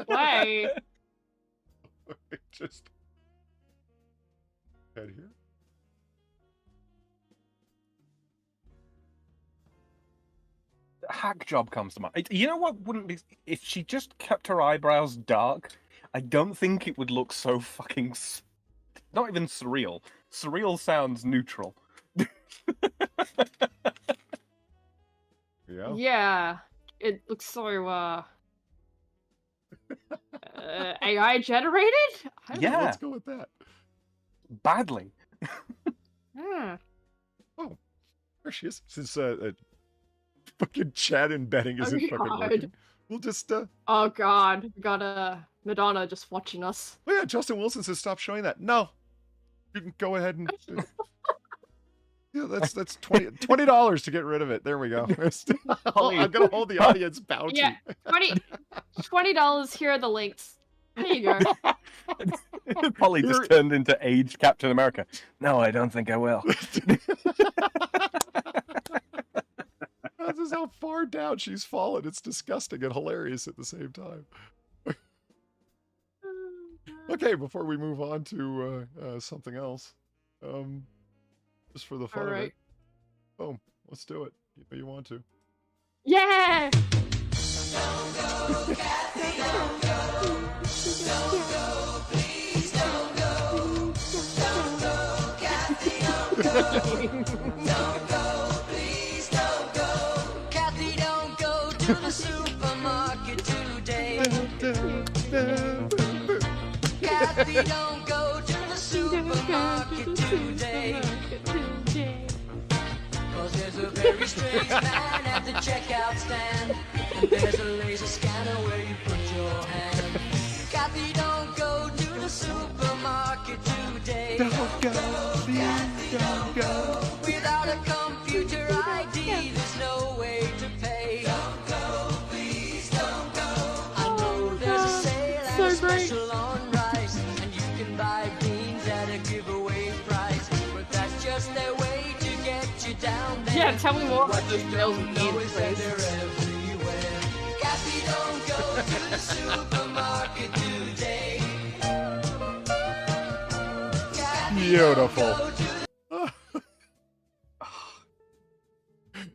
Why? Just head here. Hack job comes to mind. You know what wouldn't be... If she just kept her eyebrows dark, I don't think it would look so fucking... Not even surreal. Surreal sounds neutral. Yeah? Yeah. It looks so, AI generated? I don't know. Let's go with that. Badly. Yeah. Oh, there she is. Since fucking chat embedding isn't fucking working, we'll just Oh god, we got Madonna just watching us. Oh yeah, Justin Wilson says stop showing that. No, you can go ahead and Yeah, that's $20 to get rid of it. There we go. I'm gonna hold the audience bounty. Yeah, $20. Here are the links. There you go. Polly just turned into aged Captain America. No, I don't think I will. This is how far down she's fallen. It's disgusting and hilarious at the same time. Okay, before we move on to something else, just for the fun of it. Boom, let's do it. If you want to. Yeah! Don't go, Kathy, don't go. Don't go, please don't go. Don't go, Kathy, don't go. Don't go, please don't go. Kathy, don't go to the supermarket today. Kathy, don't go to the supermarket today. Cause there's a very strange man at the checkout stand. And there's a laser scanner where you put your hand. Kathy, don't go to the supermarket today. Don't go, Kathy, don't go. Without a computer ID, there's no way to pay. Don't go, please don't go. I know there's a sale and a special on rice, and you can buy beans at a giveaway price. But that's just their way to get you down there. Yeah, tell me more about those sales and beans, please. Kathy, don't go to the supermarket today. Beautiful.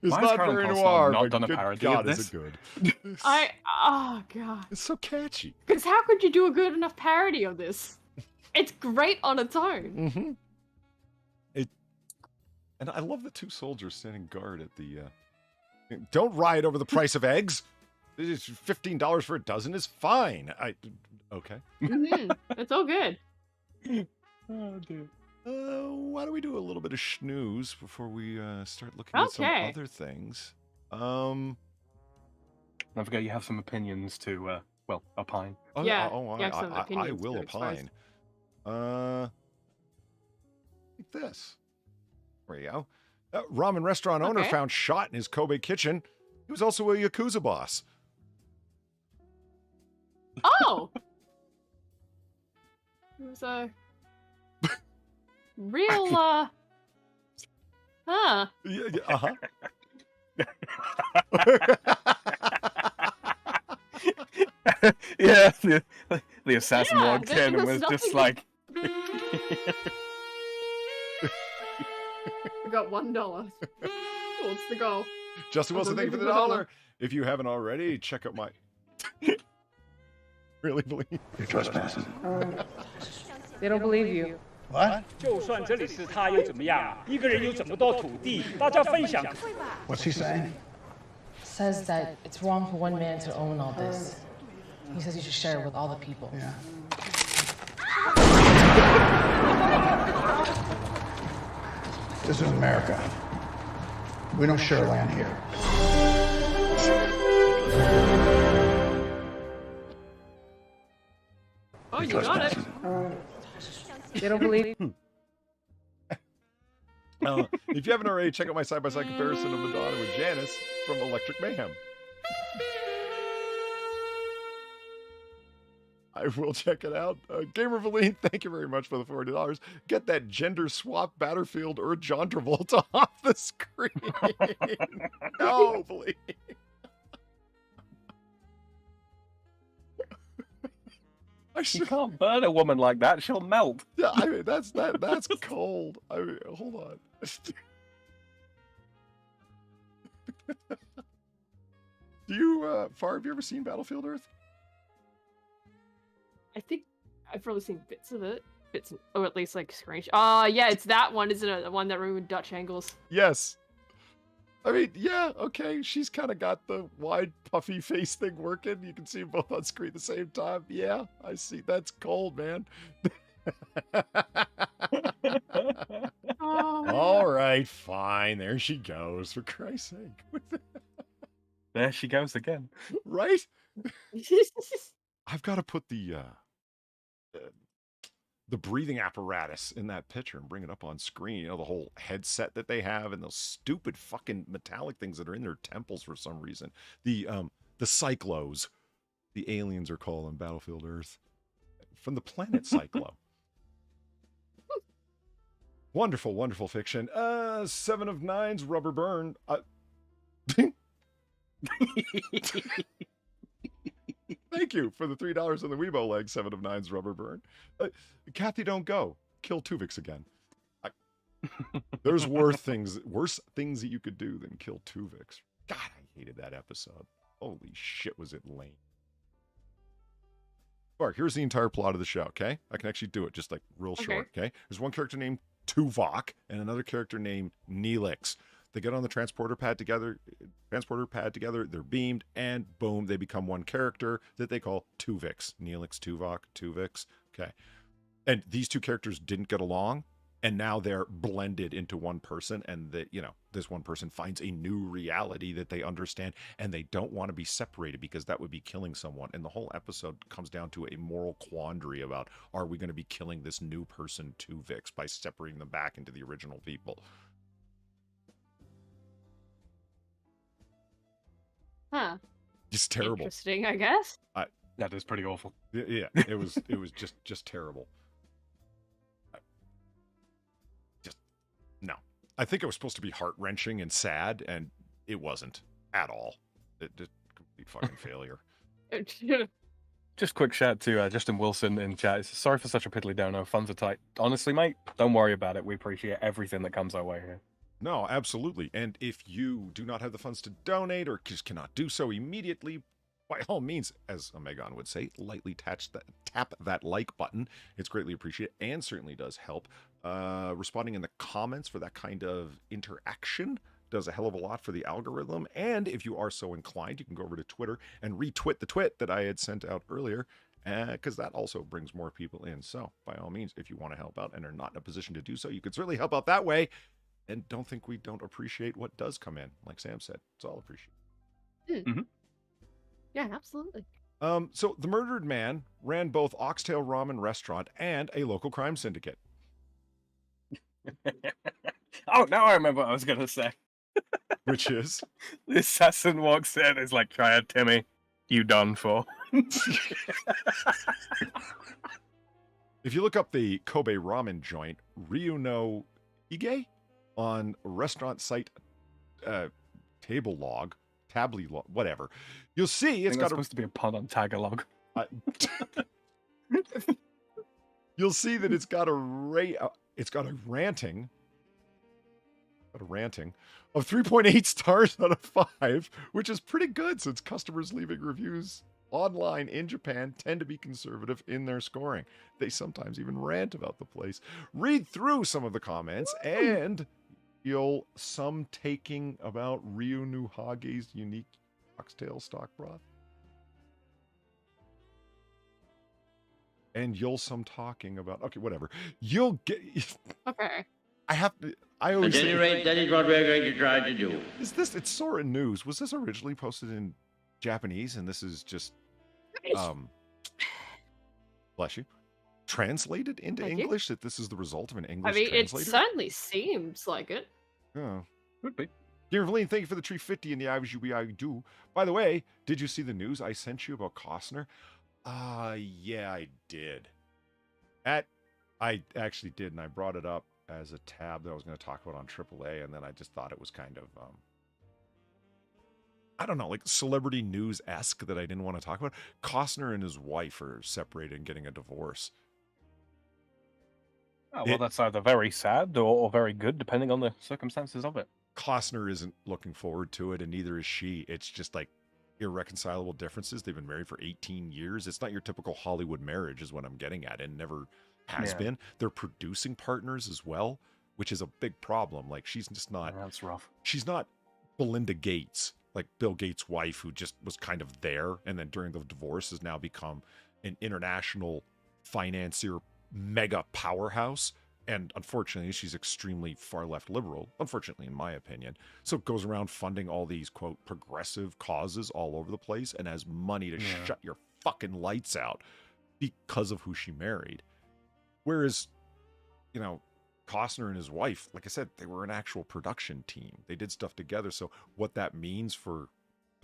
It's not very noir, not but done a good parody God, of this? is it good? Oh god. It's so catchy. Because how could you do a good enough parody of this? It's great on its own. Mm-hmm. And I love the two soldiers standing guard at the. Don't riot over the price of eggs. It's $15 for a dozen is fine. Okay. It's all good. Oh dear. Why don't we do a little bit of snooze before we start looking at some other things? Don't forget you have some opinions to, opine. Oh, yeah, I will opine. Like this. There you go. Ramen restaurant owner found shot in his Kobe kitchen. He was also a Yakuza boss. Oh! It was a real, huh. Uh-huh. Yeah, the assassin walked in and was just like... We got $1. What's the goal? Justin Wilson, thank you for the $1. If you haven't already, check out my... Really believe you're trespassing. They don't believe you. What? What's he saying? Says that it's wrong for one man to own all this. He says you should share it with all the people. Yeah. This is America. We don't share land here. Oh, you got it. They don't believe. If you haven't already, check out my side-by-side comparison of Madonna with Janice from Electric Mayhem. I will check it out. Gamer Valine, thank you very much for the $40. Get that gender swap Battlefield or John Travolta off the screen. No, Valine. You can't burn a woman like that; she'll melt. Yeah, I mean that's cold. I mean, hold on. Do you, Far? Have you ever seen Battlefield Earth? I think I've probably seen bits of it. Or at least like screenshots. Yeah, it's that one, isn't it? The one that ruined Dutch angles. Yes. I mean, yeah, okay. She's kind of got the wide, puffy face thing working. You can see them both on screen at the same time. Yeah, I see. That's cold, man. All right, fine. There she goes. For Christ's sake. There she goes again. Right? I've got to put the the breathing apparatus in that picture and bring it up on screen. You know, the whole headset that they have and those stupid fucking metallic things that are in their temples for some reason. The Cyclos, the aliens are called on Battlefield Earth, from the planet Cyclo. Wonderful, wonderful fiction. 7 of 9's rubber burn. Thank you for the $3 on the Weibo leg. 7 of 9's rubber burn. Kathy, don't go. Kill Tuvix again. There's worse things that you could do than kill Tuvix. God, I hated that episode. Holy shit, was it lame. Bark, here's the entire plot of the show, okay? I can actually do it just like real short, okay? There's one character named Tuvok and another character named Neelix. They get on the transporter pad together, they're beamed, and boom, they become one character that they call Tuvix. Neelix, Tuvok, Tuvix. Okay. And these two characters didn't get along, and now they're blended into one person, and this one person finds a new reality that they understand, and they don't want to be separated because that would be killing someone. And the whole episode comes down to a moral quandary about, are we going to be killing this new person, Tuvix, by separating them back into the original people? Huh. Just terrible. Interesting, I guess. That is pretty awful. Yeah, it was just terrible. No. I think it was supposed to be heart-wrenching and sad, and it wasn't at all. It just complete fucking failure. Just quick shout to Justin Wilson in chat. Sorry for such a piddly dono. Funds are tight. Honestly, mate, don't worry about it. We appreciate everything that comes our way here. No, absolutely. And if you do not have the funds to donate or just cannot do so immediately, by all means, as Omegon would say, lightly tap that like button. It's greatly appreciated and certainly does help. Responding in the comments for that kind of interaction does a hell of a lot for the algorithm. And if you are so inclined, you can go over to Twitter and retweet the tweet that I had sent out earlier, because that also brings more people in. So by all means, if you want to help out and are not in a position to do so, you can certainly help out that way. And don't think we don't appreciate what does come in. Like Sam said, it's all appreciated. Mm-hmm. Yeah, absolutely. So the murdered man ran both Oxtail Ramen Restaurant and a local crime syndicate. Oh, now I remember what I was going to say. Which is? The assassin walks in, is like, try it, Timmy. You done for. If you look up the Kobe ramen joint, Ryuno Ige, on restaurant site table log, tably log, whatever, you'll see it's got supposed to be a pun on Tagalog. You'll see that it's got a ranting of 3.8 stars out of 5, which is pretty good since customers leaving reviews online in Japan tend to be conservative in their scoring. They sometimes even rant about the place. Read through some of the comments and you'll some taking about Ryu Nuhage's unique oxtail stock broth. And you'll some talking about, okay, whatever. You'll get... Okay. I always At any rate, that is what we're going to try to do. It's Sora News. Was this originally posted in Japanese and this is just, bless you, translated into English? That this is the result of an English translator? It certainly seems like it. Oh. Could be. Dear Valine, thank you for the tree 50 in the I do. By the way, did you see the news I sent you about Costner? Yeah, I did. I actually did, and I brought it up as a tab that I was going to talk about on AAA, and then I just thought it was kind of, I don't know, like celebrity news-esque that I didn't want to talk about. Costner and his wife are separated and getting a divorce. Oh, well, that's either very sad or very good, depending on the circumstances of it. Costner isn't looking forward to it, and neither is she. It's just like irreconcilable differences. They've been married for 18 years. It's not your typical Hollywood marriage is what I'm getting at, and never has been. They're producing partners as well, which is a big problem. Like, she's just not... That's rough. She's not Belinda Gates, like Bill Gates' wife, who just was kind of there, and then during the divorce has now become an international financier mega powerhouse. And unfortunately, she's extremely far left liberal, unfortunately, in my opinion. So it goes around funding all these, quote, progressive causes all over the place and has money to shut your fucking lights out because of who she married. Whereas, you know, Costner and his wife, like I said, they were an actual production team. They did stuff together. So what that means for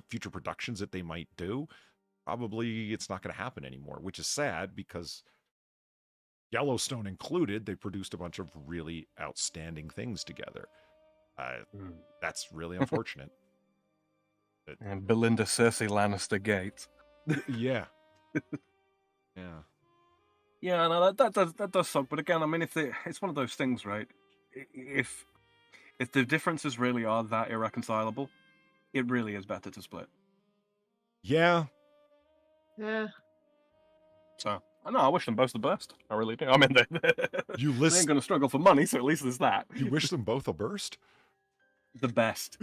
future productions that they might do, probably it's not going to happen anymore, which is sad because Yellowstone included, they produced a bunch of really outstanding things together. That's really unfortunate. And Belinda Cersei Lannister Gates. Yeah. Yeah. Yeah, no, that does suck. But again, I mean, it's one of those things, right? If the differences really are that irreconcilable, it really is better to split. Yeah. Yeah. So, I know, I wish them both the best. I really do. I mean, they ain't going to struggle for money, so at least there's that. You wish them both a burst? The best.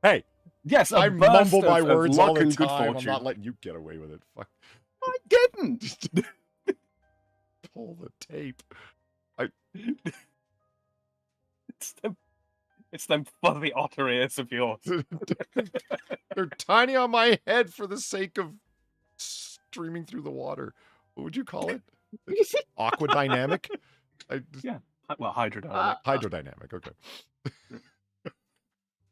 Hey. Yes, I mumble my words all the and good time. I'm fortune. not letting you get away with it. Fuck. I didn't. Pull the tape. It's them fuzzy otter ears of yours. They're tiny on my head for the sake of streaming through the water. What would you call it? Aquadynamic? Yeah. Well, hydrodynamic. Hydrodynamic, okay.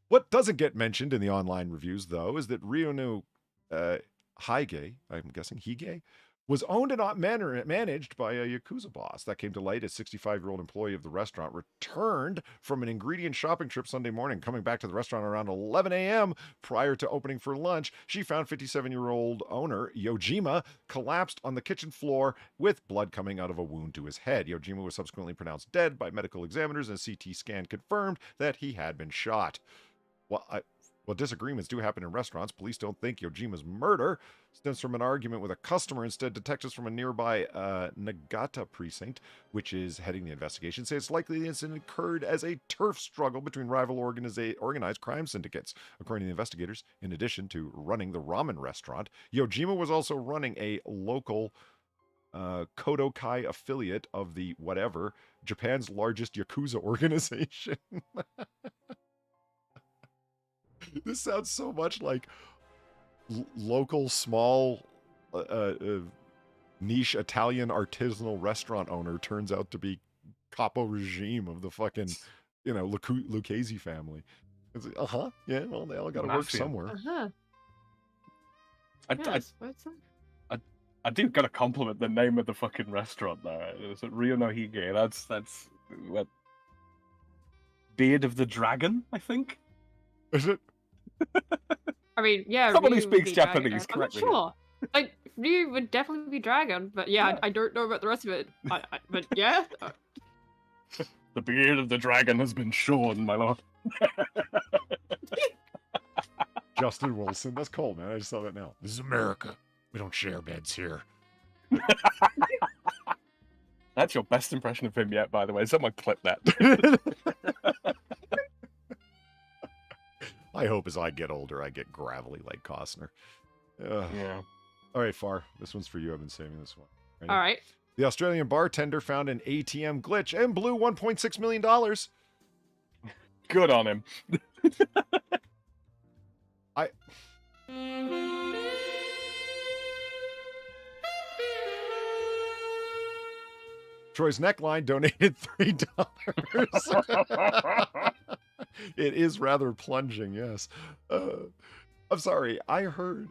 What doesn't get mentioned in the online reviews, though, is that Ryona Hige, I'm guessing Hige, was owned and not managed by a Yakuza boss. That came to light as 65-year-old employee of the restaurant returned from an ingredient shopping trip Sunday morning. Coming back to the restaurant around 11 a.m. prior to opening for lunch, she found 57-year-old owner Yojima collapsed on the kitchen floor with blood coming out of a wound to his head. Yojima was subsequently pronounced dead by medical examiners, and a CT scan confirmed that he had been shot. Well, disagreements do happen in restaurants. Police don't think Yojima's murder stems from an argument with a customer. Instead, detectives from a nearby Nagata precinct, which is heading the investigation, say it's likely the incident occurred as a turf struggle between rival organized crime syndicates. According to the investigators, in addition to running the ramen restaurant, Yojima was also running a local Kodokai affiliate of the whatever, Japan's largest Yakuza organization. This sounds so much like local, small, niche Italian artisanal restaurant owner turns out to be capo regime of the fucking, Lucchese family. It's like, yeah, well, they all got to work somewhere. I do gotta compliment the name of the fucking restaurant though. Is it Ryona Hige? That's what? Beard of the Dragon, I think. Is it? I mean, yeah. Someone who Ryu would speaks be Japanese, dragon. I'm not correct me. sure. Like Ryu would definitely be dragon, but yeah. I don't know about the rest of it. But yeah. The beard of the dragon has been shorn, my lord. Justin Wilson, that's cool, man. I just saw that now. This is America. We don't share beds here. That's your best impression of him yet, by the way. Someone clip that. I hope as I get older, I get gravelly like Costner. Yeah. All right, Far. This one's for you. I've been saving this one. Ready? All right. The Australian bartender found an ATM glitch and blew $1.6 million. Good on him. Troy's neckline donated $3. It is rather plunging, yes. I'm sorry, I heard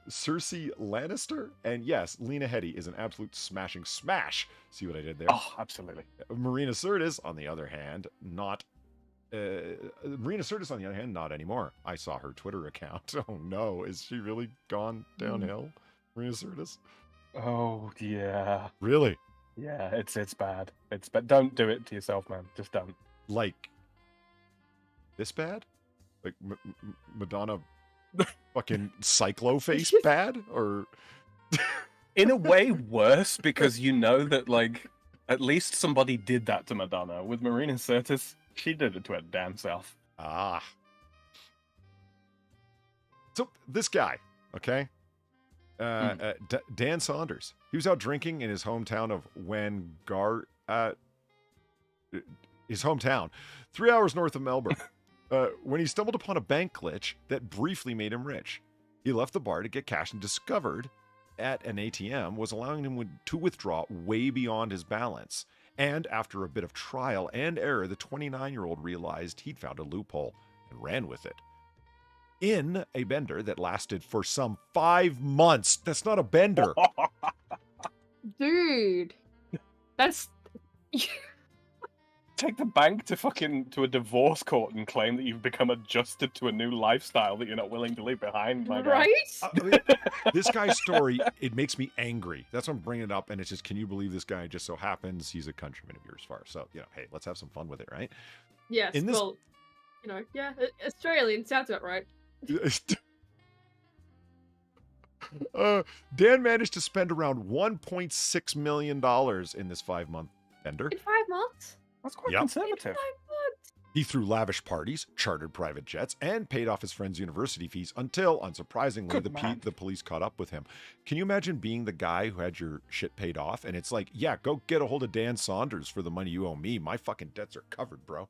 Cersei Lannister, and yes, Lena Headey is an absolute smashing smash. See what I did there? Oh, absolutely. Marina Sirtis, on the other hand, not anymore. I saw her Twitter account. Oh no, is she really gone downhill? Marina Sirtis? Oh yeah. Really? Yeah, it's bad. It's bad. Don't do it to yourself, man. Just don't. Like this bad? Like Madonna fucking cyclo face bad? Or in a way worse, because you know that like at least somebody did that to Madonna. With Marina Sirtis, she did it to her damn self. Ah. So this guy, okay? Dan Saunders. He was out drinking in his hometown of his hometown, 3 hours north of Melbourne, when he stumbled upon a bank glitch that briefly made him rich. He left the bar to get cash and discovered at an ATM was allowing him to withdraw way beyond his balance. And after a bit of trial and error, the 29-year-old realized he'd found a loophole and ran with it. In a bender that lasted for some 5 months. That's not a bender. Dude. That's... Take the bank to a divorce court and claim that you've become adjusted to a new lifestyle that you're not willing to leave behind. My right? This guy's story, it makes me angry. That's why I'm bringing it up. And it's just, can you believe this guy just so happens he's a countryman of yours, Far? So, hey, let's have some fun with it, right? Yes, well, yeah, Australian sounds about right. Dan managed to spend around $1.6 million in this 5-month bender. In 5 months? That's quite conservative. In 5 months. He threw lavish parties, chartered private jets, and paid off his friend's university fees until, unsurprisingly, the police caught up with him. Can you imagine being the guy who had your shit paid off? And it's like, yeah, go get a hold of Dan Saunders for the money you owe me. My fucking debts are covered, bro.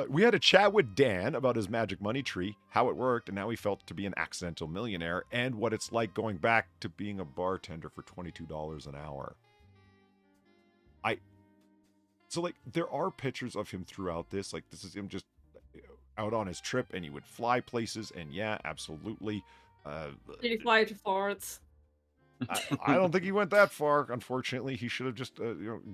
We had a chat with Dan about his magic money tree, how it worked, and how he felt to be an accidental millionaire, and what it's like going back to being a bartender for $22 an hour. So, like, there are pictures of him throughout this. Like, this is him just out on his trip, and he would fly places, and yeah, absolutely. Did he fly to Florence? I don't think he went that far. Unfortunately, he should have just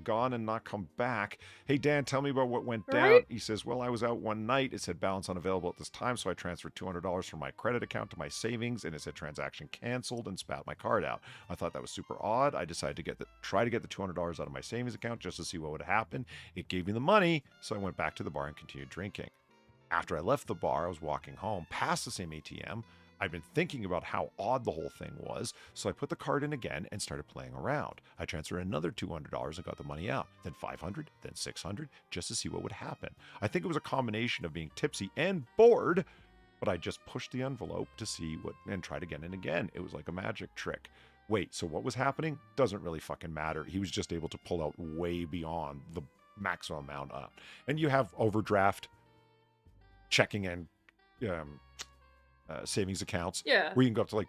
gone and not come back. Hey, Dan, tell me about what went down. He says, well, I was out one night. It said balance unavailable at this time, so I transferred $200 from my credit account to my savings, and it said transaction canceled and spat my card out. I thought that was super odd. I decided to try to get the $200 out of my savings account just to see what would happen. It gave me the money, so I went back to the bar and continued drinking. After I left the bar, I was walking home past the same ATM. I'd been thinking about how odd the whole thing was, so I put the card in again and started playing around. I transferred another $200 and got the money out, then $500, then $600, just to see what would happen. I think it was a combination of being tipsy and bored, but I just pushed the envelope to see what and tried again and again. It was like a magic trick. Wait, so what was happening? Doesn't really fucking matter. He was just able to pull out way beyond the maximum amount up. And you have overdraft, checking, and savings accounts where you can go up to like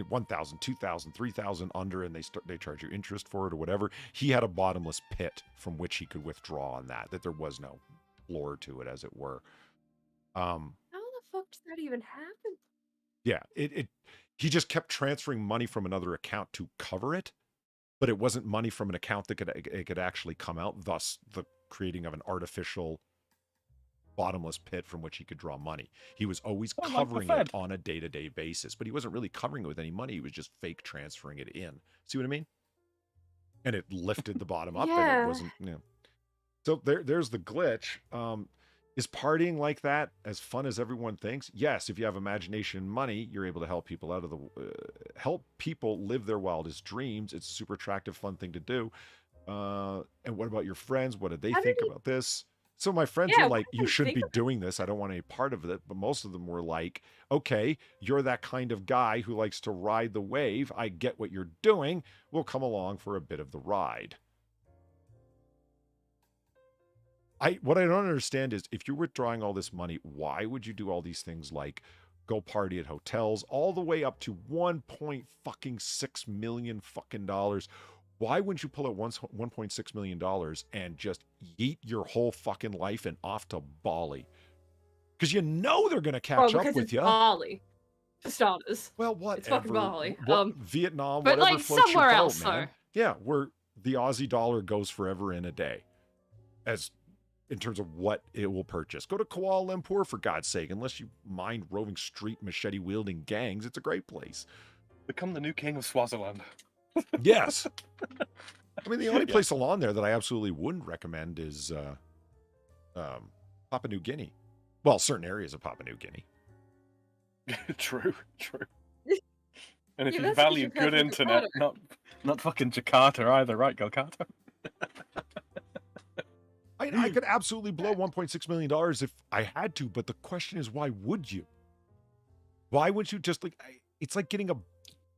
1,000, 2,000, 3,000 under, and they charge you interest for it or whatever. He had a bottomless pit from which he could withdraw on that there was no floor to it, as it were. How the fuck did that even happen? Yeah, he just kept transferring money from another account to cover it, but it wasn't money from an account that could actually come out, thus the creating of an artificial bottomless pit from which he could draw money. He was always covering it on a day-to-day basis, but he wasn't really covering it with any money. He was just fake transferring it in. See what I mean? And it lifted the bottom up, and it wasn't, So there's the glitch. Is partying like that as fun as everyone thinks? Yes, if you have imagination and money, you're able to help people out of help people live their wildest dreams. It's a super attractive, fun thing to do. And what about your friends? What did they think about this? So my friends were like, you shouldn't be doing this. I don't want any part of it. But most of them were like, okay, you're that kind of guy who likes to ride the wave. I get what you're doing. We'll come along for a bit of the ride. What I don't understand is, if you're withdrawing all this money, why would you do all these things like go party at hotels all the way up to $1.6 million fucking dollars? Why wouldn't you pull out $1.6 million and just yeet your whole fucking life and off to Bali? Because you know they're going to catch up with you. Bali, for starters. Well, whatever. It's fucking Bali. Vietnam, but whatever like floats somewhere your boat, else, man. Yeah, where the Aussie dollar goes forever in a day, as in terms of what it will purchase. Go to Kuala Lumpur, for God's sake. Unless you mind roving street machete wielding gangs, it's a great place. Become the new king of Swaziland. Yes. I mean, the only place along there that I absolutely wouldn't recommend is Papua New Guinea. Well, certain areas of Papua New Guinea. True. And if you value good internet, not fucking Jakarta either, right, Golkata? I could absolutely blow $1.6 million if I had to, but the question is, why would you? Why would you just it's like getting a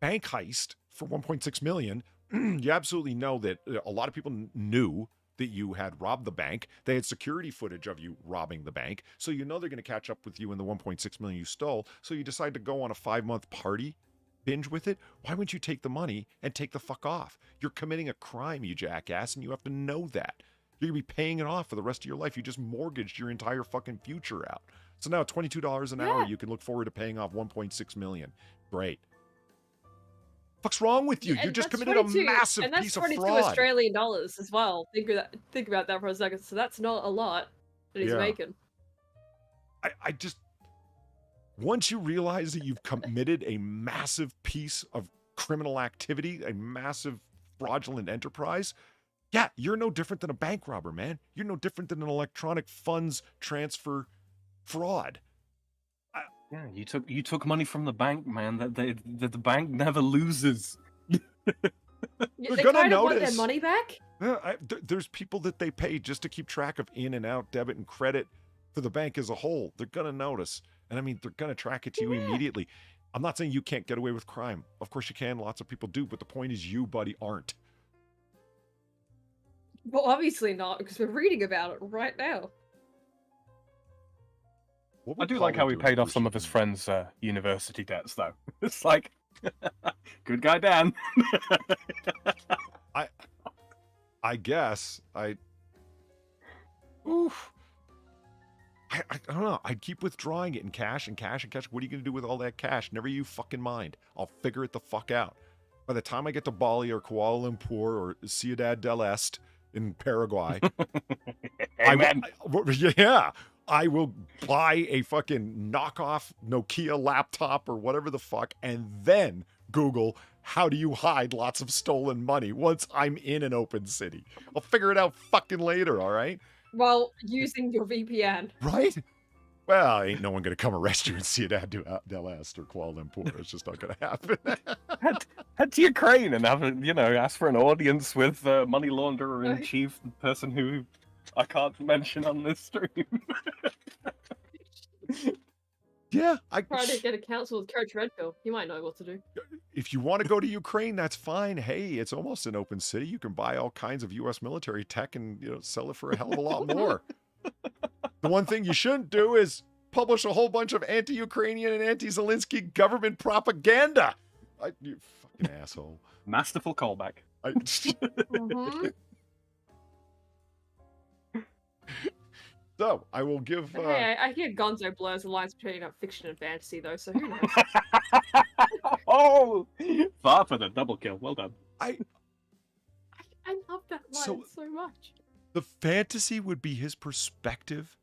bank heist for $1.6 million. You absolutely know that a lot of people knew that you had robbed the bank. They had security footage of you robbing the bank. So you know they're going to catch up with you in the 1.6 million you stole. So you decide to go on a 5-month party binge with it. Why wouldn't you take the money and take the fuck off? You're committing a crime, you jackass, and you have to know that. You're going to be paying it off for the rest of your life. You just mortgaged your entire fucking future out. So now $22 an hour, you can look forward to paying off 1.6 million. Great. What's wrong with you? You just committed a massive piece of fraud. And that's 22 Australian dollars as well. Think about that for a second. So that's not a lot that he's making. I just, once you realize that you've committed a massive piece of criminal activity, a massive fraudulent enterprise, yeah, you're no different than a bank robber, man. You're no different than an electronic funds transfer fraud. Yeah, you took money from the bank, man. That the bank never loses. They're they gonna kind of want notice. their money back. Yeah, there's people that they pay just to keep track of in and out debit and credit for the bank as a whole. They're gonna notice, and I mean they're gonna track it to you immediately. I'm not saying you can't get away with crime. Of course you can. Lots of people do, but the point is you, buddy, aren't. Well, obviously not, because we're reading about it right now. I do like how he paid off some of his friends' university debts, though. It's like, good guy, Dan. I guess oof. I don't know. I'd keep withdrawing it in cash and cash and cash. What are you going to do with all that cash? Never you fucking mind. I'll figure it the fuck out. By the time I get to Bali or Kuala Lumpur or Ciudad del Este in Paraguay, I will buy a fucking knockoff Nokia laptop or whatever the fuck, and then Google how do you hide lots of stolen money once I'm in an open city. I'll figure it out fucking later, all right? While using your VPN. Right? Well, ain't no one going to come arrest you in Ciudad del Este or Kuala Lumpur. It's just not going to happen. Head to Ukraine and have, ask for an audience with money launderer in chief, the person who I can't mention on this stream. Yeah, try to get a council with Coach Redfield. He might know what to do. If you want to go to Ukraine, that's fine. Hey, it's almost an open city. You can buy all kinds of U.S. military tech and sell it for a hell of a lot more. The one thing you shouldn't do is publish a whole bunch of anti-Ukrainian and anti-Zelensky government propaganda. You fucking asshole. Masterful callback. So, I will give... Hey, I hear Gonzo blurs the lines between fiction and fantasy, though, so who knows? Oh! Far for the double kill. Well done. I love that line so much. The fantasy would be his perspective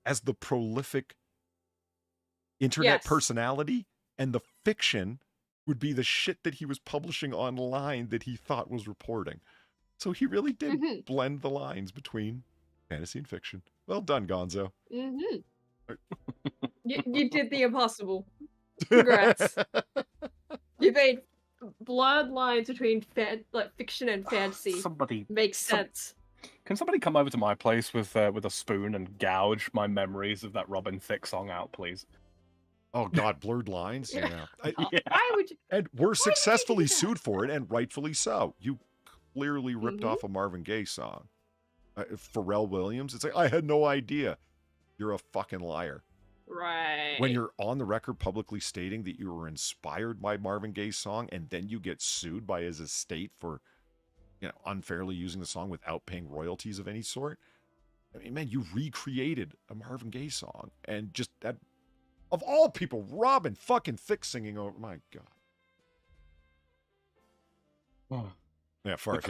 as the prolific internet personality, and the fiction would be the shit that he was publishing online that he thought was reporting. So he really did blend the lines between fantasy and fiction. Well done, Gonzo. You did the impossible. Congrats. You made blurred lines between fiction and fantasy. Makes sense. Can somebody come over to my place with a spoon and gouge my memories of that Robin Thicke song out, please? Oh God, blurred lines. Yeah. Why would you? And we're successfully sued for it, and rightfully so. You clearly ripped off a Marvin Gaye song. Pharrell Williams. It's like, I had no idea. You're a fucking liar. Right. When you're on the record publicly stating that you were inspired by Marvin Gaye's song, and then you get sued by his estate for, unfairly using the song without paying royalties of any sort. I mean, man, you recreated a Marvin Gaye song, and just that, of all people, Robin fucking Thicke singing over. My God. Yeah, far. If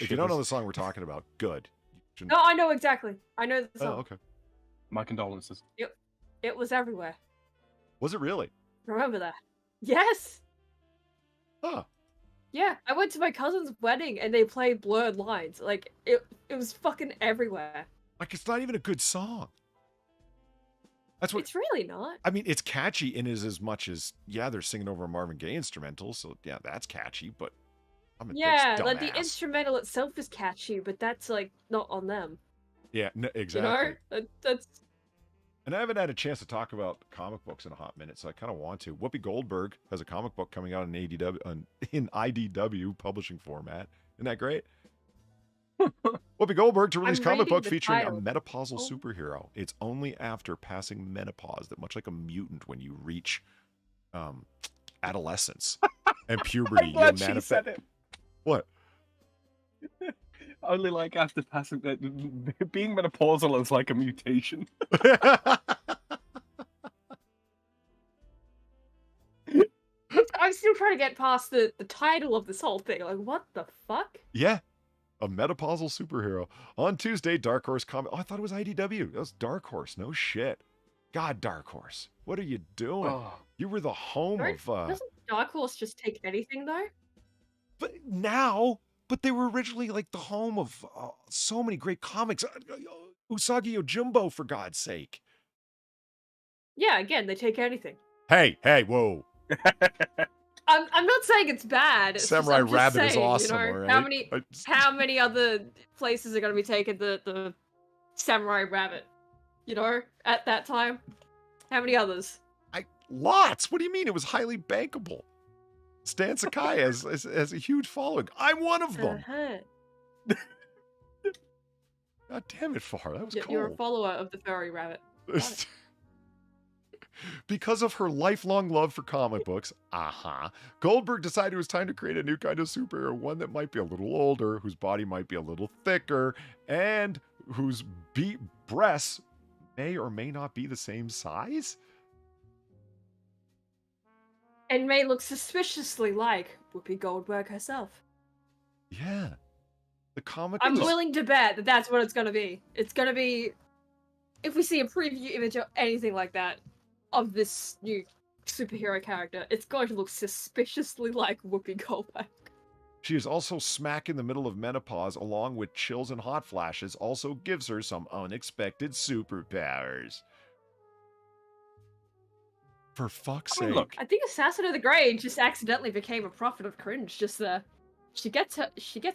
you don't know the song we're talking about, good. No, I know exactly. I know the song. Oh, okay. My condolences. It was everywhere. Was it really? Remember that? Yes. Huh. Yeah, I went to my cousin's wedding and they played Blurred Lines. Like it was fucking everywhere. Like it's not even a good song. That's what. It's really not. I mean, it's catchy in as much as they're singing over a Marvin Gaye instrumental, so yeah, that's catchy. But like the instrumental itself is catchy, but that's like not on them. Yeah, exactly. That's. And I haven't had a chance to talk about comic books in a hot minute, so I kind of want to. Whoopi Goldberg has a comic book coming out in IDW publishing format. Isn't that great? Whoopi Goldberg to release I'm comic reading book the featuring title. a menopausal Oh. superhero. It's only after passing menopause that, much like a mutant, when you reach adolescence and puberty, I'm glad you'll she manifest. said it. What? Only like after passing being menopausal is like a mutation. I'm still trying to get past the title of this whole thing. Like, what the fuck? Yeah. A menopausal superhero. On Tuesday, Dark Horse comic. Oh, I thought it was IDW. That was Dark Horse. No shit. God, Dark Horse. What are you doing? Oh. You were the home of... Doesn't Dark Horse just take anything, though? But now... But they were originally like the home of so many great comics. Usagi Yojimbo, for God's sake. Yeah, again, they take anything. Hey, whoa. I'm not saying it's bad. It's Samurai I'm just Rabbit is saying, awesome, you know, all right? how many other places are going to be taking the Samurai Rabbit? You know, at that time, how many others? Lots. What do you mean? It was highly bankable. Stan Sakai has a huge following. I'm one of them. God damn it, Far. That was cold. You're a follower of the furry rabbit. Because of her lifelong love for comic books, Goldberg decided it was time to create a new kind of superhero, one that might be a little older, whose body might be a little thicker, and whose breasts may or may not be the same size. And may look suspiciously like Whoopi Goldberg herself. Yeah. The comic... I'm willing to bet that that's what it's going to be. It's going to be... If we see a preview image or anything like that of this new superhero character, it's going to look suspiciously like Whoopi Goldberg. She is also smack in the middle of menopause, along with chills and hot flashes, also gives her some unexpected superpowers. For fuck's sake. Look, I think Assassin of the Grey just accidentally became a prophet of cringe. Just she gets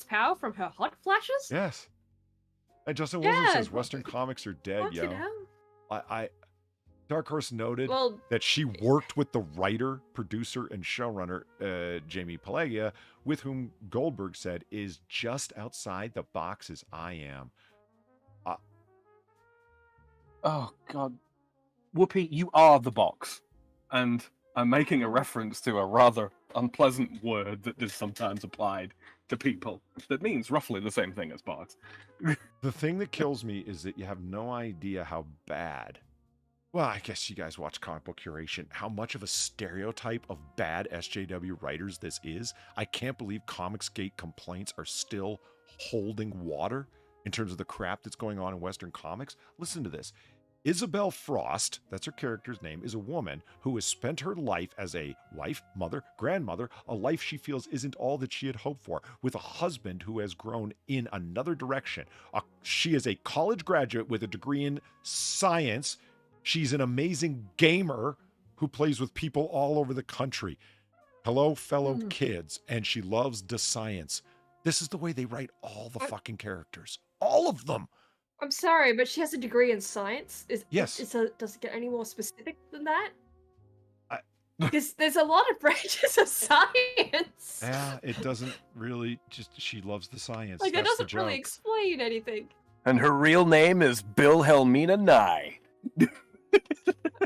power from her hot flashes. Yes. And Justin Wilson says Western comics are dead, yo. Dark Horse noted that she worked with the writer, producer, and showrunner Jamie Pelagia, with whom Goldberg said is just outside the box as I am. Oh God, Whoopi, you are the box. And I'm making a reference to a rather unpleasant word that is sometimes applied to people that means roughly the same thing as box. The thing that kills me is that you have no idea how bad... Well, I guess you guys watch Comic Book Curation. How much of a stereotype of bad SJW writers this is. I can't believe Comicsgate complaints are still holding water in terms of the crap that's going on in Western comics. Listen to this. Isabel Frost, that's her character's name, is a woman who has spent her life as a wife, mother, grandmother, a life she feels isn't all that she had hoped for, with a husband who has grown in another direction. She is a college graduate with a degree in science. She's an amazing gamer who plays with people all over the country. Hello, fellow kids. And she loves the science. This is the way they write all the fucking characters. All of them. I'm sorry, but she has a degree in science. Yes. Does it get any more specific than that? Because there's a lot of branches of science. Yeah, it doesn't really she loves the science. Like, that That's the doesn't really joke. explain anything. And her real name is Wilhelmina Nye.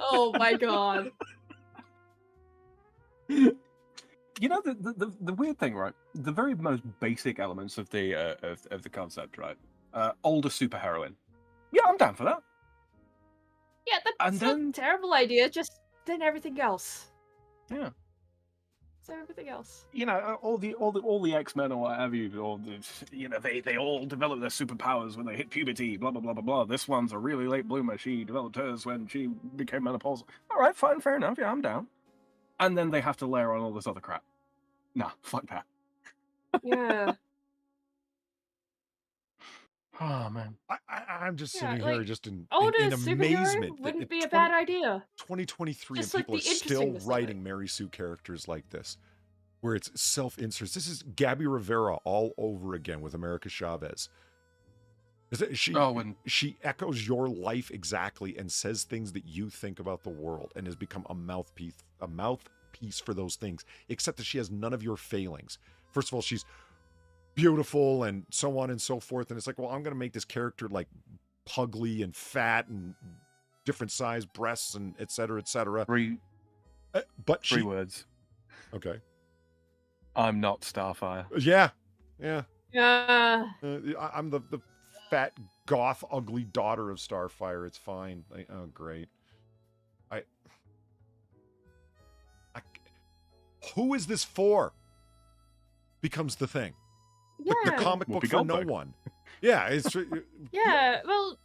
Oh my god. You know the weird thing, right? The very most basic elements of the concept, right? Older superheroine. Yeah, I'm down for that. Yeah, that's not a terrible idea. Just then everything else. Yeah. So everything else. You know, all the X-Men or what have you, or they all develop their superpowers when they hit puberty. Blah blah blah blah blah. This one's a really late bloomer. She developed hers when she became menopausal. All right, fine, fair enough. Yeah, I'm down. And then they have to layer on all this other crap. Nah, fuck that. Yeah. Oh man, I'm just sitting here just in older amazement. superhero wouldn't be a bad idea. 2023 Just and like people are the still interestingness of writing Mary Sue characters like this, where it's self-inserts. This is Gabby Rivera all over again with America Chavez. She echoes your life exactly and says things that you think about the world and has become a mouthpiece for those things, except that she has none of your failings. First of all, she's beautiful and so on and so forth. And it's like, well, I'm going to make this character like pugly and fat and different size breasts and et cetera, et cetera. Three words. Okay. I'm not Starfire. Yeah. I'm the fat, goth, ugly daughter of Starfire. It's fine. Oh, great. Who is this for? Becomes the thing. Yeah. The comic book for no one. Yeah, it's Yeah, well,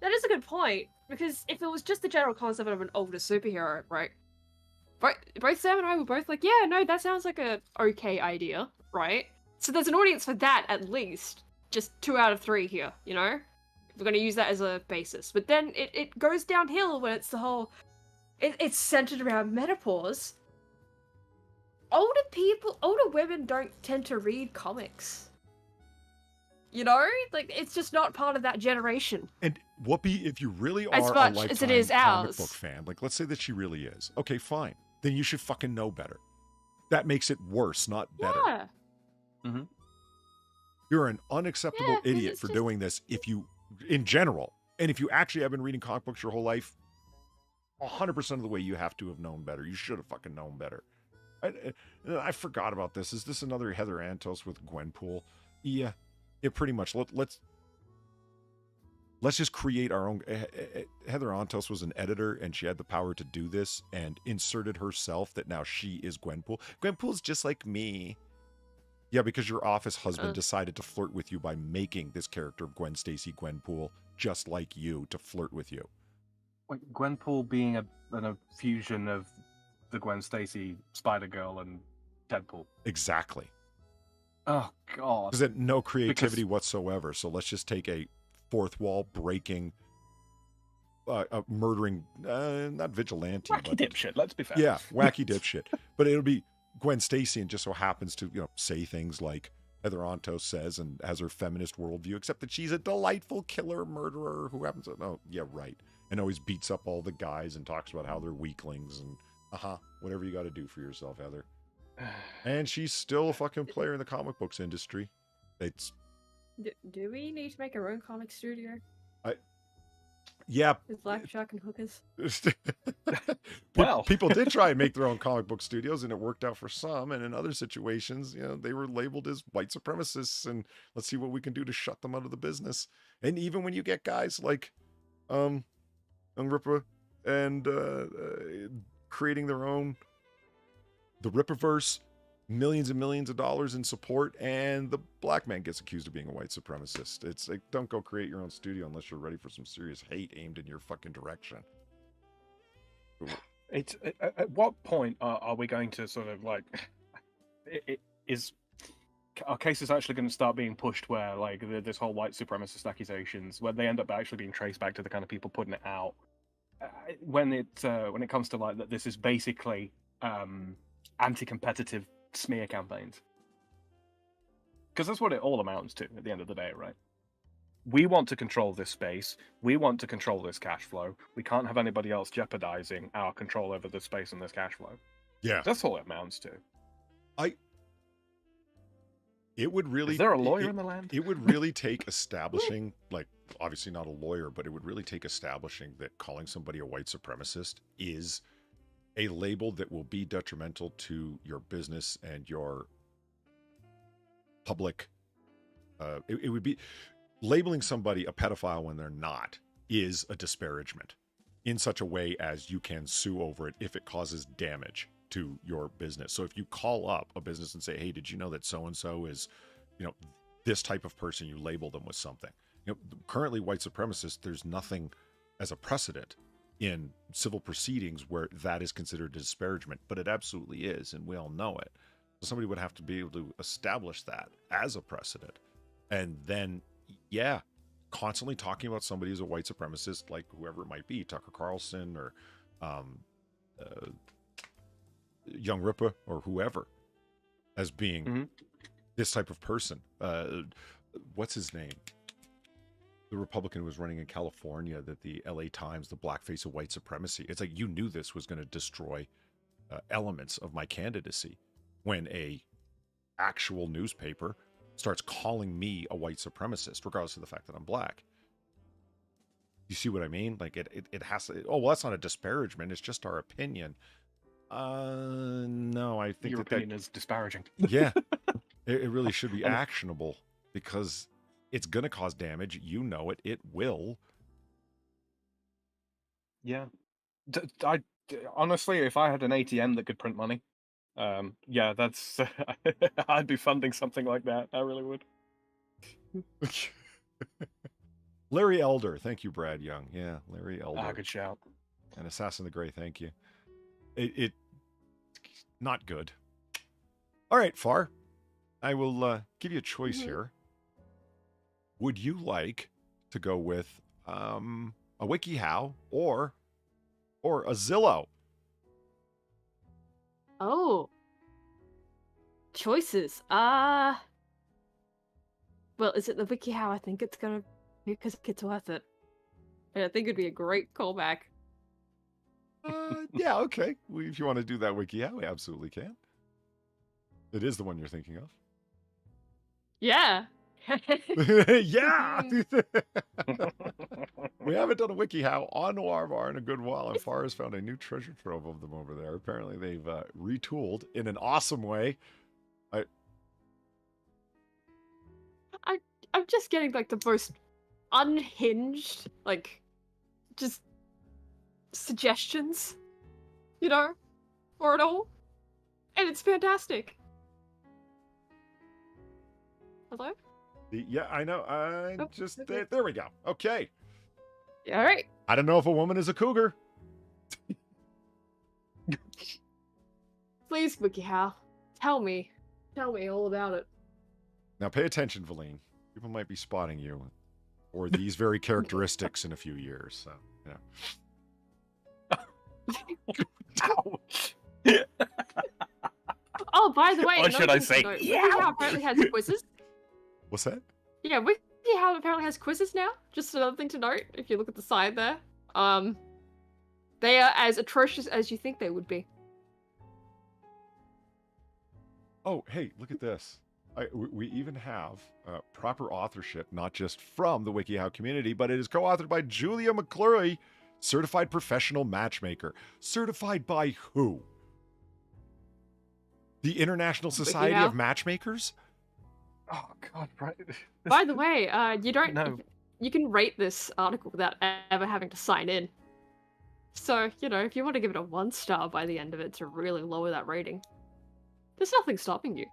that is a good point, because if it was just the general concept of an older superhero, right? Both Sam and I were both like, yeah, no, that sounds like a okay idea, right? So there's an audience for that at least. Just 2 out of 3 here, you know? We're going to use that as a basis. But then it goes downhill when it's the whole... It's centered around menopause. Older women don't tend to read comics. You know? Like, it's just not part of that generation. And Whoopi, if you really are as a much lifetime as it is comic ours. book fan, like let's say that she really is. Okay, fine. Then you should fucking know better. That makes it worse, not better. Yeah. Mm-hmm. You're an unacceptable idiot for doing this if you, in general, and if you actually have been reading comic books your whole life, 100% of the way you have to have known better. You should have fucking known better. I forgot about this. Is this another Heather Antos with Gwenpool? Yeah, it pretty much. Let's just create our own. Heather Antos was an editor, and she had the power to do this, and inserted herself that now she is Gwenpool. Gwenpool's just like me. Yeah, because your office husband decided to flirt with you by making this character Gwen Stacy Gwenpool just like you to flirt with you. Like Gwenpool being a fusion of the Gwen Stacy, Spider-Girl, and Deadpool. Exactly. Oh, God. There's no creativity whatsoever, so let's just take a fourth wall breaking, murdering, not vigilante. Wacky dipshit, let's be fair. Yeah, wacky dipshit. But it'll be Gwen Stacy and just so happens to, say things like Heather Antos says and has her feminist worldview, except that she's a delightful killer murderer who happens to, oh, yeah, right. And always beats up all the guys and talks about how they're weaklings and whatever you got to do for yourself, Heather. And she's still a fucking player in the comic books industry. It's. Do we need to make our own comic studio? Yeah. With blackjack and hookers? Well, people did try and make their own comic book studios, and it worked out for some. And in other situations, they were labeled as white supremacists. And let's see what we can do to shut them out of the business. And even when you get guys like, Ripper and creating their own, the Rippaverse, millions and millions of dollars in support, and the black man gets accused of being a white supremacist. It's like, don't go create your own studio unless you're ready for some serious hate aimed in your fucking direction. It's at what point are we going to sort of like are cases actually going to start being pushed where like this whole white supremacist accusations, where they end up actually being traced back to the kind of people putting it out, when it comes to like that this is basically anti-competitive smear campaigns, because that's what it all amounts to at the end of the day, right? We want to control this space. We want to control this cash flow. We can't have anybody else jeopardizing our control over this space and this cash flow. Yeah, that's all it amounts to. It would really. Is there a lawyer in the land? It would really take establishing, like, obviously not a lawyer, but it would really take establishing that calling somebody a white supremacist is a label that will be detrimental to your business and your public. It would be labeling somebody a pedophile when they're not is a disparagement in such a way as you can sue over it if it causes damage to your business. So if you call up a business and say, hey, did you know that so-and-so is, this type of person, you label them with something. Currently white supremacists, there's nothing as a precedent in civil proceedings where that is considered disparagement, but it absolutely is, and we all know it. So somebody would have to be able to establish that as a precedent. And then, yeah, constantly talking about somebody as a white supremacist, like whoever it might be, Tucker Carlson or Young Ripper or whoever, as being this type of person. What's his name? The Republican who was running in California, that the LA Times, the blackface of white supremacy. It's like, you knew this was going to destroy elements of my candidacy when a actual newspaper starts calling me a white supremacist, regardless of the fact that I'm black. You see what I mean? Like it has to. Oh well, that's not a disparagement. It's just our opinion. No, I think your opinion is disparaging. Yeah, it really should be actionable because it's going to cause damage. You know it. It will. Yeah. Honestly, if I had an ATM that could print money, yeah, that's I'd be funding something like that. I really would. Larry Elder, thank you, Brad Young. Yeah, Larry Elder. Ah, good shout. And Assassin the Grey, thank you. It not good. All right, Far. I will give you a choice here. Would you like to go with a WikiHow or a Zillow? Oh. Choices. Well, is it the WikiHow? I think it's gonna be because it's worth it. And I think it'd be a great callback. Yeah, okay. Well, if you want to do that WikiHow, we absolutely can. It is the one you're thinking of. Yeah. Yeah. We haven't done a WikiHow on Noir Bar in a good while, and Far has found a new treasure trove of them over there. Apparently, they've retooled in an awesome way. I'm just getting like the most unhinged, like, just suggestions, you know, for it all, and it's fantastic. Hello? Yeah, I know. There we go. Okay. All right. I don't know if a woman is a cougar. Please, WikiHow, tell me all about it. Now, pay attention, Valine. People might be spotting you or these very characteristics in a few years. So, yeah. Ouch. Oh, by the way, or should I say, WikiHow apparently has quizzes. What's that? Yeah, WikiHow apparently has quizzes now. Just another thing to note, if you look at the side there. They are as atrocious as you think they would be. Oh, hey, look at this. We even have proper authorship, not just from the WikiHow community, but it is co-authored by Julia McClurry, certified professional matchmaker. Certified by who? The International Society of Matchmakers? Oh, God, right. By the way, No. you can rate this article without ever having to sign in. So, you know, if you want to give it a 1 star by the end of it to really lower that rating, there's nothing stopping you.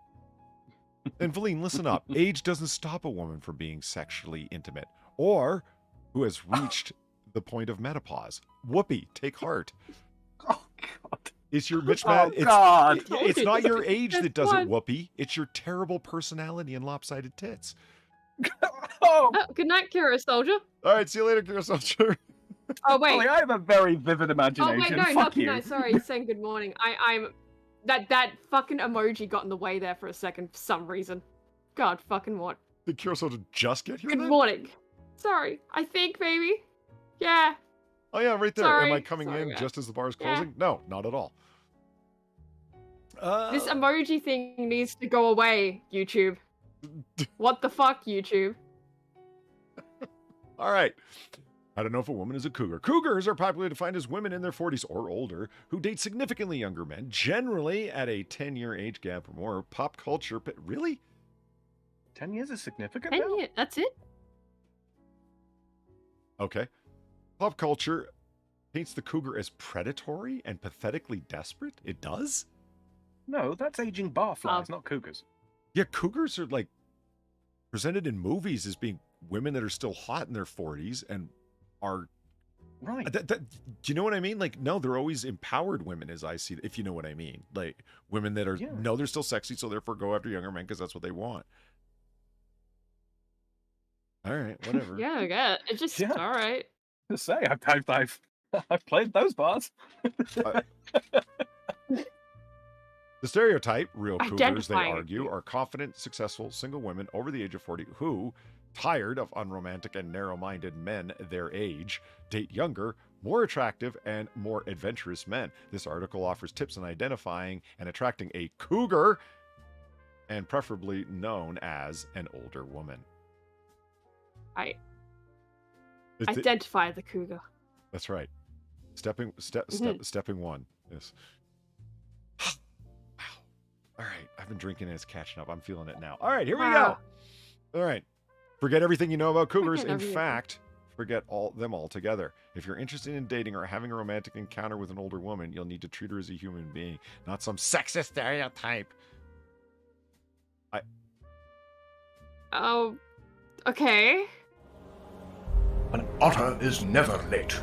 And Valine, listen up. Age doesn't stop a woman from being sexually intimate or who has reached the point of menopause. Whoopee, take heart. Oh, God. It's your Mitch God. It's not your age that does it, Whoopee. It's your terrible personality and lopsided tits. Oh, good night, Kira Soldier. All right, see you later, Kira Soldier. Oh, wait. I have a very vivid Oh, imagination. wait, no, Fuck not good you. night. Sorry, saying good morning. I'm... That fucking emoji got in the way there for a second for some reason. God fucking what? Did Kira Soldier just get here Good then? morning. Sorry, I think maybe. Yeah. Oh, yeah, right there. Sorry. Am I coming in man. just as the bar is Yeah. closing? No, not at all. This emoji thing needs to go away, YouTube. What the fuck, YouTube? All right. I don't know if a woman is a cougar. Cougars are popularly defined as women in their 40s or older who date significantly younger men, generally at a 10-year age gap or more. Pop culture, but really? 10 years is significant 10 now? years, that's it? Okay. Pop culture paints the cougar as predatory and pathetically desperate. It does? No, that's aging barflies, not cougars. Yeah, cougars are like presented in movies as being women that are still hot in their 40s and are right. Do you know what I mean? Like, no, they're always empowered women, as I see. If you know what I mean, like women that are no, they're still sexy, so therefore go after younger men because that's what they want. All right, whatever. Yeah, I get it. It's just all right. Just say I've played those bars. The stereotype, real cougars, they Identifying. argue, are confident, successful, single women over the age of 40 who, tired of unromantic and narrow-minded men their age, date younger, more attractive, and more adventurous men. This article offers tips on identifying and attracting a cougar and preferably known as an older woman. I It's- identify the cougar. That's right. Stepping one. Yes. Wow. All right. I've been drinking and it's catching up. I'm feeling it now. All right, here we go. All right. Forget everything you know about cougars. In fact, forget them altogether. If you're interested in dating or having a romantic encounter with an older woman, you'll need to treat her as a human being, not some sexist stereotype. Oh, okay. An otter is never late,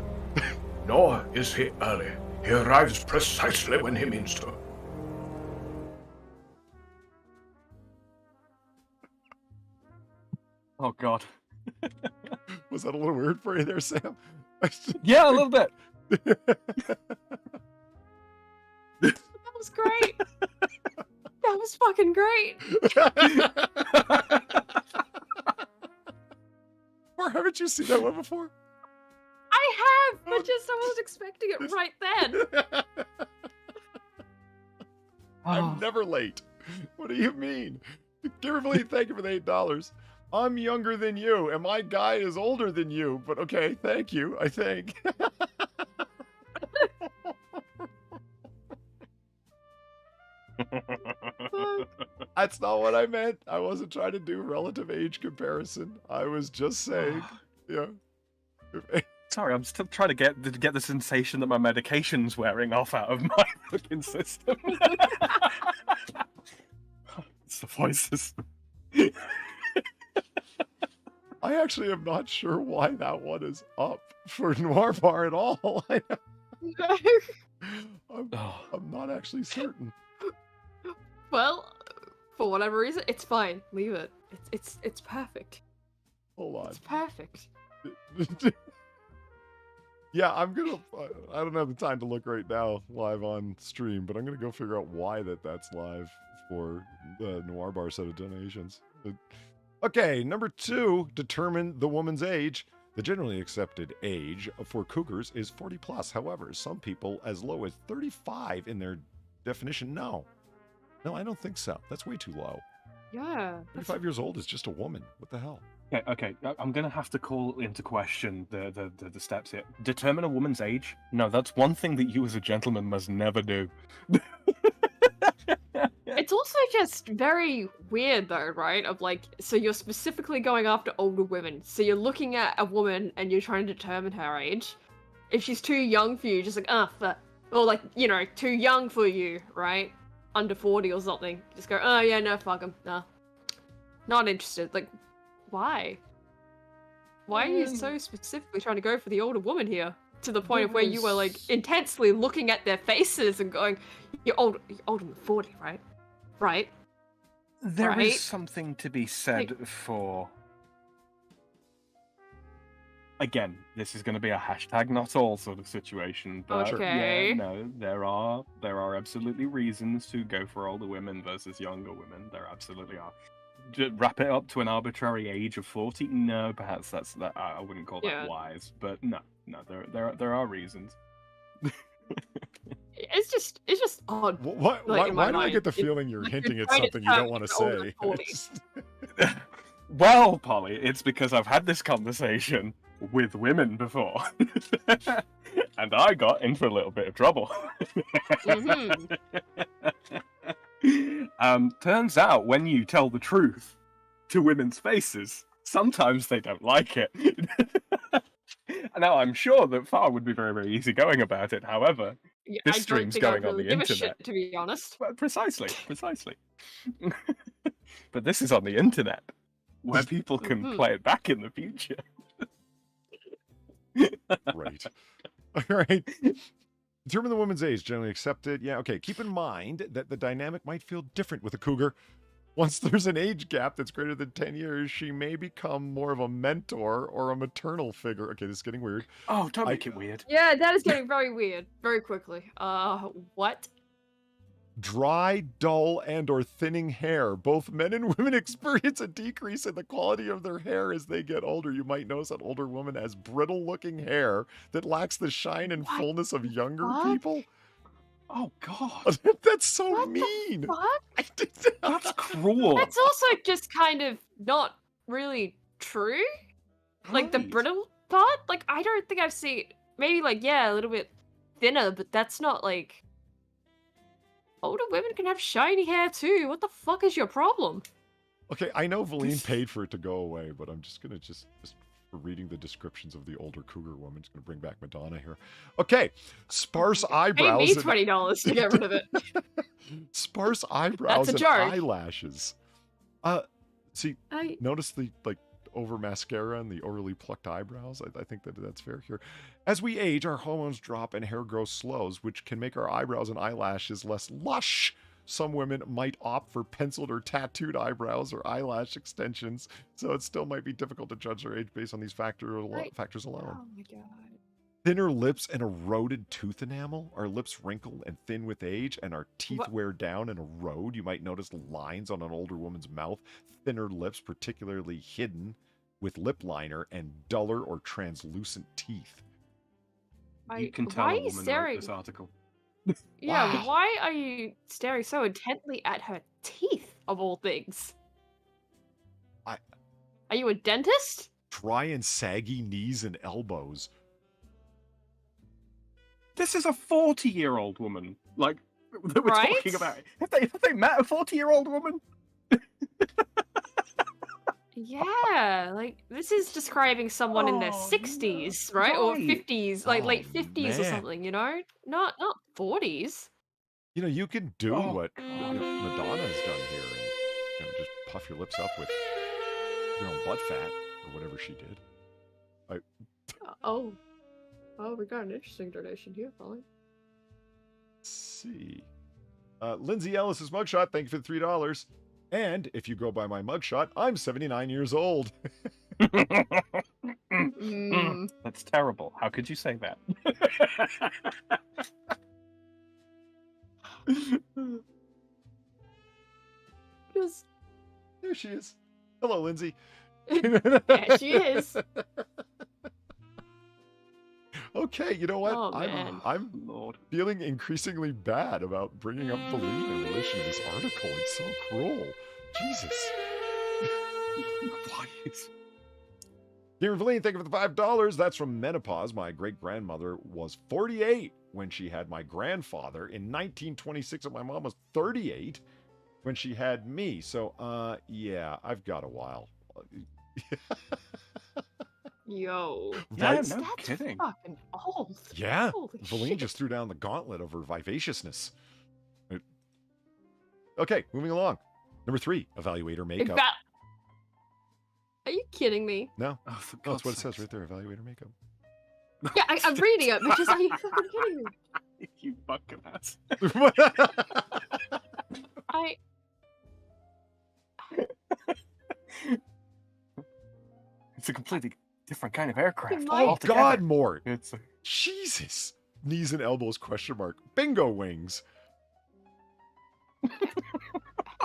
nor is he early. He arrives precisely when he means to. Oh, God. Was that a little weird for you there, Sam? Yeah, a little bit. That was great. That was fucking great. Or haven't you seen that one before? I have, but just I wasn't expecting it right then. I'm never late. What do you mean? Kimberly, thank you for the $8. I'm younger than you, and my guy is older than you. But okay, thank you, I think. That's not what I meant. I wasn't trying to do relative age comparison. I was just saying, yeah. Sorry, I'm still trying to get the sensation that my medication's wearing off out of my fucking system. It's the voices. I actually am not sure why that one is up for Noir Bar at all. I'm not actually certain. Well, for whatever reason, it's fine. Leave it. It's perfect. Hold on. It's perfect. Yeah, I don't have the time to look right now live on stream, but I'm gonna go figure out why that's live for the Noir Bar set of donations. Okay, number 2, determine the woman's age. The generally accepted age for cougars is 40 plus. However, some people as low as 35 in their definition. No, I don't think so. That's way too low. Yeah. 35 years old is just a woman. What the hell? Okay. I'm gonna have to call into question the steps here. Determine a woman's age? No, that's one thing that you as a gentleman must never do. It's also just very weird though, right? Of like, so you're specifically going after older women. So you're looking at a woman and you're trying to determine her age. If she's too young for you, just like, or like, you know, too young for you, right? Under 40 or something. Just go, oh yeah, no, fuck him. Nah. Not interested. Like, why? Why are you so specifically trying to go for the older woman here? To the point of where you were like intensely looking at their faces and going, you're older than 40, right? Right? There is something to be said for... Again, this is going to be a hashtag not all sort of situation, but okay. Yeah, no, there are absolutely reasons to go for older women versus younger women. There absolutely are. Wrap it up to an arbitrary age of 40? No, perhaps that I wouldn't call that wise, but no, there are reasons. It's just odd. Why do I get the feeling you're hinting at something you don't want to say? Well, Polly, it's because I've had this conversation with women before, and I got into a little bit of trouble. Turns out when you tell the truth to women's faces, sometimes they don't like it. Now, I'm sure that Far would be very, very easygoing about it. However, this stream's going on the internet. Shit, to be honest. Well, precisely. But this is on the internet, where people can play it back in the future. Right. All right. Determine the woman's age, generally accepted. Yeah, okay. Keep in mind that the dynamic might feel different with a cougar. Once there's an age gap that's greater than 10 years, she may become more of a mentor or a maternal figure. Okay, this is getting weird. Oh, don't make it weird. Yeah, that is getting very weird. Very quickly. What? Dry, dull, and or thinning hair. Both men and women experience a decrease in the quality of their hair as they get older. You might notice an older woman has brittle-looking hair that lacks the shine and fullness of younger people. Oh God, That's so mean. What? That's cruel. That's also just kind of not really true. Like the Right. brittle part. Like I don't think I've seen. Maybe like yeah, a little bit thinner, but that's not like. Older women can have shiny hair too. What the fuck is your problem? Okay, I know Valine paid for it to go away, but I'm just gonna just for reading the descriptions of the older cougar woman, just gonna bring back Madonna here. Okay, sparse eyebrows. Pay me $20 to get rid of it. Sparse eyebrows That's and a joke. eyelashes. See, notice the like over mascara and the overly plucked eyebrows. I think that's fair here. As we age, our hormones drop and hair growth slows, which can make our eyebrows and eyelashes less lush. Some women might opt for penciled or tattooed eyebrows or eyelash extensions, so it still might be difficult to judge their age based on these factors alone. Oh my god. Thinner lips and eroded tooth enamel. Our lips wrinkle and thin with age, and our teeth What? wear down and erode. You might notice lines on an older woman's mouth, thinner lips, particularly hidden with lip liner, and duller or translucent teeth. You can tell why a are you woman staring? wrote this article. Yeah, Wow. why are you staring so intently at her teeth, of all things? I- Are you a dentist? Dry and saggy knees and elbows. This is a 40-year-old woman. Like that we're Right? talking about. Have they met a 40-year-old woman? Yeah, like this is describing someone in their Oh, 60s, right? Or right. 50s, like Oh, late 50s or man. something, you know? Not 40s. You know, you can do Oh, what Madonna's done here and just puff your lips up with your own butt fat or whatever she did. Oh. Oh, we got an interesting donation here, Polly. Let's see. Lindsay Ellis's mugshot, thank you for the $3. And if you go by my mugshot, I'm 79 years old. That's terrible. How could you say that? Just There she is. Hello, Lindsay. there she is. Okay, you know what? Oh, man. I'm Lord. feeling increasingly bad about bringing up Valine in relation to this article. It's so cruel. Jesus. Why is... Dear Valine, thank you for the $5. That's from menopause. My great-grandmother was 48 when she had my grandfather. In 1926, my mom was 38 when she had me. So, yeah, I've got a while. Yo. Yeah, That's no kidding. fucking old. Yeah, Holy Valine shit. just threw down the gauntlet of her vivaciousness. Okay, moving along. Number 3, evaluator makeup. Are you kidding me? No, Oh, for that's what it God's says sakes. right there, evaluator makeup. Yeah, I'm reading it, but just are you fucking kidding me? You fucking ass. I It's a completely different kind of aircraft. My altogether. God, Mort. It's a... Jesus. Knees and elbows, ? Bingo wings.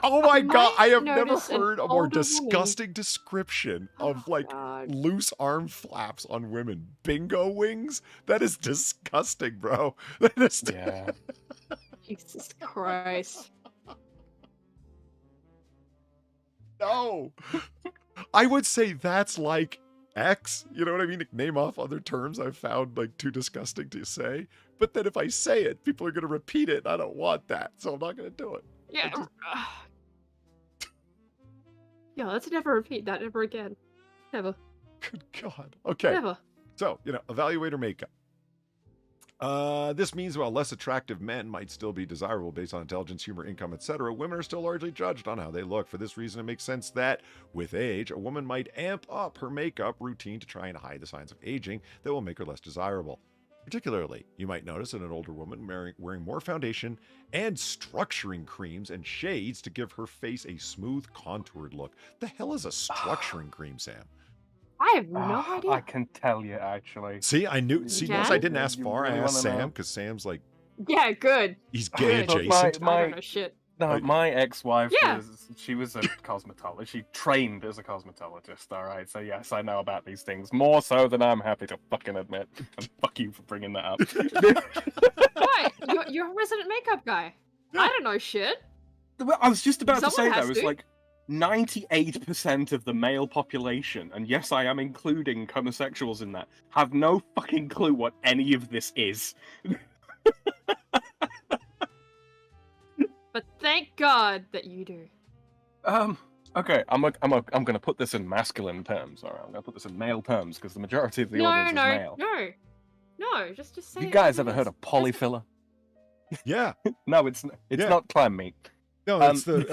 Oh my God, I have never notice an heard a more older woman. disgusting description of like God. loose arm flaps on women. Bingo wings? That is disgusting, bro. That is Yeah. Jesus Christ. No. I would say that's like X. You know what I mean? Name off other terms I've found like too disgusting to say. But then if I say it, people are going to repeat it. And I don't want that. So I'm not going to do it. Yeah. Yeah, let's never repeat that ever again. Never. Good God. Okay. Never. So, evaluator makeup. This means while less attractive men might still be desirable based on intelligence, humor, income, etc., women are still largely judged on how they look. For this reason, it makes sense that, with age, a woman might amp up her makeup routine to try and hide the signs of aging that will make her less desirable. Particularly, you might notice in an older woman wearing more foundation and structuring creams and shades to give her face a smooth, contoured look. The hell is a structuring cream, Sam? I have no idea. I can tell you, actually. See, I knew. See, notice Jan? I didn't ask You far. I really asked wanna know? Sam because Sam's like Yeah, good. he's gay Good. adjacent. I don't know shit. No, my ex-wife Yeah. she was a cosmetologist. She trained as a cosmetologist, all right? So yes, I know about these things. More so than I'm happy to fucking admit. And fuck you for bringing that up. Why? You're a resident makeup guy. I don't know shit. Well, I was just about to say Someone that. has It was to. like 98% of the male population, and yes, I am including homosexuals in that, have no fucking clue what any of this is. But thank God that you do. Okay, I'm gonna put this in masculine terms. All right, I'm gonna put this in male terms because the majority of the audience is male. No. Just say. You it guys as it ever heard is. of polyfiller? Yeah. No, it's Yeah. not clam meat. No, it's the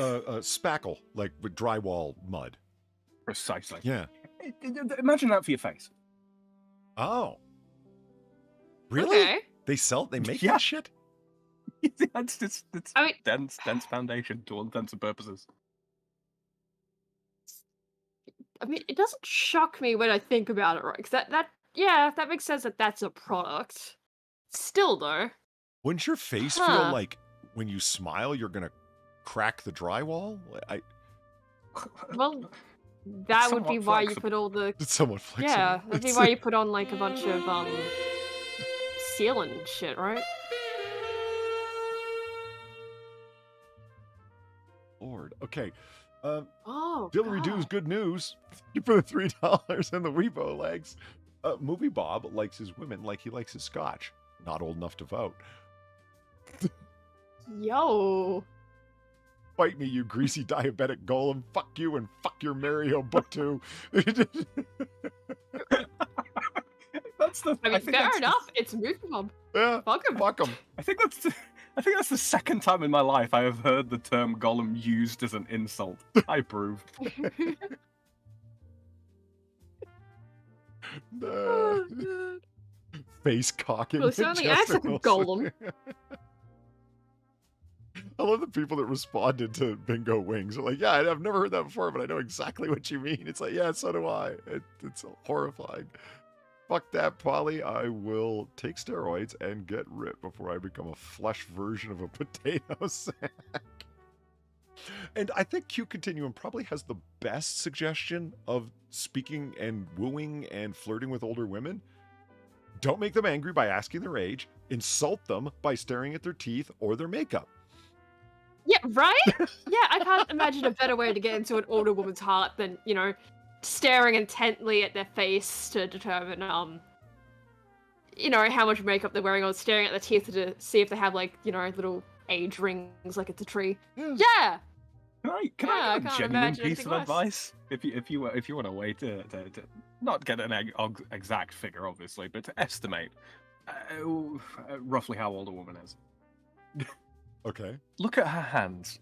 spackle, like with drywall mud. Precisely. Yeah. Imagine that for your face. Oh. Really? Okay. They make Yeah. that shit? it's I mean, dense foundation to all intents and purposes. it doesn't shock me when I think about it, right? Because that makes sense that that's a product. Still, though. Wouldn't your face feel like when you smile, you're gonna crack the drywall? Well, that would be somewhat why you flexible. put all the. It's somewhat flexible. Yeah, that'd be why you put on like a bunch of sealant shit, right? Lord. Okay. Oh. Dillery Doo's good news. Thank you for the $3 and the Weibo legs. Movie Bob likes his women like he likes his scotch. Not old enough to vote. Yo. Fight me, you greasy diabetic golem. Fuck you and fuck your Mario book too. That's the. I mean, think fair that's enough. It's Movie Bob. Yeah. Fuck him. Fuck him. I think that's the second time in my life I have heard the term golem used as an insult. I approve. Oh, God. Face cocking. Well, it certainly acts like a golem. I love the people that responded to Bingo Wings. They're like, yeah, I've never heard that before, but I know exactly what you mean. It's like, yeah, so do I. It's horrifying. Fuck that, Polly. I will take steroids and get ripped before I become a flesh version of a potato sack. And I think Q Continuum probably has the best suggestion of speaking and wooing and flirting with older women. Don't make them angry by asking their age. Insult them by staring at their teeth or their makeup. Yeah, right? Yeah, I can't imagine a better way to get into an older woman's heart than, staring intently at their face to determine, how much makeup they're wearing, or staring at their teeth to see if they have, little age rings like it's a tree. Yeah! Can I can't give a genuine imagine piece anything of worse. advice? If you want a way to not get an exact figure, obviously, but to estimate roughly how old a woman is. Okay. Look at her hands.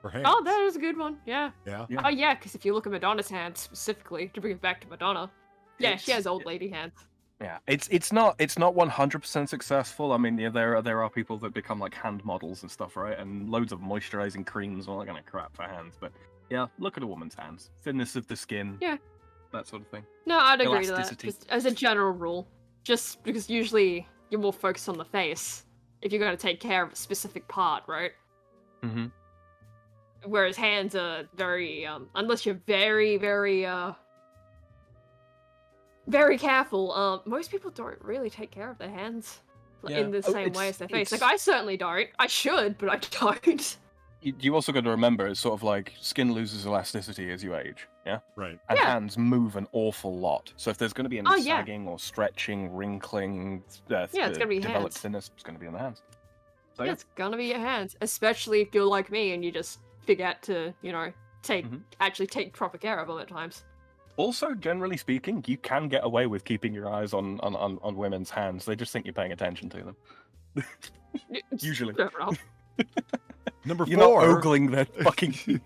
Her hands. Oh, that is a good one. Yeah. Yeah. Oh, yeah, because if you look at Madonna's hands specifically, to bring it back to Madonna, yeah, she has old lady hands. Yeah, it's not 100% successful. I mean, yeah, there are people that become like hand models and stuff, right? And loads of moisturizing creams and all that kind of crap for hands. But yeah, look at a woman's hands, thinness of the skin, Yeah. that sort of thing. No, I'd agree to that. Elasticity. Just as a general rule. Just because usually you're more focused on the face if you're going to take care of a specific part, right? Mm-hmm. Whereas hands are very, unless you're very, very, very careful, most people don't really take care of their hands in the same way as their face. Like, I certainly don't. I should, but I don't. You also got to remember, it's sort of like skin loses elasticity as you age, yeah? Right. And Yeah. hands move an awful lot. So if there's going to be any Oh, yeah. sagging or stretching, wrinkling, Yeah, it's gonna be developed hands. thinness, it's going to be on the hands. So, Yeah, it's gonna be your hands. Especially if you're like me and you just forget to, actually take proper care of them at times. Also, generally speaking, you can get away with keeping your eyes on women's hands. They just think you're paying attention to them. Usually. Fair enough. Number You're 4. not ogling their fucking...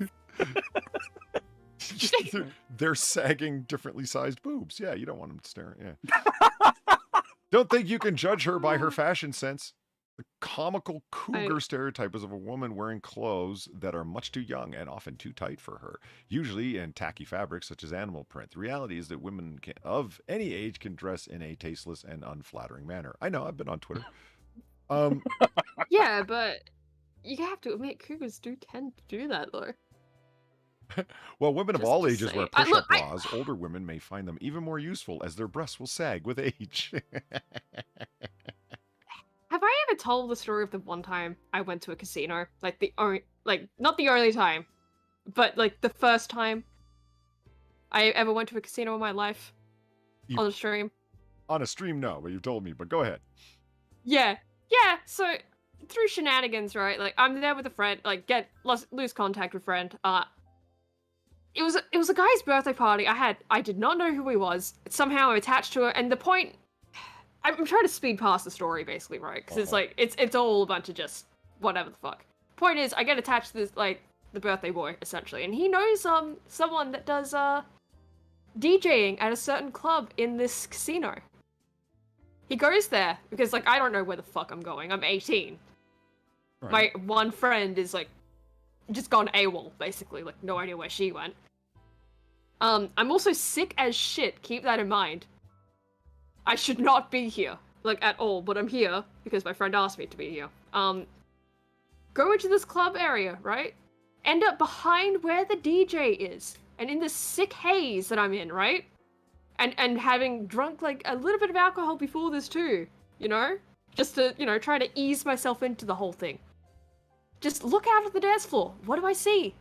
They're sagging differently sized boobs. Yeah, you don't want them staring. Yeah. Don't think you can judge her by her fashion sense. The comical cougar stereotype is of a woman wearing clothes that are much too young and often too tight for her, usually in tacky fabrics such as animal print. The reality is that women of any age can dress in a tasteless and unflattering manner. I know, I've been on Twitter. Yeah, but you have to admit, cougars do tend to do that, though. Well, women of Just all to ages say- wear I- push-up look, I- bras. Older women may find them even more useful as their breasts will sag with age. Have I ever told the story of the one time I went to a casino? Like not the only time, but like the first time I ever went to a casino in my life on a stream. On a stream, no, but you've told me. But go ahead. Yeah. So through shenanigans, right? Like I'm there with a friend, like lose contact with friend. It was a guy's birthday party. I did not know who he was. Somehow I'm attached to it, and the point. I'm trying to speed past the story, basically, right? Because it's like it's all a bunch of just whatever the fuck. Point is, I get attached to this the birthday boy essentially, and he knows someone that does DJing at a certain club in this casino. He goes there because I don't know where the fuck I'm going. I'm 18. Right. My one friend is just gone AWOL, basically, no idea where she went. I'm also sick as shit. Keep that in mind. I should not be here, at all, but I'm here because my friend asked me to be here. Go into this club area, right? End up behind where the DJ is, and in this sick haze that I'm in, right? And having drunk, a little bit of alcohol before this too, Just to, try to ease myself into the whole thing. Just look out at the dance floor. What do I see?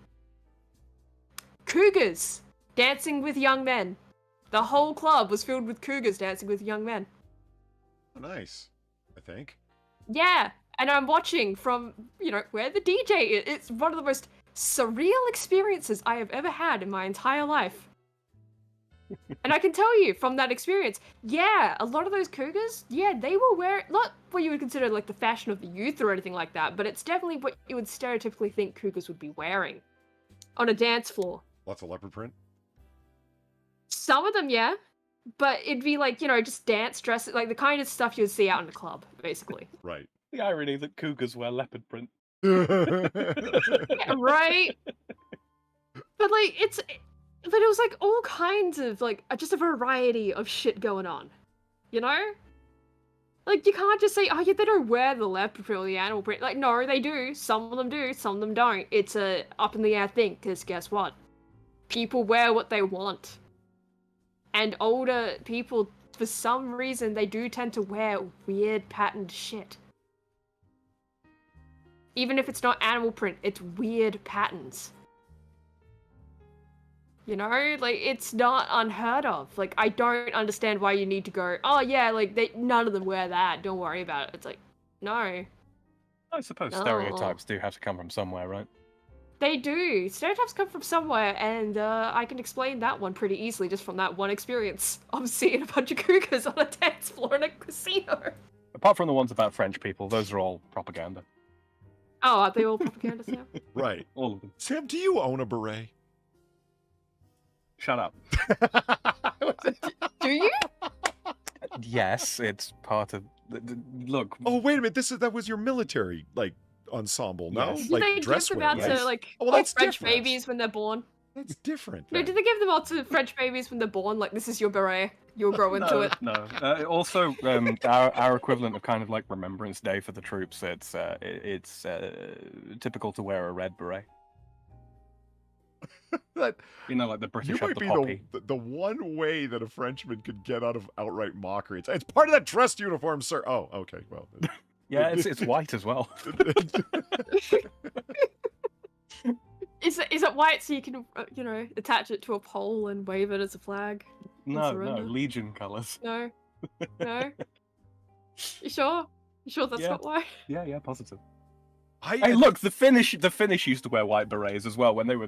Cougars dancing with young men. The whole club was filled with cougars dancing with young men. Oh, nice, I think. Yeah, and I'm watching from, where the DJ is. It's one of the most surreal experiences I have ever had in my entire life. And I can tell you from that experience, yeah, a lot of those cougars, yeah, they were wearing, not what you would consider the fashion of the youth or anything like that, but it's definitely what you would stereotypically think cougars would be wearing on a dance floor. Lots of leopard print? Some of them, yeah. But it'd be just dance dresses, the kind of stuff you'd see out in the club, basically. Right. The irony that cougars wear leopard print. Yeah, right? But it was all kinds of just a variety of shit going on. You can't just say, oh yeah, they don't wear the leopard print or the animal print. No, they do. Some of them do, some of them don't. It's a up in the air thing, because guess what? People wear what they want. And older people, for some reason, they do tend to wear weird patterned shit. Even if it's not animal print, it's weird patterns. It's not unheard of. I don't understand why you need to go, oh yeah, none of them wear that, don't worry about it. It's no. I suppose stereotypes do have to come from somewhere, right? They do. Stereotypes come from somewhere, and I can explain that one pretty easily just from that one experience of seeing a bunch of cougars on a dance floor in a casino. Apart from the ones about French people, those are all propaganda. Oh, are they all propaganda, Sam? Right. All of them. Sam, do you own a beret? Shut up. Do you? Yes, it's part of... Look. Oh, wait a minute. That was your military, ensemble, no? Yes. Do they dress give them wear, out right? to, that's French different. babies when they're born? That's different. No, do they give them out to French babies when they're born? This is your beret. You'll grow into it. No. Also, our equivalent of kind of Remembrance Day for the troops, it's typical to wear a red beret. That, the British you have might the be poppy. the one way that a Frenchman could get out of outright mockery. It's part of that dress uniform, sir. Oh, okay, well. Yeah, it's white as well. Is it white so you can, attach it to a pole and wave it as a flag? No, Legion colours. No? You sure? You sure that's not white? Yeah, positive. Hey, look, the Finnish used to wear white berets as well when they were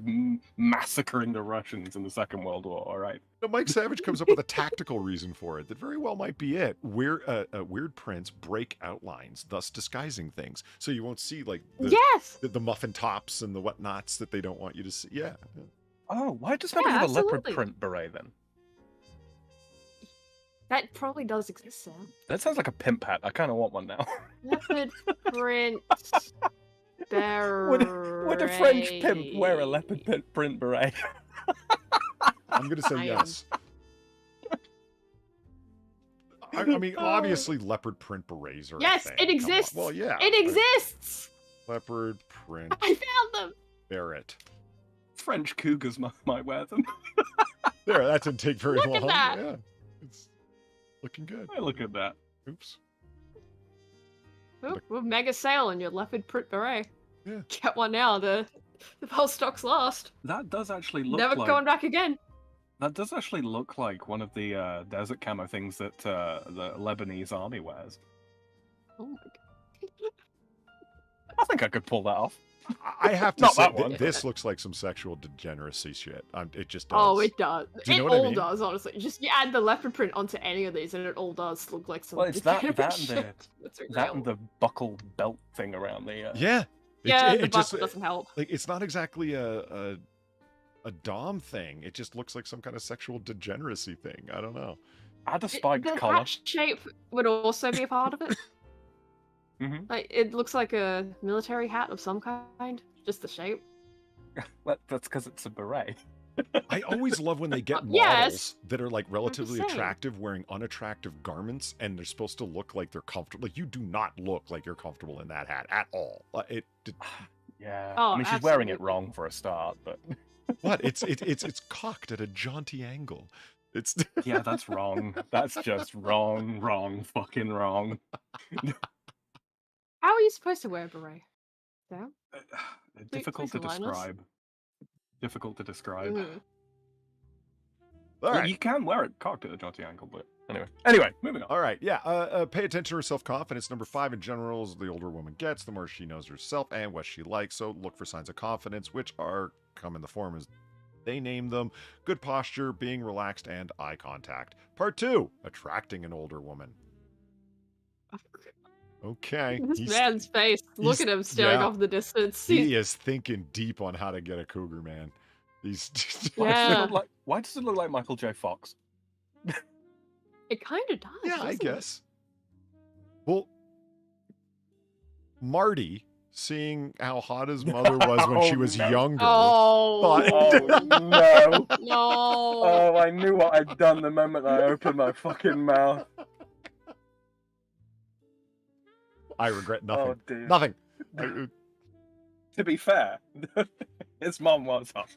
massacring the Russians in the Second World War, all right? Mike Savage comes up with a tactical reason for it that very well might be it. Weird prints break outlines, thus disguising things. So you won't see, the muffin tops and the whatnots that they don't want you to see. Yeah. Oh, why does nobody have a leopard print beret, then? That probably does exist, Sam. That sounds like a pimp hat. I kind of want one now. Leopard print beret. Would a French pimp wear a leopard print beret? I'm going to say yes. I mean, obviously, leopard print berets are. Yes, a thing. it exists. Well, yeah. It exists. Leopard print. I found them. Barrett. French cougars might wear them. There, that didn't take very Look long. at that. Yeah, it's looking good. Hey, look at that. Oops. We're mega sale on your leopard print beret. Yeah. Get one now. The whole stock's lost. That does actually look Never like... going back again. That does actually look like one of the desert camo things that the Lebanese army wears. Oh my god. I think I could pull that off. I have to Not say, that one. this looks like some sexual degeneracy shit. It just does. Oh, it does. Do you know It what I all mean? does, honestly. Just you add the leopard print onto any of these, and it all does look like some. Well, it's that degenerate and shit. That's that and the buckled belt thing around the. Yeah. Yeah, it the just buckle doesn't help. Like it's not exactly a dom thing. It just looks like some kind of sexual degeneracy thing. I don't know. Add a spiked The collar. hat shape would also be a part of it. Mm-hmm. Like it looks like a military hat of some kind. Just the shape. Well, that's because it's a beret. I always love when they get models Yes. that are like relatively saying. attractive wearing unattractive garments, and they're supposed to look like they're comfortable. Like you do not look like you're comfortable in that hat at all. Yeah. Oh, I mean, she's wearing it absolutely. wrong for a start, but What? It's cocked at a jaunty angle. It's yeah, that's wrong. That's just wrong, fucking wrong. How are you supposed to wear a beret? Sam? Difficult to please enlighten us. describe. Difficult to describe. Mhm. all right. You can wear it cocked at a jaunty angle, but anyway, moving on. All right, yeah. Pay attention to her self-confidence. Number 5 in general is the older a woman gets, the more she knows herself and what she likes. So look for signs of confidence, which come in the form as they name them: good posture, being relaxed, and eye contact. Part 2: attracting an older woman. Okay. This man's face. Look he's- at him staring yeah. off in the distance. He is thinking deep on how to get a cougar, man. He's Yeah. Why does it look like Michael J. Fox? It kind of does. Yeah, I doesn't it? guess. Well, Marty, seeing how hot his mother was when she was younger, Oh. no. No. Oh, I knew what I'd done the moment I opened my fucking mouth. I regret nothing. Oh, dear. Nothing. To be fair, his mom was hot.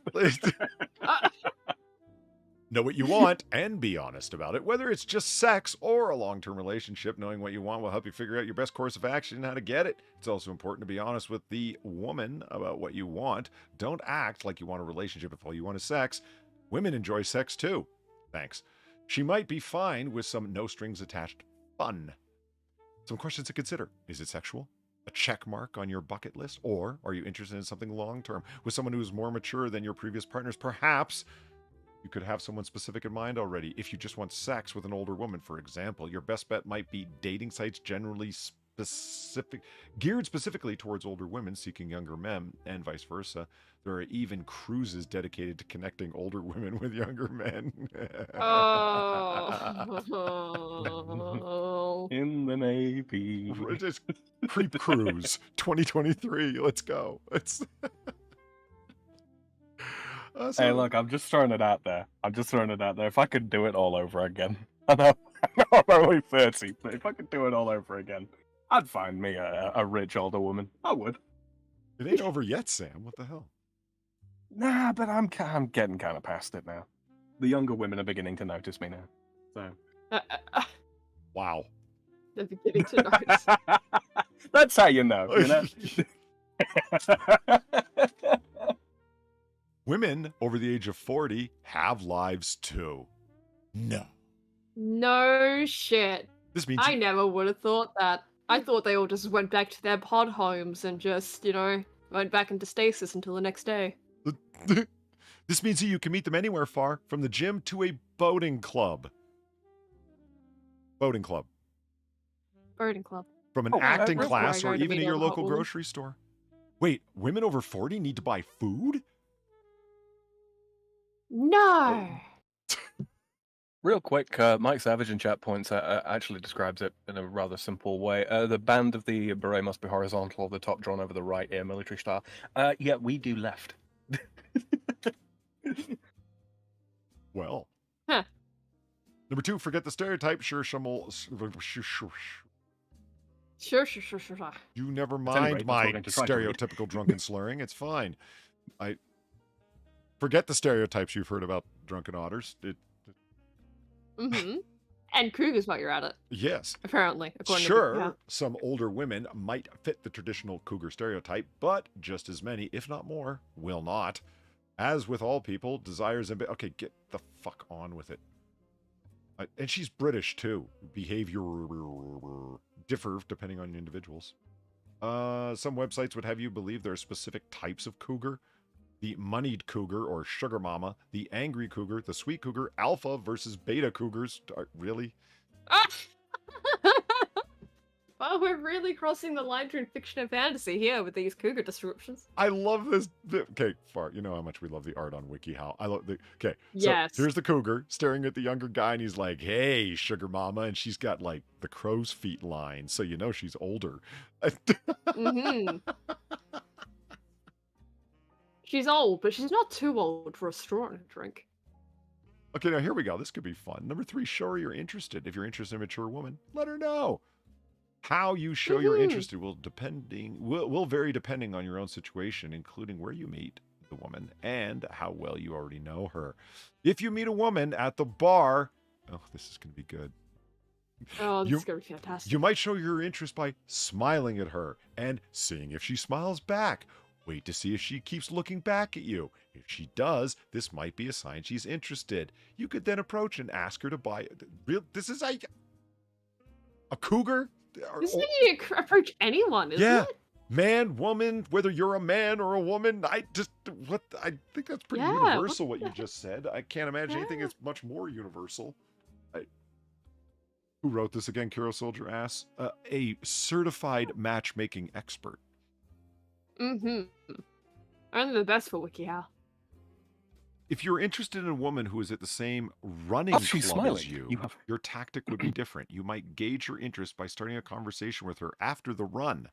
Know what you want and be honest about it. Whether it's just sex or a long-term relationship, knowing what you want will help you figure out your best course of action and how to get it. It's also important to be honest with the woman about what you want. Don't act like you want a relationship if all you want is sex. Women enjoy sex too. Thanks. She might be fine with some no-strings-attached fun. Some questions to consider. Is it sexual? A check mark on your bucket list? Or are you interested in something long-term with someone who's more mature than your previous partners? Perhaps you could have someone specific in mind already. If you just want sex with an older woman, for example, your best bet might be dating sites generally geared specifically towards older women seeking younger men, and vice versa. There are even cruises dedicated to connecting older women with younger men. Oh. In the Navy. Just Creep Cruise 2023. Let's go. It's Hey, look, I'm just throwing it out there. If I could do it all over again, I know I'm only 30, but if I could do it all over again, I'd find me a rich older woman. I would. It ain't over yet, Sam. What the hell? Nah, but I'm getting kind of past it now. The younger women are beginning to notice me now. So. Wow. They're beginning to notice. That's how you know, you know? Women over the age of 40 have lives too. No. No shit. This means I never would have thought that. I thought they all just went back to their pod homes and just, went back into stasis until the next day. This means that you can meet them anywhere far, from the gym to a boating club. Boating club. Boating club. From an acting that's class where I or go to even meet in your all the hot local women. grocery store. Wait, women over 40 need to buy food? No. Real quick, Mike Savage in chat points actually describes it in a rather simple way. The band of the beret must be horizontal, the top drawn over the right ear, military style. Yeah, we do left. Well. Huh. Number 2, forget the stereotype. Sure. You never At any mind rate, that's what my we're going to try to read. stereotypical drunken slurring. It's fine. I forget the stereotypes you've heard about drunken otters. Mm-hmm. And cougars while you're at it. Yes. Apparently, according Sure, to some older women might fit the traditional cougar stereotype, but just as many, if not more, will not. As with all people, desires and... Okay, get the fuck on with it. And she's British, too. Behavior differ depending on individuals. Some websites would have you believe there are specific types of cougar. The moneyed cougar, or sugar mama. The angry cougar. The sweet cougar. Alpha versus beta cougars. Really? Well, we're really crossing the line between fiction and fantasy here with these cougar descriptions. I love this. Okay, Far, you know how much we love the art on WikiHow. I love the. Okay, yes. So here's the cougar staring at the younger guy, and he's like, "Hey, sugar mama," and she's got like the crow's feet line, so you know she's older. Mm-hmm. She's old, but she's not too old for a straw in her drink. Okay, now here we go. This could be fun. Number 3, show her you're interested. If you're interested in a mature woman, let her know. How you show you're interested will vary depending on your own situation, including where you meet the woman and how well you already know her. If you meet a woman at the bar, oh, this is going to be good. Oh, this is going to be fantastic. You might show your interest by smiling at her and seeing if she smiles back. Wait to see if she keeps looking back at you. If she does, this might be a sign she's interested. You could then approach and ask her to buy. This is a cougar? This is how you approach anyone, isn't it? Man, woman, whether you're a man or a woman, I think that's pretty universal what you just said. I can't imagine anything that's much more universal. Who wrote this again? Kiro Soldier asks. A certified matchmaking expert. Mm-hmm. Only the best for WikiHow. If you're interested in a woman who is at the same running club as you, your tactic would be different. You might gauge her interest by starting a conversation with her after the run.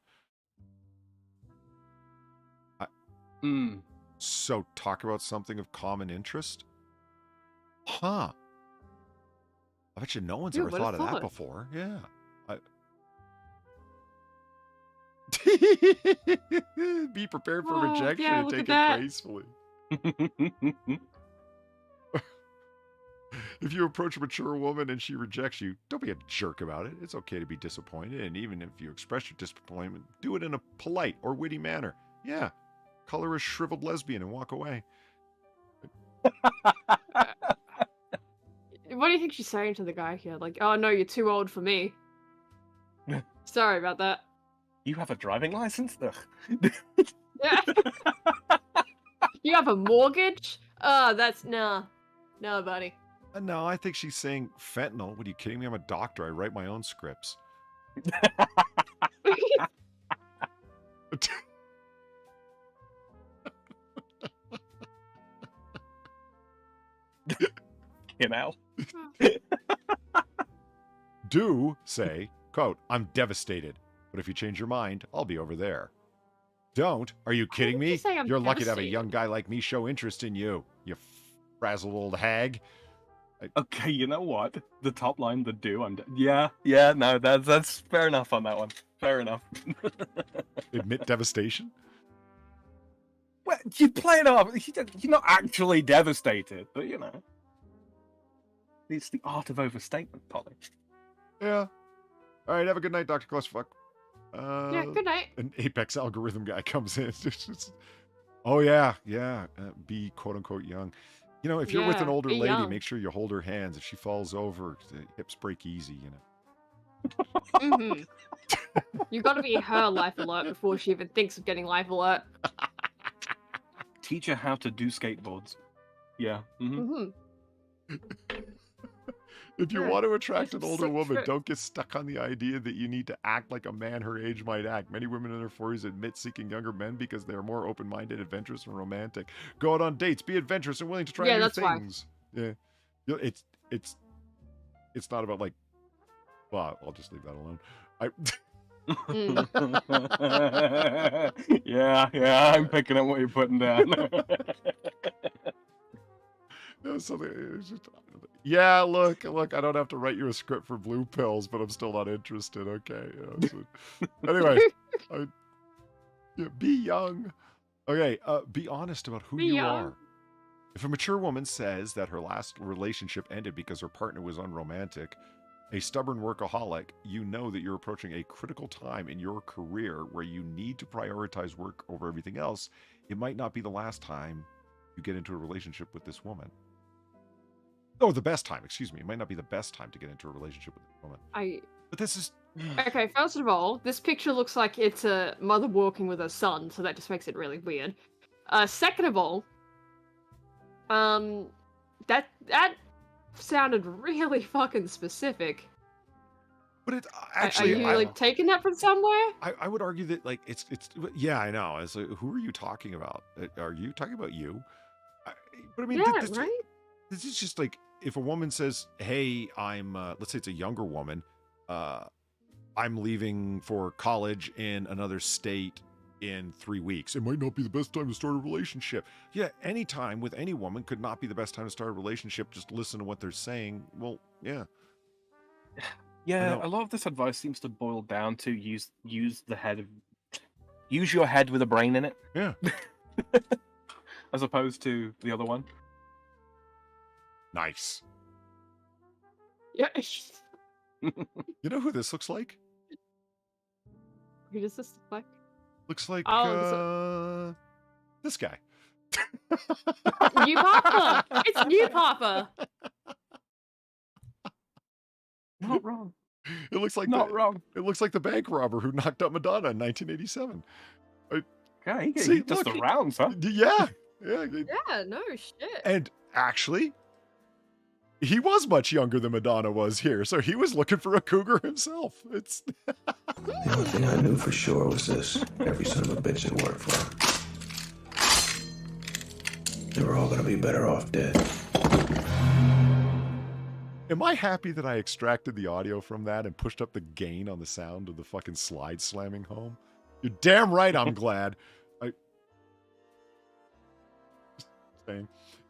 So talk about something of common interest? Huh. I bet you no one's ever thought of that before. Yeah. Be prepared for rejection and take it gracefully. If you approach a mature woman and she rejects you, don't be a jerk about it. It's okay to be disappointed, and even if you express your disappointment, do it in a polite or witty manner. Yeah, call her a shriveled lesbian and walk away. What do you think she's saying to the guy here? Like, oh no, you're too old for me. Sorry about that. You have a driving license? Yeah. You have a mortgage? Oh, that's no, buddy. No, I think she's saying fentanyl. What are you kidding me? I'm a doctor. I write my own scripts. You know? Do say, quote, I'm devastated, but if you change your mind, I'll be over there. Don't. Are you kidding me? You're lucky to have a young guy like me show interest in you, you frazzled old hag. Okay, you know what? The top line, the do, yeah, no, that's fair enough on that one. Fair enough. Admit devastation? Well, you play it off. You're not actually devastated, but you know. It's the art of overstatement, Polly. Yeah. All right, have a good night, Dr. Clusterfuck. Yeah, good night. An Apex algorithm guy comes in. Oh, yeah. Be quote-unquote young. You know, if you're with an older lady, make sure you hold her hands. If she falls over, hips break easy, you know. Mm-hmm. You got to be her life alert before she even thinks of getting life alert. Teach her how to do skateboards. Yeah. Mm-hmm. If you want to attract an older woman, don't get stuck on the idea that you need to act like a man her age might act. Many women in their 40s admit seeking younger men because they are more open-minded, adventurous, and romantic. Go out on dates, be adventurous, and willing to try new things. Why. Yeah, it's not about like. Well, I'll just leave that alone. Yeah, I'm picking up what you're putting down. Yeah, look, I don't have to write you a script for blue pills, but I'm still not interested. Okay. Anyway, be young. Okay, be honest about who you are. If a mature woman says that her last relationship ended because her partner was unromantic, a stubborn workaholic, you know that you're approaching a critical time in your career where you need to prioritize work over everything else. It might not be the last time you get into a relationship with this woman. Oh, the best time, excuse me. It might not be the best time to get into a relationship with this woman. But this is... Okay, first of all, this picture looks like it's a mother walking with her son, so that just makes it really weird. Second of all, that sounded really fucking specific. But it actually... Are you, taking that from somewhere? I would argue that, it's... Yeah, I know. It's like, who are you talking about? Are you talking about you? But I mean... Yeah, this, right? This is just like, if a woman says, hey, I'm... let's say it's a younger woman. I'm leaving for college in another state in 3 weeks. It might not be the best time to start a relationship. Yeah, any time with any woman could not be the best time to start a relationship. Just listen to what they're saying. Well, yeah. Yeah, a lot of this advice seems to boil down to use your head with a brain in it. Yeah. As opposed to the other one. Nice. Yeah. You know who this looks like? Who does this look like? Looks like this guy. New Papa! It's New Papa! Not wrong. It looks like wrong. It looks like the bank robber who knocked out Madonna in 1987. Okay, he does the rounds, huh? Yeah. Yeah, no shit. And actually, he was much younger than Madonna was here, so he was looking for a cougar himself. It's the only thing I knew for sure was this: every son of a bitch that worked for him, they were all gonna be better off dead. Am I happy that I extracted the audio from that and pushed up the gain on the sound of the fucking slide slamming home? You're damn right I'm glad.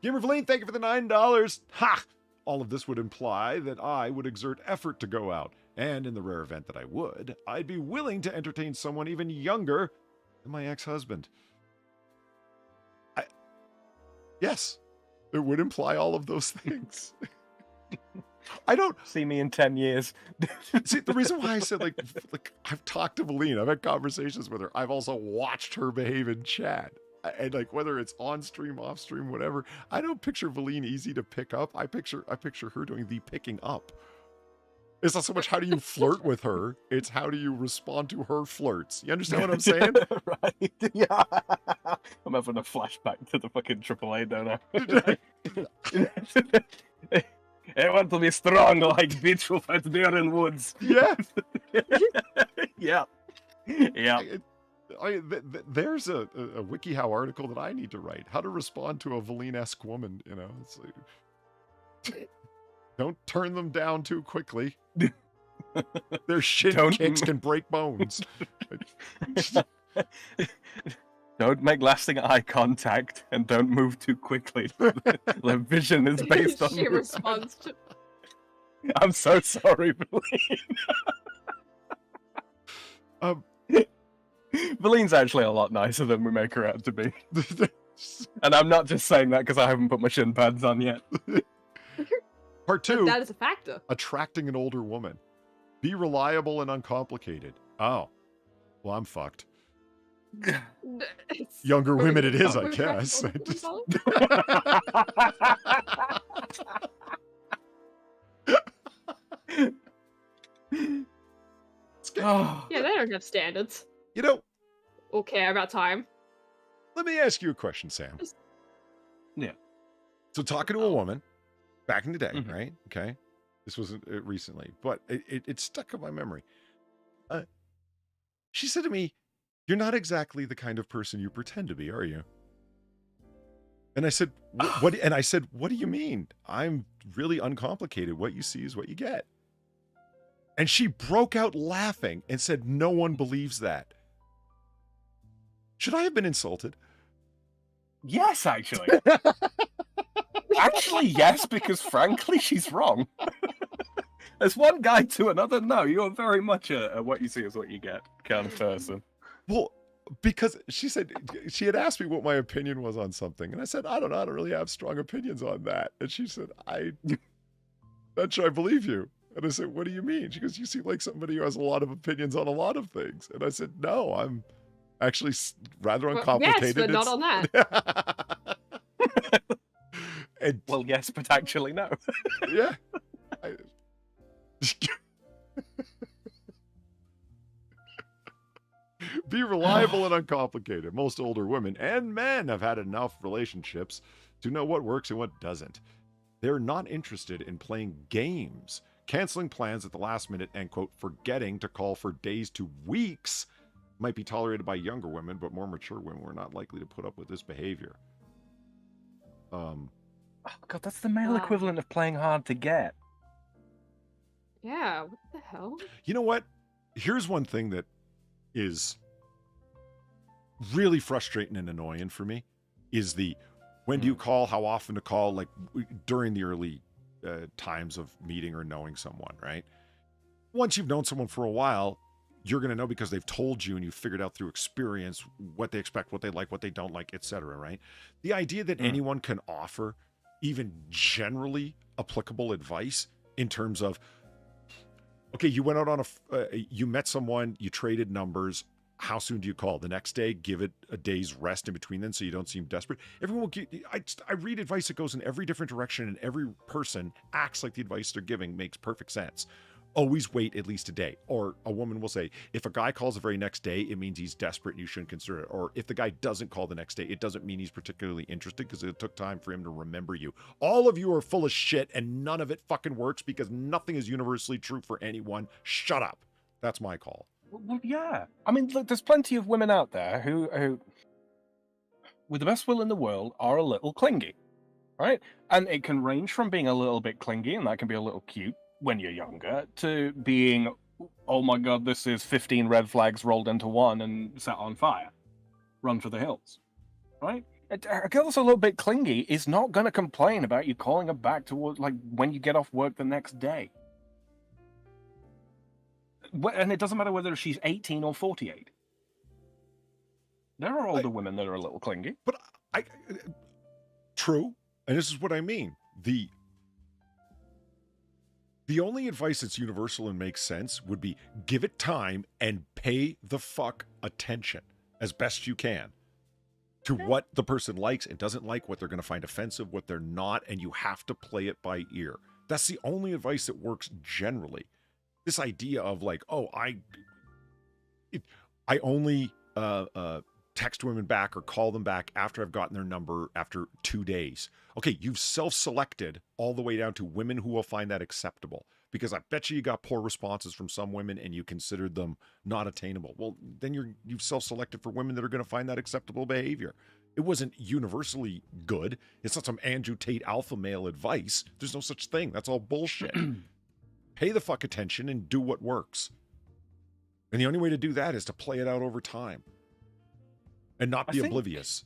Gamer Valine, thank you for the $9. Ha! All of this would imply that I would exert effort to go out, and in the rare event that I would, I'd be willing to entertain someone even younger than my ex-husband. Yes, it would imply all of those things. I don't see me in 10 years. See, the reason why I said like I've talked to Valine, I've had conversations with her. I've also watched her behave in chat. And whether it's on stream, off stream, whatever, I don't picture Valine easy to pick up. I picture her doing the picking up. It's not so much how do you flirt with her, it's how do you respond to her flirts. You understand what I'm saying? Right. Yeah. I'm having a flashback to the fucking AAA, don't I? I want to be strong like bitch at Darren Woods. Yeah. Yeah. Yeah. There's a WikiHow article that I need to write. How to respond to a Valine-esque woman, It's like, don't turn them down too quickly. Their shin kicks can break bones. Don't make lasting eye contact and don't move too quickly. The vision is based on... She responds to... I'm so sorry, Valine. Valine's actually a lot nicer than we make her out to be. And I'm not just saying that because I haven't put my shin pads on yet. Part 2. That is a factor. Attracting an older woman. Be reliable and uncomplicated. Oh. Well, I'm fucked. Younger women it is, I guess. Yeah, they don't have standards. Or care about time. Let me ask you a question, Sam. Yeah. So talking to a woman back in the day, right? Okay. This wasn't recently, but it stuck in my memory. She said to me, "You're not exactly the kind of person you pretend to be, are you?" And I said, "What?" And I said, "What do you mean? I'm really uncomplicated. What you see is what you get." And she broke out laughing and said, "No one believes that." Should I have been insulted? Yes, actually. Actually, yes, because frankly, she's wrong. As one guy to another, no, you're very much a what you see is what you get kind of person. Well, because she said she had asked me what my opinion was on something, and I said, I don't know, I don't really have strong opinions on that. And she said, I'm not sure I believe you. And I said, what do you mean? She goes, you seem like somebody who has a lot of opinions on a lot of things. And I said, no, I'm actually rather uncomplicated. Yes, but not on that. And, well, yes, but actually no. Yeah. Be reliable and uncomplicated. Most older women and men have had enough relationships to know what works and what doesn't. They're not interested in playing games, canceling plans at the last minute, and, quote, forgetting to call for days to weeks might be tolerated by younger women, but more mature women were not likely to put up with this behavior. Oh, God, that's the male equivalent of playing hard to get. Yeah, what the hell? You know what? Here's one thing that is really frustrating and annoying for me is the when do you call, how often to call, like during the early times of meeting or knowing someone, right? Once you've known someone for a while, you're going to know because they've told you and you've figured out through experience what they expect, what they like, what they don't like, etc., right? The idea that anyone can offer even generally applicable advice in terms of, okay, you went out on you met someone, you traded numbers. How soon do you call? The next day, give it a day's rest in between then so you don't seem desperate. Everyone will get, I read advice that goes in every different direction and every person acts like the advice they're giving makes perfect sense. Always wait at least a day. Or a woman will say, if a guy calls the very next day, it means he's desperate and you shouldn't consider it. Or if the guy doesn't call the next day, it doesn't mean he's particularly interested because it took time for him to remember you. All of you are full of shit and none of it fucking works because nothing is universally true for anyone. Shut up. That's my call. Well, yeah. I mean, look, there's plenty of women out there who, with the best will in the world, are a little clingy, right? And it can range from being a little bit clingy, and that can be a little cute when you're younger, to being, oh my God, this is 15 red flags rolled into one and set on fire. Run for the hills, right? A girl that's a little bit clingy is not going to complain about you calling her back towards, like, when you get off work the next day. And it doesn't matter whether she's 18 or 48. There are older women that are a little clingy. But true. And this is what I mean. The only advice that's universal and makes sense would be give it time and pay the fuck attention as best you can to what the person likes and doesn't like, what they're going to find offensive, what they're not, and you have to play it by ear. That's the only advice that works generally. This idea of like, oh, I only text women back or call them back after I've gotten their number after 2 days. Okay, you've self-selected all the way down to women who will find that acceptable. Because I bet you got poor responses from some women and you considered them not attainable. Well, then you've self-selected for women that are going to find that acceptable behavior. It wasn't universally good. It's not some Andrew Tate alpha male advice. There's no such thing. That's all bullshit. Pay the fuck attention and do what works. And the only way to do that is to play it out over time and not be oblivious.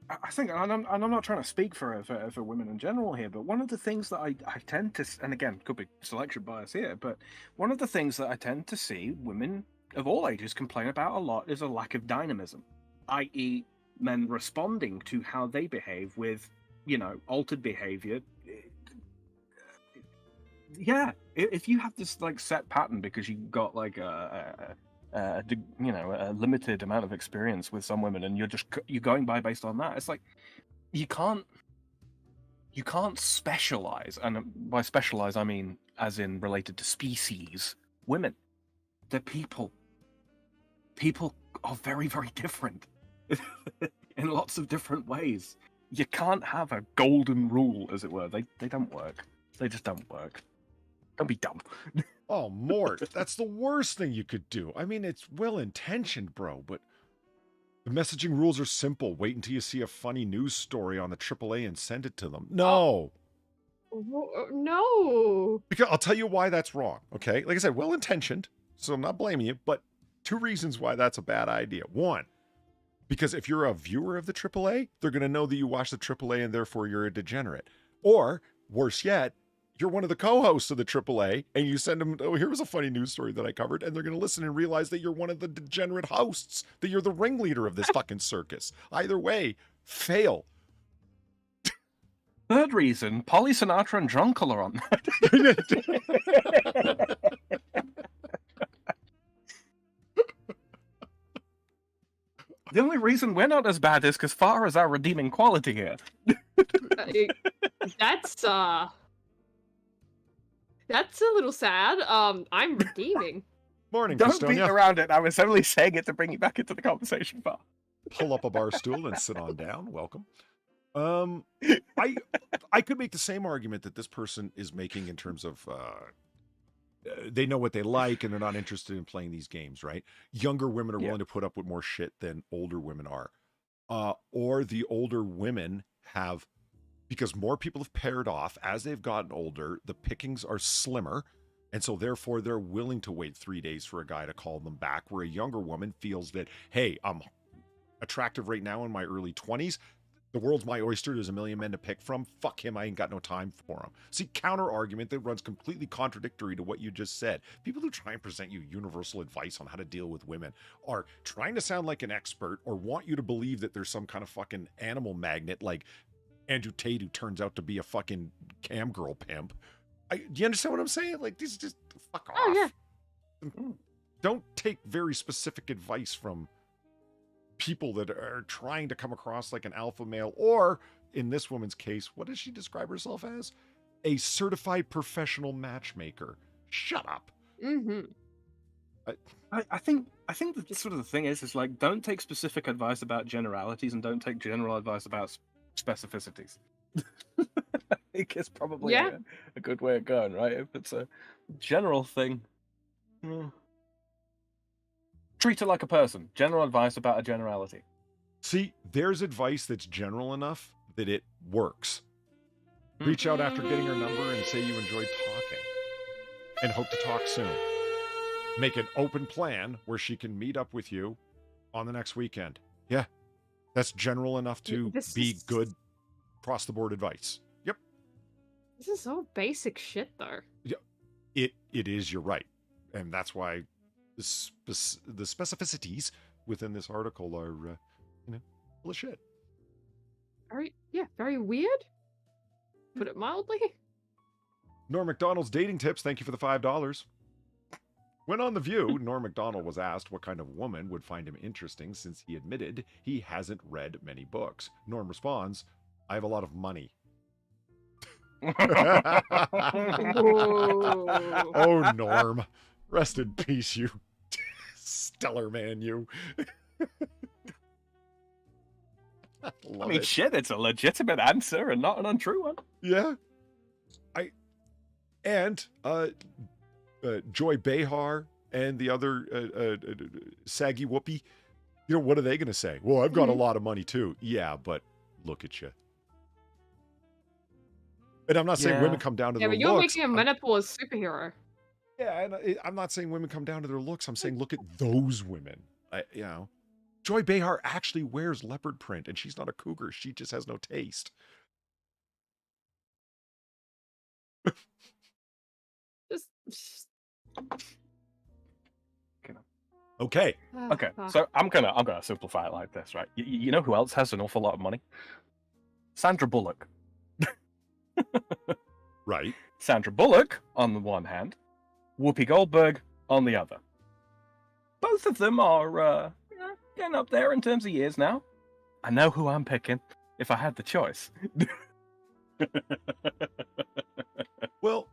I think, and I'm not trying to speak for women in general here, but one of the things that I tend to, and again, could be selection bias here, but one of the things that I tend to see women of all ages complain about a lot is a lack of dynamism, i.e. men responding to how they behave with, altered behavior. Yeah, if you have this like set pattern because you got like a limited amount of experience with some women and you're going based on that, it's like you can't specialize, and by specialize I mean as in related to species. Women, they're people are very, very different in lots of different ways. You can't have a golden rule, as it were. They don't work. They just don't work. Don't be dumb. Oh, Mort, that's the worst thing you could do. I mean, it's well-intentioned, bro, but the messaging rules are simple. Wait until you see a funny news story on the AAA and send it to them. No. No. Because I'll tell you why that's wrong, okay? Like I said, well-intentioned, so I'm not blaming you, but 2 reasons why that's a bad idea. 1, Because if you're a viewer of the AAA, they're going to know that you watch the AAA and therefore you're a degenerate. Or, worse yet, you're one of the co-hosts of the AAA and you send them, oh, here was a funny news story that I covered, and they're going to listen and realize that you're one of the degenerate hosts, that you're the ringleader of this fucking circus. Either way, fail. Third reason, Polly Sinatra and Drunkle are on that. The only reason we're not as bad is because far as our redeeming quality here. That's a little sad. I'm redeeming. Morning, Don't beat Christonia. around it. I was only saying it to bring you back into the conversation, Far. Pull up a bar stool and sit on down. Welcome. I could make the same argument that this person is making in terms of they know what they like and they're not interested in playing these games, right? Younger women are willing to put up with more shit than older women are. Or the older women have, because more people have paired off as they've gotten older, the pickings are slimmer. And so therefore they're willing to wait 3 days for a guy to call them back, where a younger woman feels that, hey, I'm attractive right now in my early 20s. The world's my oyster. There's a million men to pick from. Fuck him. I ain't got no time for him. See, counter argument that runs completely contradictory to what you just said. People who try and present you universal advice on how to deal with women are trying to sound like an expert or want you to believe that there's some kind of fucking animal magnet like Andrew Tate, who turns out to be a fucking cam girl pimp. Do you understand what I'm saying? Like, these just fuck off. Oh, yeah. Don't take very specific advice from people that are trying to come across like an alpha male, or in this woman's case, what does she describe herself as? A certified professional matchmaker. Shut up. Mm-hmm. I think the sort of the thing is like, don't take specific advice about generalities and don't take general advice about specificities. I think it's probably a good way of going, right? If it's a general thing, treat it like a person. General advice about a generality. See, there's advice that's general enough that it works. Reach out after getting her number and say you enjoyed talking and hope to talk soon. Make an open plan where she can meet up with you on the next weekend. Yeah, that's general enough to be good across-the-board advice. Yep. This is so basic shit, though. Yeah, it is, you're right. And that's why the specificities within this article are, full of shit. Very weird. Put it mildly. Norm MacDonald's dating tips. Thank you for the $5. When on The View, Norm MacDonald was asked what kind of woman would find him interesting since he admitted he hasn't read many books. Norm responds, I have a lot of money. Oh, Norm. Rest in peace, you stellar man, you. I mean, shit, it's a legitimate answer and not an untrue one. Yeah. Joy Behar and the other saggy whoopee, what are they going to say? Well, I've got a lot of money too. Yeah, but look at you. And I'm not saying women come down to their looks. Yeah, but you're making a menopause superhero. Yeah, and I'm not saying women come down to their looks. I'm saying look at those women. Joy Behar actually wears leopard print, and she's not a cougar. She just has no taste. Okay. Okay. So I'm gonna simplify it like this, right? You know who else has an awful lot of money? Sandra Bullock. Right. Sandra Bullock on the one hand, Whoopi Goldberg on the other. Both of them are getting up there in terms of years now. I know who I'm picking if I had the choice. Well,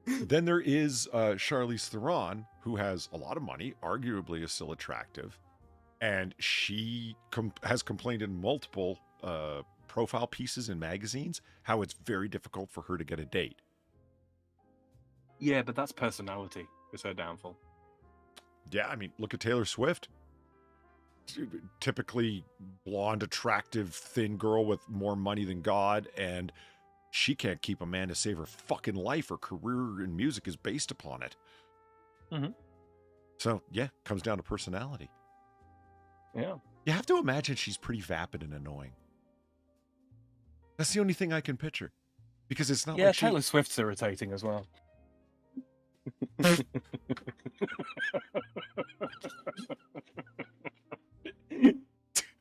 then there is Charlize Theron, who has a lot of money, arguably is still attractive, and she has complained in multiple profile pieces in magazines how it's very difficult for her to get a date. Yeah, but that's personality is her downfall. Yeah, I mean, look at Taylor Swift. Typically blonde, attractive, thin girl with more money than God, and she can't keep a man to save her fucking life. Her career in music is based upon it. Mm-hmm. So, yeah, comes down to personality. Yeah. You have to imagine she's pretty vapid and annoying. That's the only thing I can picture. Because it's not Yeah, like she... Taylor Swift's irritating as well.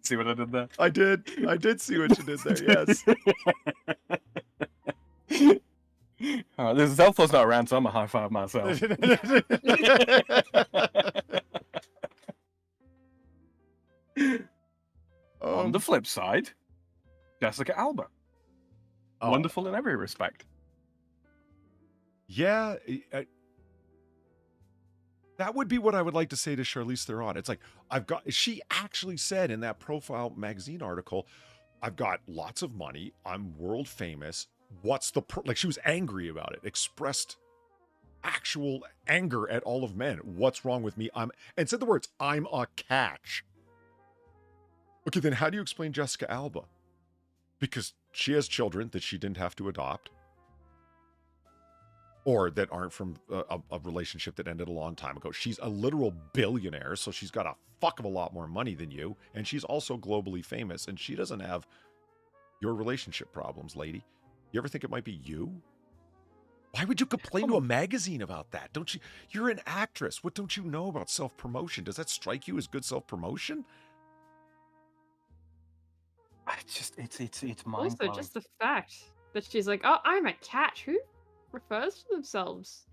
See what I did there? I did see what you did there, yes. All right, Zeltho's not around, so I'm a high five myself. On the flip side, Jessica Alba. Wonderful in every respect. Yeah, that would be what I would like to say to Charlize Theron. It's like, she actually said in that Profile magazine article, I've got lots of money, I'm world famous, what's the, like she was angry about it, expressed actual anger at all of men. What's wrong with me? And said the words, I'm a catch. Okay, then how do you explain Jessica Alba? Because she has children that she didn't have to adopt. Or that aren't from a relationship that ended a long time ago. She's a literal billionaire, so she's got a fuck of a lot more money than you. And she's also globally famous, and she doesn't have your relationship problems, lady. You ever think it might be you? Why would you complain to a magazine about that? Don't you? You're an actress. What don't you know about self-promotion? Does that strike you as good self-promotion? It's mind-blowing. Also, just the fact that she's like, oh, I'm a catch. Who refers to themselves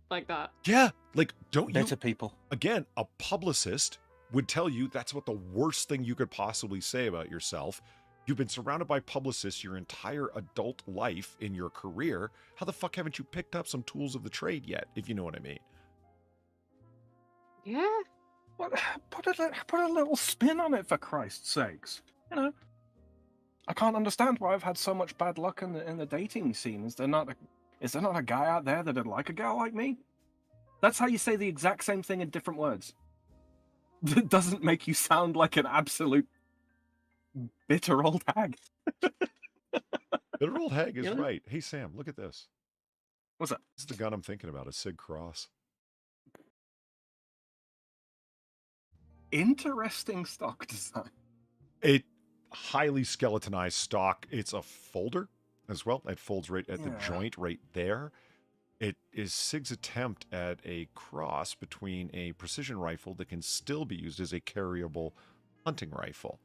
like that? Yeah, like, don't you? To people. Again, a publicist would tell you that's what the worst thing you could possibly say about yourself. You've been surrounded by publicists your entire adult life in your career. How the fuck haven't you picked up some tools of the trade yet, if you know what I mean? Yeah. Put a little spin on it, for Christ's sakes. You know, I can't understand why I've had so much bad luck in the dating scene. Is there not a guy out there that'd like a girl like me? That's how you say the exact same thing in different words. That doesn't make you sound like an absolute bitter old hag. Bitter old hag is right. Hey, Sam, look at this. What's that? This is the gun I'm thinking about, a Sig Cross. Interesting stock design. A highly skeletonized stock. It's a folder as well. It folds right at the joint right there. It is Sig's attempt at a cross between a precision rifle that can still be used as a carryable hunting rifle.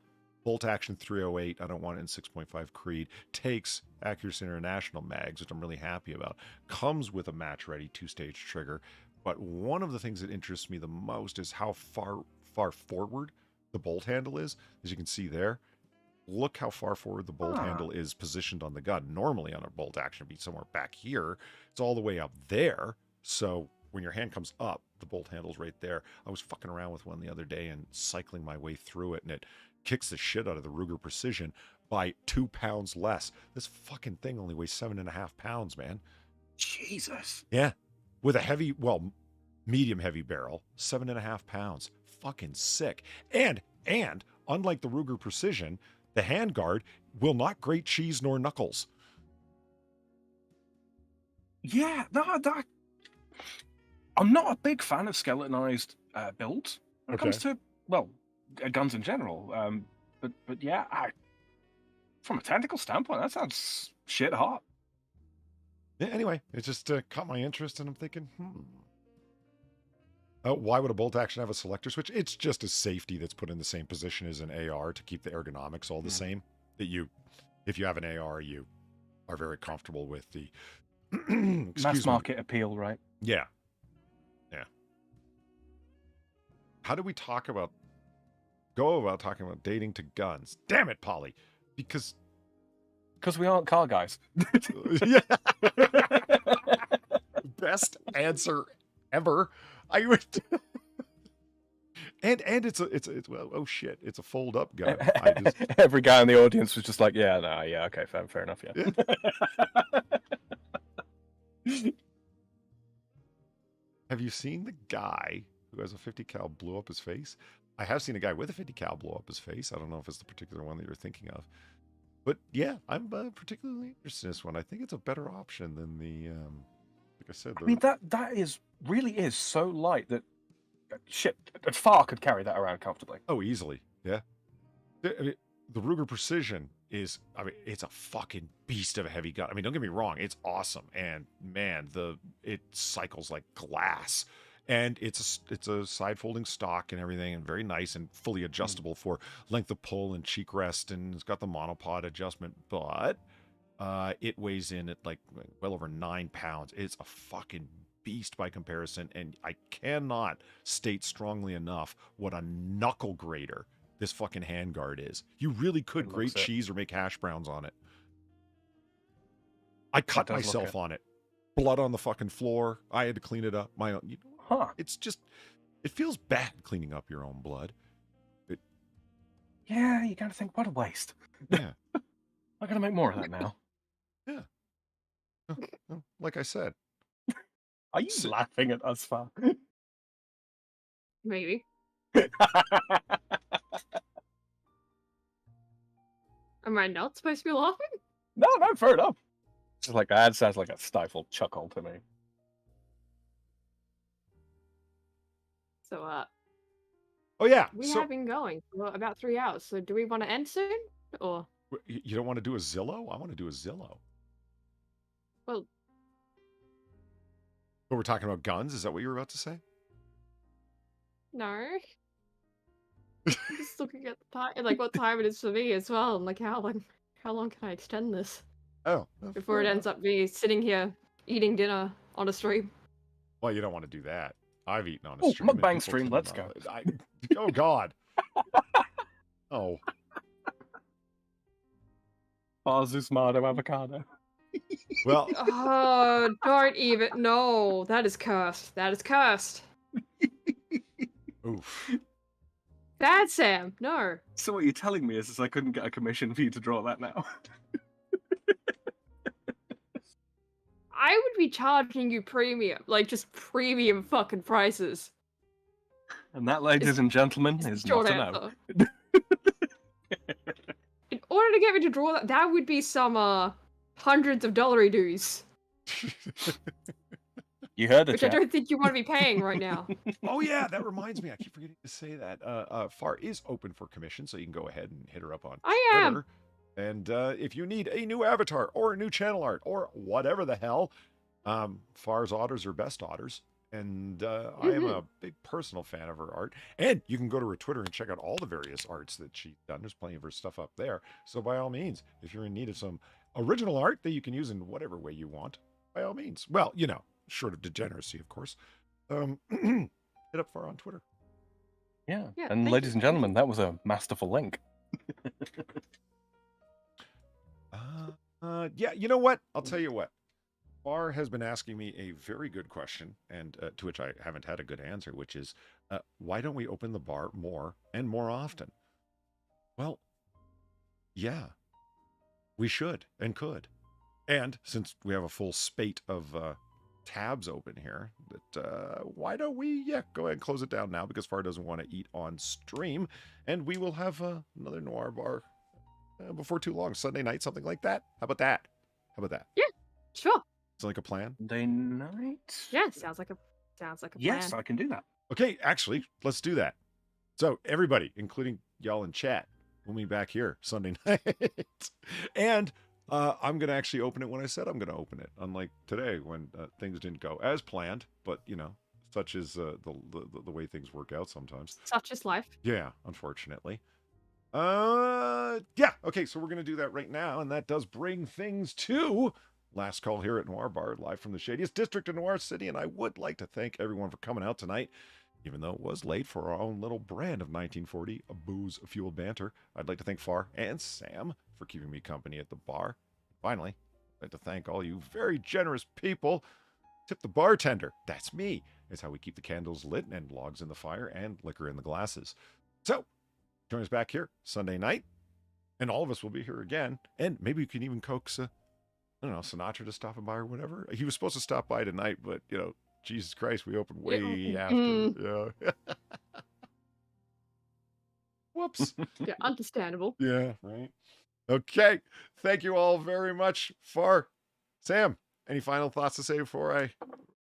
Bolt action 308, I don't want it in 6.5 Creed. Takes Accuracy International mags, which I'm really happy about. Comes with a match-ready 2-stage trigger. But one of the things that interests me the most is how far forward the bolt handle is. As you can see there, look how far forward the bolt handle is positioned on the gun. Normally on a bolt action, it'd be somewhere back here. It's all the way up there. So when your hand comes up, the bolt handle's right there. I was fucking around with one the other day and cycling my way through it, and it kicks the shit out of the Ruger Precision by 2 pounds less. This fucking thing only weighs 7.5 pounds, man. Jesus. Yeah. With a heavy, well, medium heavy barrel, 7.5 pounds. Fucking sick. And unlike the Ruger Precision, the handguard will not grate cheese nor knuckles. Yeah, I'm not a big fan of skeletonized builds when it comes to, well, guns in general. But yeah, from a technical standpoint, that sounds shit hot. Yeah, anyway, it just caught my interest, and I'm thinking, why would a bolt action have a selector switch? It's just a safety that's put in the same position as an AR to keep the ergonomics all the same. That if you have an AR, you are very comfortable with the mass market appeal, right? Yeah. How do we go about talking about dating to guns? Damn it, Polly! Because we aren't car guys. Yeah. Best answer ever. I would. And it's well, oh shit, it's a fold up gun. Every guy in the audience was just like, okay, fair enough, yeah. Have you seen the guy who has a 50 cal blow up his face? I have seen a guy with a 50 cal blow up his face. I don't know if it's the particular one that you're thinking of, but yeah, I'm particularly interested in this one. I think it's a better option than the like I said. I mean, that really is so light that shit, a far could carry that around comfortably. Oh, easily, yeah. The Ruger Precision is, I mean, it's a fucking beast of a heavy gun. I mean, don't get me wrong, it's awesome, and man, it cycles like glass, and it's a side folding stock and everything, and very nice and fully adjustable for length of pull and cheek rest, and it's got the monopod adjustment, but it weighs in at like well over 9 pounds. It's a fucking beast by comparison, and I cannot state strongly enough what a knuckle grater this fucking handguard is. You really could grate cheese or make hash browns on it. I cut myself on it. Blood on the fucking floor. I had to clean it up. It's just, it feels bad cleaning up your own blood. Yeah, you gotta think, what a waste. Yeah. I gotta make more of that now. Yeah. Like I said. Are you laughing at us, Far? Maybe. Am I not supposed to be laughing? No, fair enough. It's like that sounds like a stifled chuckle to me. So, oh yeah, we have been going for about 3 hours. So, do we want to end soon, or you don't want to do a Zillow? I want to do a Zillow. Well, but we're talking about guns. Is that what you were about to say? no. I'm just looking at the time, like what time it is for me as well, and like how long can I extend this? Oh, before it ends up me sitting here eating dinner on a stream. Well, you don't want to do that. I've eaten on a stream. Mukbang stream, let's go. Oh God. Oh. FarZoosme avocado. Well. Oh, don't even. No, that is cursed. That is cursed. Oof. Bad Sam, no. So what you're telling me is I couldn't get a commission for you to draw that now. I would be charging you premium, like just premium fucking prices. And that, ladies and gentlemen, is not a no. In order to get me to draw that, that would be some hundreds of dollary dues. You heard it, which I don't think you want to be paying right now. Oh yeah, that reminds me. I keep forgetting to say that. Far is open for commission, so you can go ahead and hit her up on Twitter. And if you need a new avatar or a new channel art or whatever the hell, Far's otters are best otters. And I am a big personal fan of her art. And you can go to her Twitter and check out all the various arts that she's done. There's plenty of her stuff up there. So by all means, if you're in need of some original art that you can use in whatever way you want, by all means. Well, you know, short of degeneracy, of course. Hit up Far on Twitter. Yeah, and ladies and gentlemen, that was a masterful link. Yeah, you know what? I'll tell you what. Far has been asking me a very good question, and to which I haven't had a good answer, which is, why don't we open the bar more and more often? Well, yeah, we should and could. And since we have a full spate of tabs open here, that why don't we, go ahead and close it down now, because Far doesn't want to eat on stream, and we will have another Noir Bar before too long, Sunday night, something like that. How about that? Yeah, sure. It's like a plan. Sunday night. Yeah, sounds like a plan. Yes, I can do that. Okay, actually, let's do that. So everybody, including y'all in chat, we'll be back here Sunday night, and I'm gonna actually open it when I said I'm gonna open it. Unlike today when things didn't go as planned, but you know, such is the way things work out sometimes. Such is life. Yeah, unfortunately. Yeah. Okay, so we're gonna do that right now, and that does bring things to last call here at Noir Bar, live from the shadiest district in Noir City, and I would like to thank everyone for coming out tonight, even though it was late for our own little brand of 1940, a booze-fueled banter. I'd like to thank Far and Sam for keeping me company at the bar. Finally, I'd like to thank all you very generous people. Tip the bartender. That's me. It's how we keep the candles lit and logs in the fire and liquor in the glasses. So, join us back here Sunday night, and all of us will be here again, and maybe you can even coax I don't know, Sinatra to stop by or whatever. He was supposed to stop by tonight, but, you know, Jesus Christ, we opened way after. Yeah. Whoops. Yeah, understandable. Yeah, right. Okay. Thank you all very much. Far. Sam, any final thoughts to say before I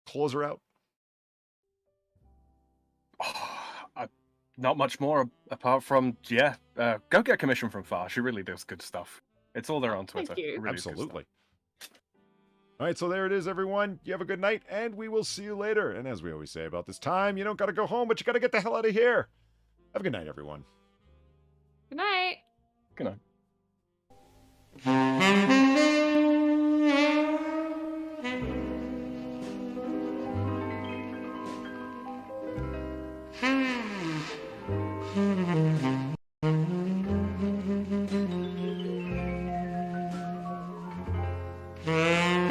close her out? Not much more apart from, go get a commission from Far. She really does good stuff. It's all there on Twitter. Thank you. It really is good Absolutely. All right, so there it is, everyone. You have a good night, and we will see you later. And as we always say about this time, you don't got to go home, but you got to get the hell out of here. Have a good night, everyone. Good night. Good night. Hmm.